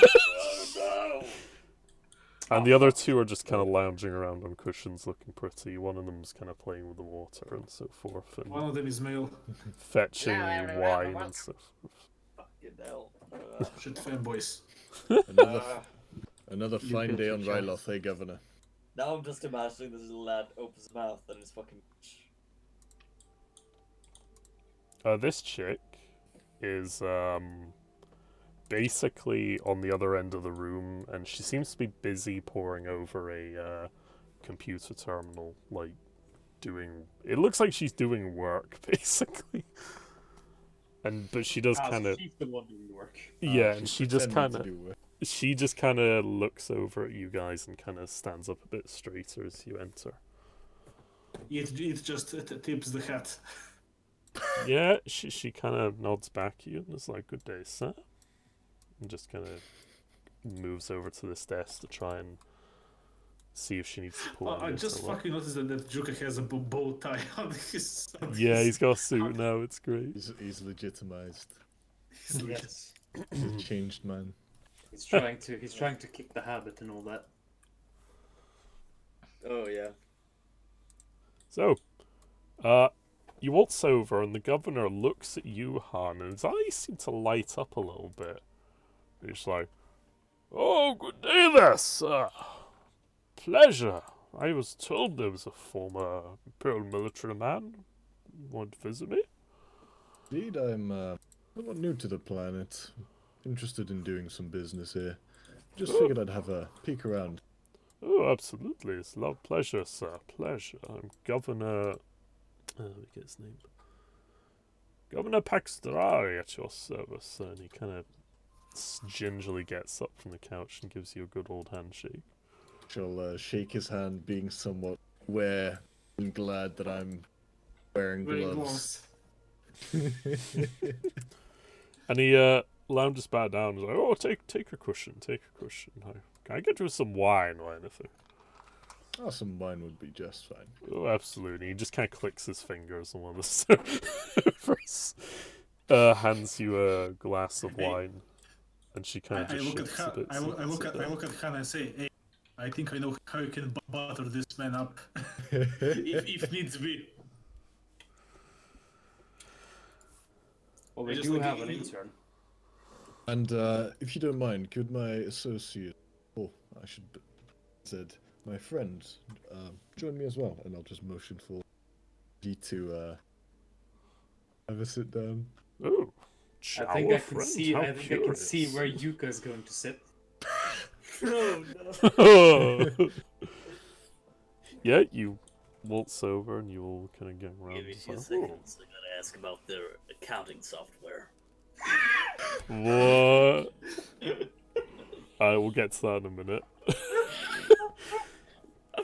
Oh And the other 2 are just kind of lounging around on cushions looking pretty. One of them's kind of playing with the water and so forth, and One of them is male. fetching wine and so forth. Fucking hell. Shit, fanboys. Another You fine built day your on chance. Ryloth, eh, Governor? Now I'm just imagining this little lad opens his mouth and it's fucking. This chick is basically on the other end of the room, and she seems to be busy poring over a computer terminal, like doing. It looks like she's doing work, basically. But she does kind of She's the one doing work. yeah, and She's she just pretending kind to of do work. She just kind of looks over at you guys and kind of stands up a bit straighter as you enter. It just tips the hat. Yeah, she kind of nods back at you and is like, "Good day, sir." And just kind of moves over to this desk to try and see if she needs to pull I anything just or what. fucking noticed that Juka has a bow tie on his. Yeah, he's got a suit now. It's great. He's legitimized. Yes. He's a changed man. He's trying to kick the habit and all that. Oh yeah. So, you waltz over, and the governor looks at you, Han, and his eyes seem to light up a little bit. He's like, "Oh, good day there, sir. Pleasure. I was told there was a former Imperial military man who wanted to visit me." Indeed, I'm somewhat new to the planet. Interested in doing some business here. Just figured I'd have a peek around. Oh, absolutely. It's a pleasure, sir. Pleasure. I'm Governor... let me get his name. Governor Paxtrari at your service. And he kind of gingerly gets up from the couch and gives you a good old handshake. Shall shake his hand, being somewhat aware and glad that I'm wearing gloves. And he lounges back down and is like, "Oh, take a cushion, take a cushion. Can I get you some wine or anything?" Oh, some wine would be just fine. Oh, absolutely. He just kind of clicks his fingers on one of the servers, hands you a glass of wine, and she kind of I just look at shakes a bit. I look at Hannah and say, "Hey, I think I know how you can butter this man up, if needs be." Well, we Just do like have a- an intern. And if you don't mind, could my associate, oh, I should said my friend, join me as well? And I'll just motion for you to have a sit down. Oh, I think I can friend, see. how I think I can see curious. where Yuka is going to sit. Oh no. Yeah, you waltz over and you all kind of get around. Give me a It's few like, seconds. I gotta ask about their accounting software. "What?" I will get to that in a minute.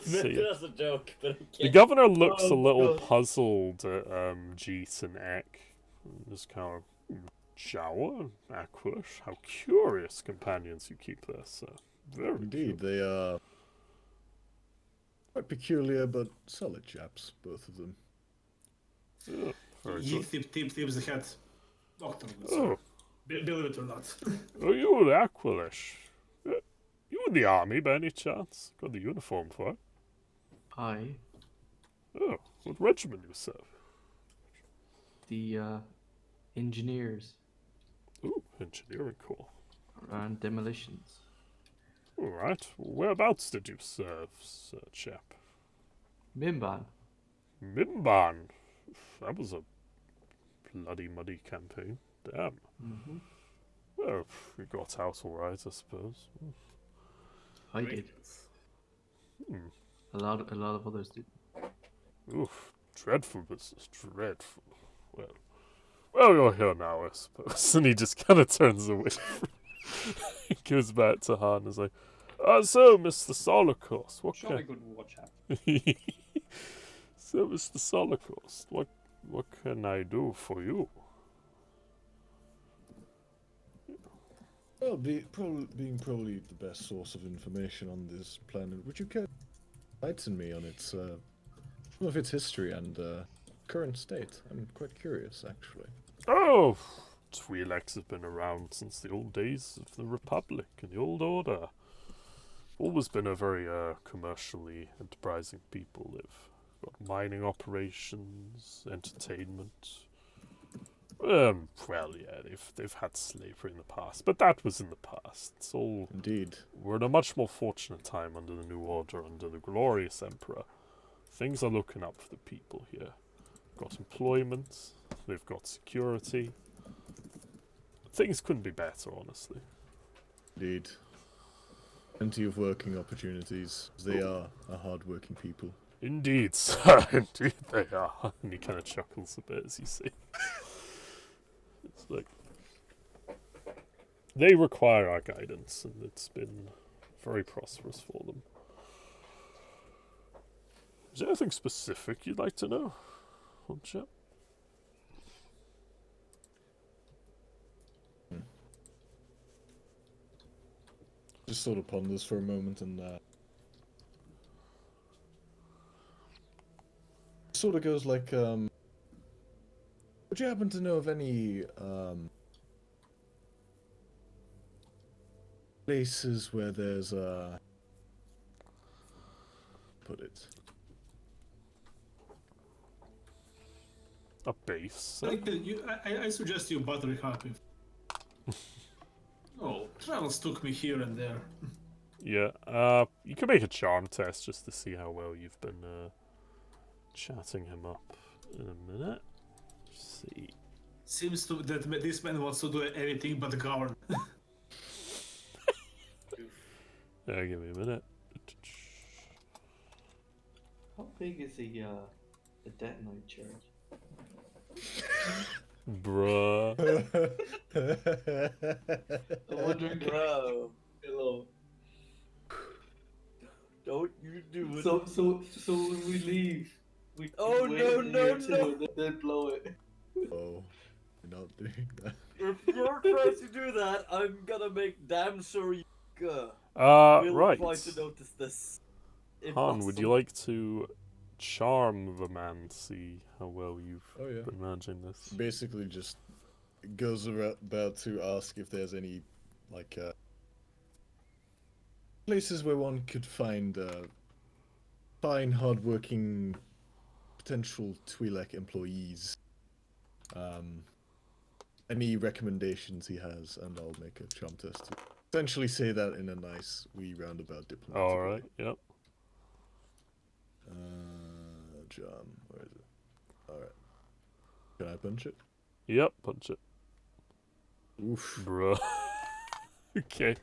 So, yeah. That's a joke, but I The can't. governor looks a Oh, little God. puzzled at Jeet and Eck. Just kind of, "Shower, Aquish, how curious companions you keep there, sir. Very Indeed, they are quite peculiar but solid chaps, both of them. curious." Very He good. tips the hat. Doctor, Oh, believe it or not. are you the Aquilish? You in the army by any chance? Got the uniform for it? I, Oh, what regiment you serve? the engineers Ooh, engineering corps. and demolitions. All right. Whereabouts did you serve, sir chap? Mimban. Mimban. That was a bloody muddy campaign. Damn. Mm-hmm. Well, we got out all right, I suppose. I did. Hmm. A lot of others did. Oof, dreadful business, dreadful. Well, you're here now, I suppose. And he just kind of turns away. He goes back to Han and is like, "So, Mr. Solokos, what Jolly can..." good watch out. So, Mr. Solokos, what can I do for you? Well, being probably the best source of information on this planet, would you care to enlighten me on its some of its history and current state? I'm quite curious, actually. Oh, Twi'leks have been around since the old days of the Republic and the Old Order. Always been a very commercially enterprising people. They've got mining operations, entertainment. Well, yeah, they've had slavery in the past, but that was in the past. It's all... Indeed. We're in a much more fortunate time under the New Order, under the glorious Emperor. Things are looking up for the people here. Got employment, they've got security. Things couldn't be better, honestly. Indeed. Plenty of working opportunities. They are a hard-working people. Indeed, sir, indeed they are. And he kind of chuckles a bit as you see. It's like, they require our guidance, and it's been very prosperous for them. Is there anything specific you'd like to know, old chap? Just sort of ponders for a moment and sort of goes like, would you happen to know of any places where there's put it? A base. I suggest you battery happy. Oh, travels took me here and there. Yeah, you can make a charm test just to see how well you've been chatting him up in a minute. See. Seems to that this man wants to do anything but govern. Give me a minute. How big is the detonite charge? Bruh. I'm wondering, Bro, hello. don't you do it. So when we leave, we Oh, wait no, in no, here no. too, and then blow it. Oh, you're not doing that. If you're trying to do that, I'm gonna make damn sure you will Right. try to notice this. Han, would you like to charm the man to see how well you've Oh yeah. been managing this? Basically, just goes about to ask if there's any like places where one could find fine, hardworking potential Twi'lek employees. Any recommendations he has, and I'll make a charm test to essentially say that in a nice, wee roundabout diplomatic way. Alright, yep. Charm, where is it? Alright. Can I punch it? Yep, punch it. Oof. Bruh. Okay.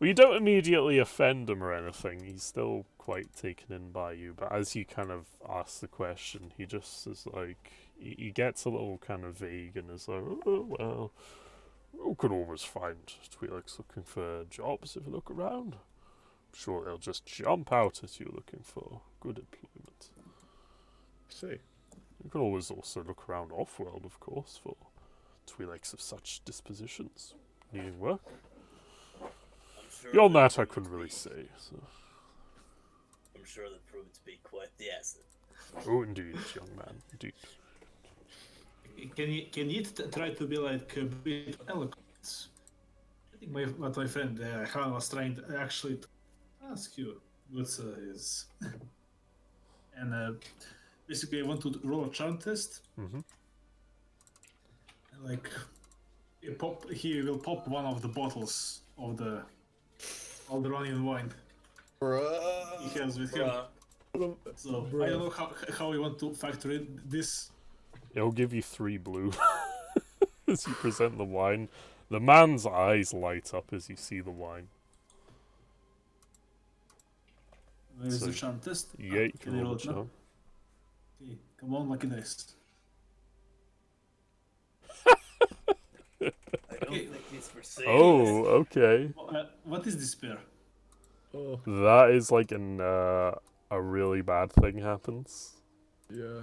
Well, you don't immediately offend him or anything. He's still quite taken in by you. But as you kind of ask the question, he just is like... He gets a little kind of vague and is like, oh, well, you can always find Twi'leks looking for jobs if you look around. I'm sure they'll just jump out at you looking for good employment. See. You can always also look around off-world, of course, for Twi'leks of such dispositions needing work. Sure Beyond that, I couldn't really say. So. I'm sure that proved to be quite the asset. Oh, indeed, young man, indeed. Can you try to be like a bit eloquent? I think what my friend Han was trying to actually ask you what is, and basically I want to roll a charm test. Mm-hmm. Like, he will pop one of the bottles of the Alderanian wine Bruh. he has with him. So I don't know how you want to factor in this. It'll give you 3 blue as you present the wine. The man's eyes light up as you see the wine. Where's So, the charm test? Yeah, you Can can I roll roll a it now? charm. Okay, come on, lucky dice. I don't Okay. think he's for sale. Oh, okay. What is despair? Oh, That is like a really bad thing happens. yeah.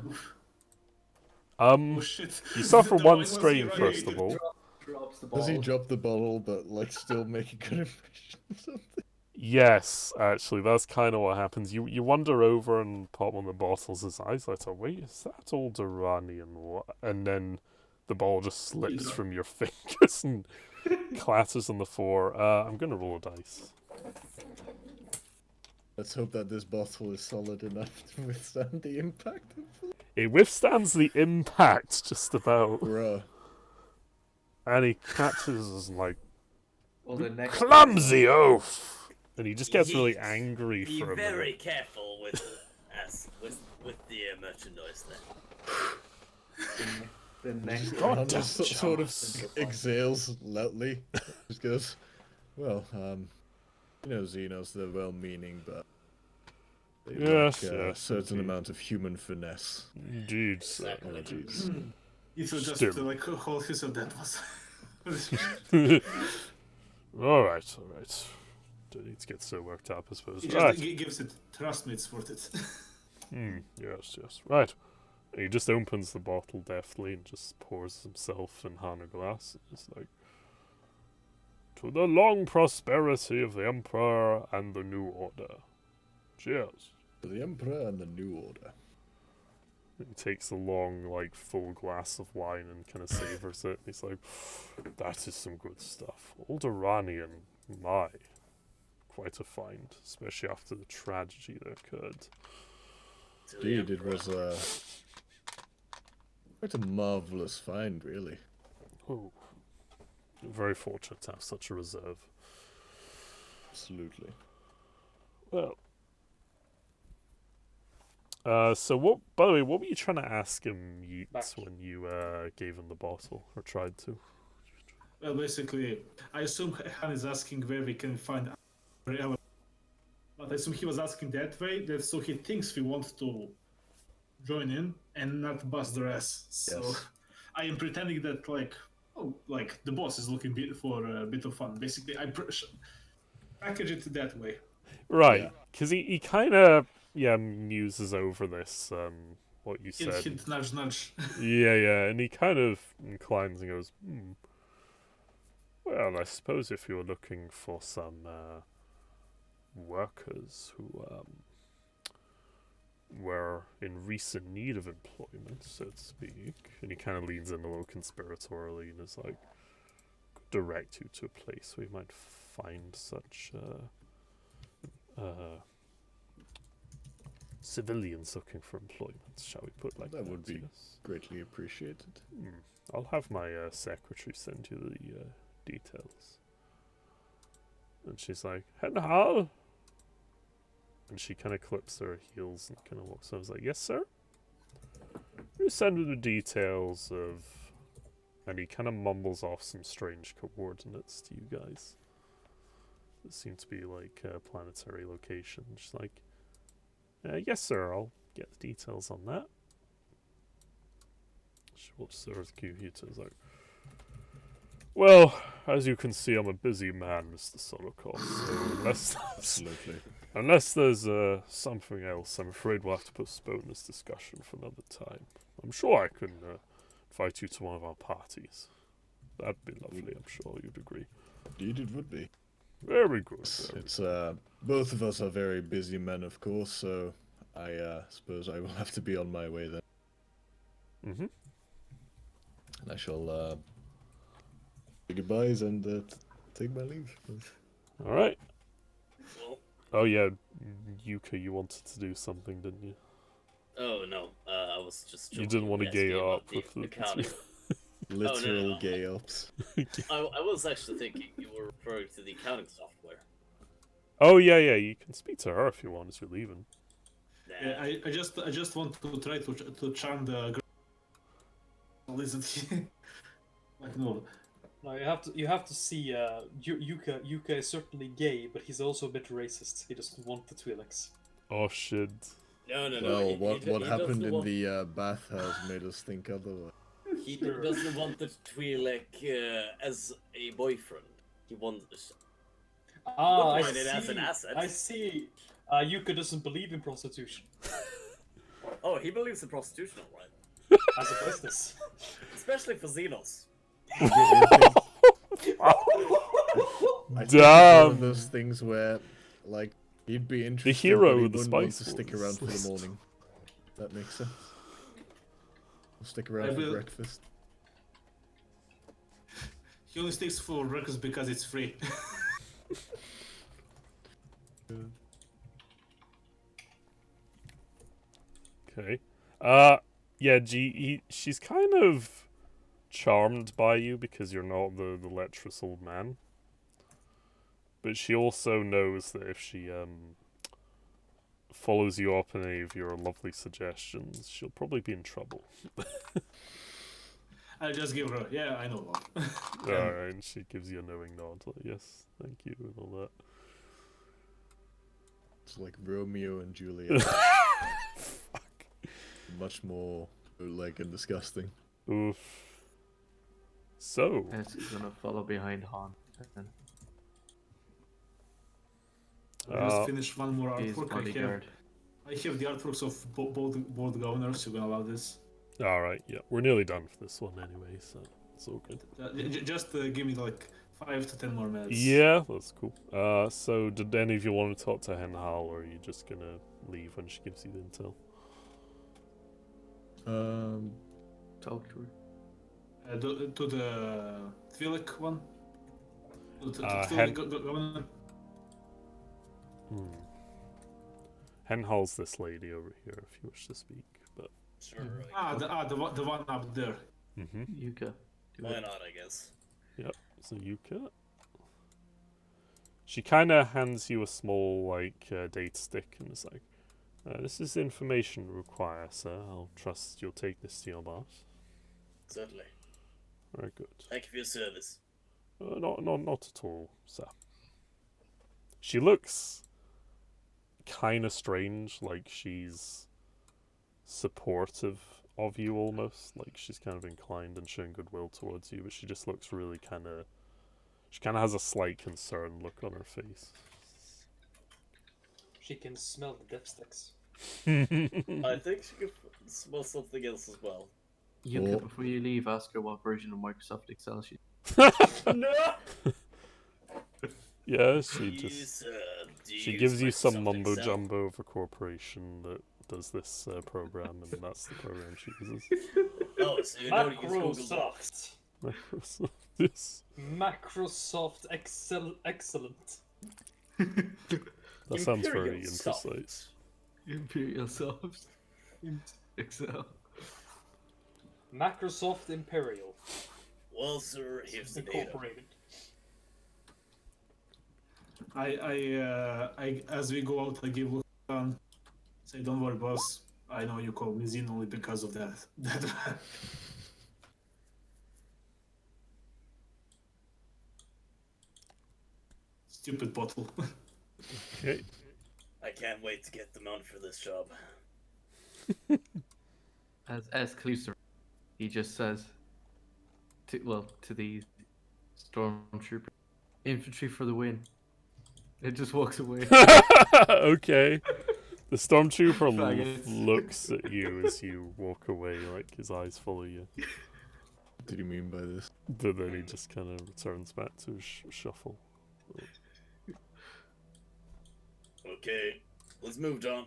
Oh shit! You suffer The one wine was strain, here, first right? of all. Drops the Does he bottle. drop the bottle but like still make a good impression or something? Yes, actually, that's kind of what happens. You wander over and pop one of the bottles. His eyes light up. Wait, is that Alderanian? And then the ball just slips from your fingers and clatters on the floor. I'm gonna roll a dice. Let's hope that this bottle is solid enough to withstand the impact. It withstands the impact just about, Bruh. and he catches us like Well, the next clumsy oath, and he just gets really Yes. angry Be for a very minute. careful with with the merchandise then. The next God And damn just it, sort of Charles. exhales loudly. Just goes, well, you know, Xenos, they're well-meaning, but they Yes, lack a yes, certain indeed. amount of human finesse. Indeed, sir. Exactly. Apologies. If you just Still. like hold his that was. All right. Don't need to get so worked up, I suppose. He Right. just gives it. Trust me, it's worth it. Yes. Right. He just opens the bottle deftly and just pours himself and Han a glass. It's like, to the long prosperity of the Emperor and the New Order. Cheers. For the Emperor and the New Order. He takes a long, like, full glass of wine and kind of savors it. He's like, that is some good stuff. Old Iranian, my. Quite a find, especially after the tragedy that occurred. Indeed, it was quite a marvelous find, really. Oh, very fortunate to have such a reserve. Absolutely. Well, so what? By the way, what were you trying to ask him, Yeats, when you gave him the bottle or tried to? Well, basically, I assume Han is asking where we can find our. But I assume he was asking that way, so he thinks we want to join in and not bust their ass. So Yes. I am pretending that like the boss is looking for a bit of fun. Basically, I package it that way. Right, because he kind of muses over this what you Hint, said. hint, nudge, nudge. Yeah, and he kind of inclines and goes, well, I suppose if you were looking for some workers who were in recent need of employment, so to speak, and he kind of leans in a little conspiratorially and is like, could direct you to a place where you might find such civilians looking for employment, shall we put like that? That would be yes. greatly appreciated. I'll have my secretary send you the details. And she's like, Henhal! And she kind of clips her heels and kind of walks over. I was like, yes, sir? You send me the details of... And he kind of mumbles off some strange coordinates to you guys. That seem to be like a planetary location. She's like, yes, sir, I'll get the details on that. She walks over to Kyuhito. Is like, well, as you can see, I'm a busy man, Mr. Solokov, so unless there's something else, I'm afraid we'll have to postpone this discussion for another time. I'm sure I can invite you to one of our parties. That'd be lovely, I'm sure you'd agree. Indeed, it would be. Very good. It's both of us are very busy men, of course, so I suppose I will have to be on my way then. Mm-hmm. And I shall say goodbyes and take my leave. All right. Well, Oh yeah, Yuka, you wanted to do something, didn't you? oh no, I was just. You didn't want to gay up with the accounting. Literal no. gay ups. I was actually thinking you were referring to the accounting software. Oh yeah, you can speak to her if you want as you're leaving. Nah. Yeah, I just want to try to charm the girl, isn't he? Like no. No, you have to see Yuka is certainly gay, but he's also a bit racist. He doesn't want the Twi'leks. Oh shit. No. Well, he what happened doesn't in want, the bathhouse made us think otherwise. He doesn't want the Twi'lek as a boyfriend. He wants. I mind it see. as an asset. I see. Yuka doesn't believe in prostitution Oh, he believes in prostitution, alright. as a business. Especially for Xenos. I think it's one Damn. of those things where, like, he'd be interested, hero but he of the wouldn't want Spice to stick Wars around for list. the morning. That makes sense. We'll stick around I for will- breakfast. He only sticks for breakfast because it's free. Okay. Yeah, she's kind of charmed by you because you're not the lecherous old man. But she also knows that if she follows you up on any of your lovely suggestions, she'll probably be in trouble. I just give her, yeah, I know. Alright, and she gives you a knowing nod, like, yes, thank you, and all that. It's like Romeo and Juliet. Much more like and disgusting. Oof. So, Esk is gonna follow behind Han. And I just uh, finished one more his artwork. bodyguard. I have the artworks of both governors. You gonna allow this? alright, yeah, we're nearly done for this one anyway, so it's all good. Just give me like 5 to 10 more minutes. Yeah, that's cool. So did any of you want to talk to Henhal, or are you just gonna leave when she gives you the intel? Talk to her. To the Twi'lek one? To Hen- governor? Henhal's this lady over here, if you wish to speak, but... Sure. The one up there. Mm-hmm. Yuka. Do Why it. not? I guess. Yep, so Yuka. She kind of hands you a small, like, data stick and is like, this is information we require, sir. I'll trust you'll take this to your boss. Certainly. Very good. Thank you for your service. Not at all, sir. She looks kind of strange, like she's supportive of you almost. Like she's kind of inclined and showing goodwill towards you, but she just looks really she kind of has a slight concerned look on her face. She can smell the dipsticks. I think she could smell something else as well. Yuka, Oh. before you leave, ask her what version of Microsoft Excel she. No. Yeah, she gives you some Microsoft mumbo Excel. jumbo of a corporation that does this program, and that's the program she uses. Oh, so you know to use Google Docs. Microsoft. Microsoft. Yes. Microsoft Excellent. That sounds very Imperial imprecise. Imperial Soft. Excel. Microsoft Imperial Well, sir, here's the data. Incorporated. I as we go out, I give look on. Say, don't worry, boss. I know you call me Zin only because of that. Stupid bottle. Okay. I can't wait to get the mount for this job. As Cluser, he just says to the stormtrooper, infantry for the win. It just walks away. Okay. The stormtrooper Faggots. looks at you as you walk away, like his eyes follow you. What did you mean by this? But then he just kind of returns back to his shuffle. Okay, let's move, John.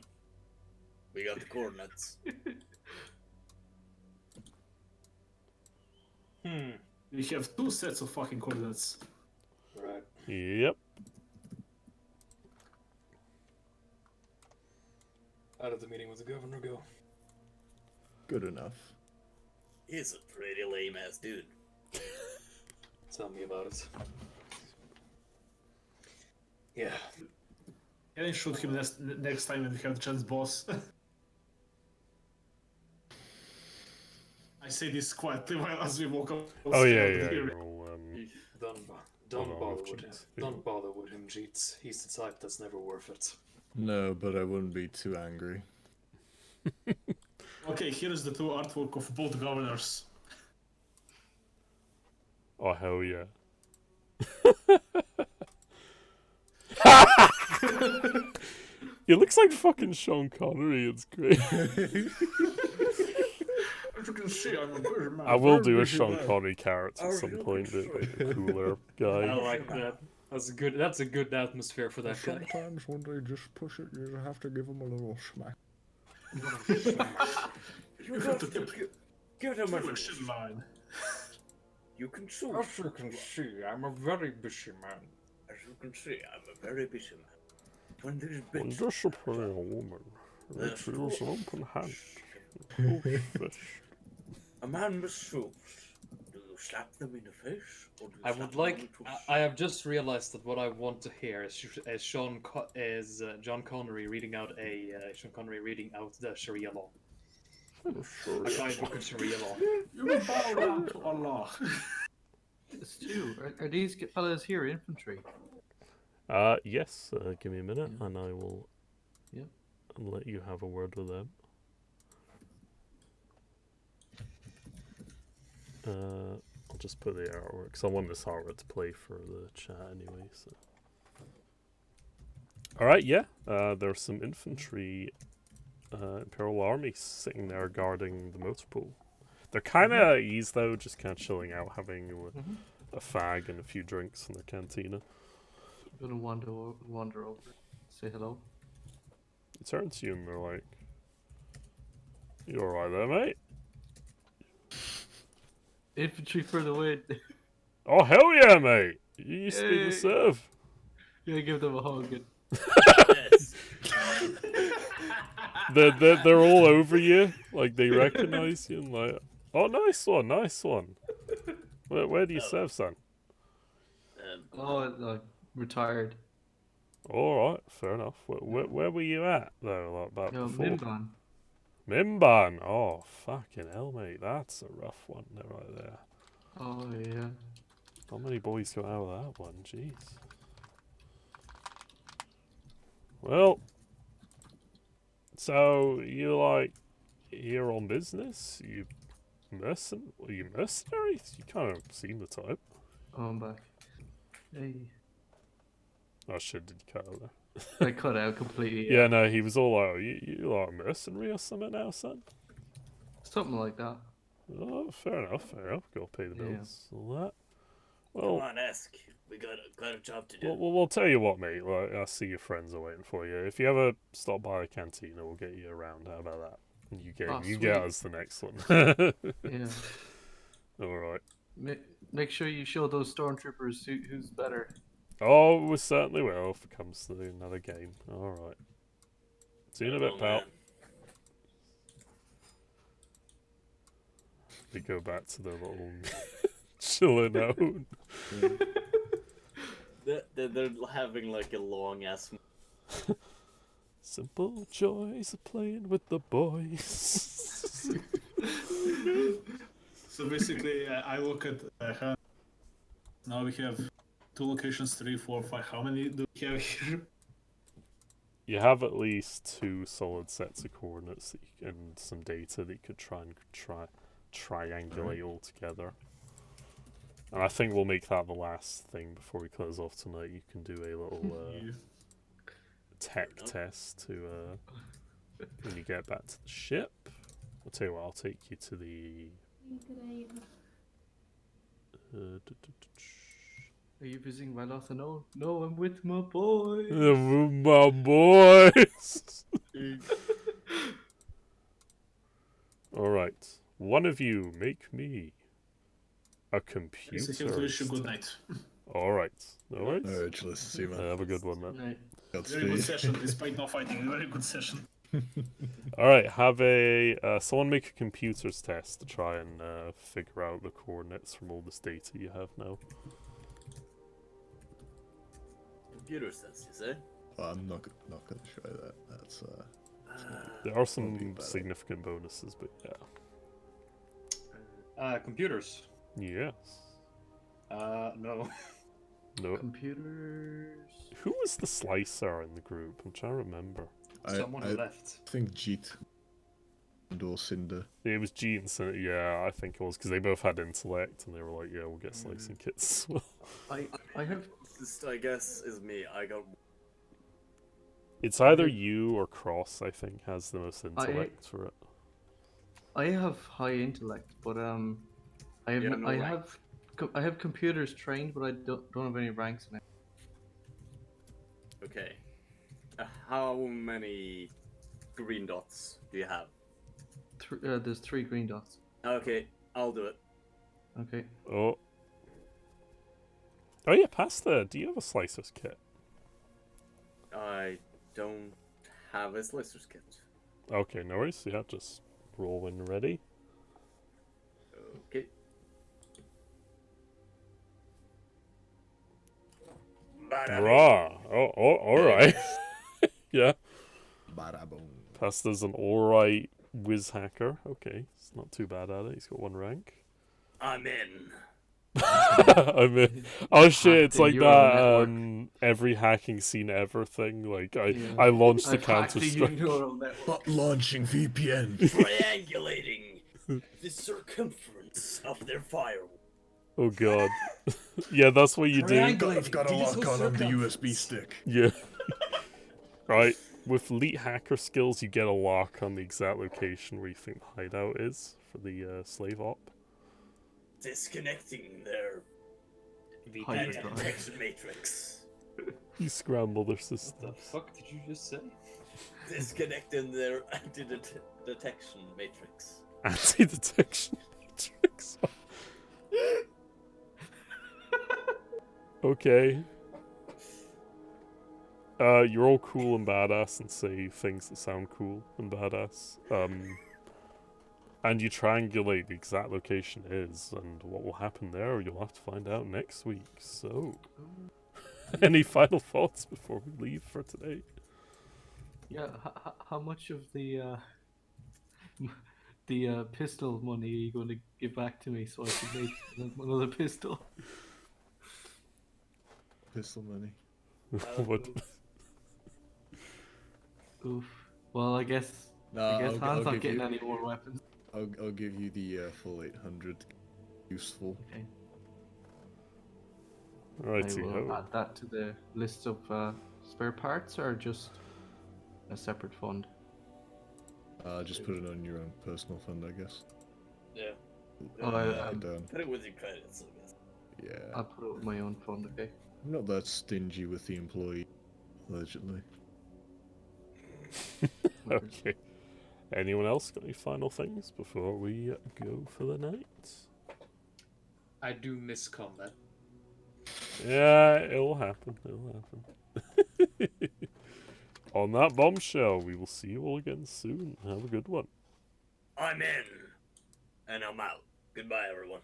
We got the coordinates. We have 2 sets of fucking coordinates. Right. Yep. How did the meeting with the governor go? Good enough. He's a pretty lame ass dude. Tell me about it. Yeah. Can I shoot him next time when we have the chance, boss? I say this quietly while as we walk up. Oh yeah. Roll, Don't off, bother with him. Jeets. Don't bother with him, Jeets. He's the type that's never worth it. No, but I wouldn't be too angry. Okay, here is the 2 artwork of both governors. Oh hell yeah. He looks like fucking Sean Connery. It's great. As you can see, I'm a busy man. I will very do a busy Sean man. Connery character at some point. Like a cooler guy. I like that. That's a good atmosphere for that guy. Sometimes when they just push it, you have to give them a little smack. You have to Give him a Friction line. You can choose. As you can see, I'm a very busy man. As you can see, I'm a very busy man. When there's When bits, disciplining a woman, The it feels an open hand. Fish. a man must choose. Do you slap them in the face, or do you I slap would them like. on the I have just realized that what I want to hear is John Connery reading out the Sharia law. A guidebook of Sharia law. You will bow down to Allah. Stu, are these fellas here infantry? Yes. Give me a minute, and I will. Yep. Let you have a word with them. I'll just put the artwork, because I want this artwork to play for the chat anyway. So. Alright, yeah. There's some infantry Imperial army sitting there guarding the motor pool. They're kind of at ease, though, just kind of chilling out, having a fag and a few drinks in their cantina. I'm gonna wander over, say hello. They turn to you and they're like, "You alright there, mate?" Infantry for the win. Oh, hell yeah, mate! You used to be the serve. Yeah, give them a hug. And... Yes. They're all over you, like they recognize you and like, "Oh, nice one, nice one." Where do you serve, son? Retired. Alright, fair enough. Where were you at, though, like back before? Mimban. Mimban! Oh, fucking hell, mate. That's a rough one right there. Oh, yeah. How many boys got out of that one? Jeez. Well, so you like here on business? You are you mercenaries? You kind of seem the type. Oh, I'm back. Hey. Oh shit, did you cut out there? I cut out completely. Yeah, no, he was all like, you like a mercenary or something now, son? Something like that. Oh, fair enough, fair enough. Gotta pay the bills, all that. Well, Come on, ask. We got a job to do. we'll tell you what, mate. Like, I see your friends are waiting for you. If you ever stop by the cantina, we'll get you around. How about that? And you get us the next one. Yeah. All right. Make sure you show those stormtroopers who's better. Oh, we certainly will if it comes to another game. All right. See you in a bit, pal. Man. They go back to their little chilling out. They're having like a long ass. Simple joys of playing with the boys. So basically, I look at her. Now we have 2 locations, 3, 4, 5. How many do we have here? You have at least 2 solid sets of coordinates and some data that you could triangulate all together. And I think we'll make that the last thing before we close off tonight. You can do a little tech test to when you get back to the ship. I'll tell you what, I'll take you to the... Are you visiting my last? No, I'm with my boys. My boys! Alright, one of you make me a computer. Wish you good night. Alright, alright. Alright, let's see, man. Have a good one, man. Right. Very good session, despite no fighting. Very good session. Alright, have someone make a computers test to try and figure out the coordinates from all this data you have now. Computer sense, you say? Well, I'm not gonna try that. That's There are some significant bonuses, but yeah. Computers. Yes. No. No. Computers. Who was the slicer in the group? I'm trying to remember. Someone I left. think Jeet or Cinder. It was G and Sin. Yeah, I think it was because they both had intellect, and they were like, "Yeah, we'll get slicing kits." Well, I have. This, I guess, is me. I got. it's either you or Cross. I think has the most intellect for it. I have high intellect, but I have You have no rank. I have computers trained, but I don't have any ranks in it. Okay. How many green dots do you have? There's 3 green dots. Okay, I'll do it. Okay. Oh. Oh yeah, pasta. Do you have a slicer's kit? I don't have a slicer's kit. Okay, no worries. Yeah, just roll when ready. Okay. Rah. Oh, alright. Yeah. Bada boom. Pasta's an alright whiz hacker. Okay, it's not too bad at it. He's got 1 rank. I'm in. I mean, oh shit! It's Hacked like in your that network. Every hacking scene ever thing. Like I Yeah. launched the I've hacked Counter the Strike. neural network. But launching VPN. Triangulating the circumference of their firewall. Oh god. Yeah, that's what you do. I've got a lock on the USB stick. Yeah. Right. With elite hacker skills, you get a lock on the exact location where you think the hideout is for the slave op. Disconnecting their Hyperdrive. detection matrix. You scramble their What system. the fuck did you just say? Disconnecting their anti-detection matrix. Anti-detection matrix. Okay. You're all cool and badass and say things that sound cool and badass. And you triangulate the exact location it is, and what will happen there, you'll have to find out next week. So, any final thoughts before we leave for today? Yeah, how much of the pistol money are you going to give back to me so I can make another pistol? Pistol money. What? Oof. Well, I guess Nah, Han's I'll not give getting you. any more weapons. I'll give you the full 800. Useful. Okay. I Righty will ho. add that to the list of spare parts, or just a separate fund. Just put it on your own personal fund, I guess. Yeah. Oh, Mark it down. Put it with your credits, I guess. Yeah. I'll put it with my own fund, okay? I'm not that stingy with the employee, allegedly. Okay. Anyone else got any final things before we go for the night? I do miss combat. Yeah, it'll happen. It'll happen. On that bombshell, we will see you all again soon. Have a good one. I'm in. And I'm out. Goodbye, everyone.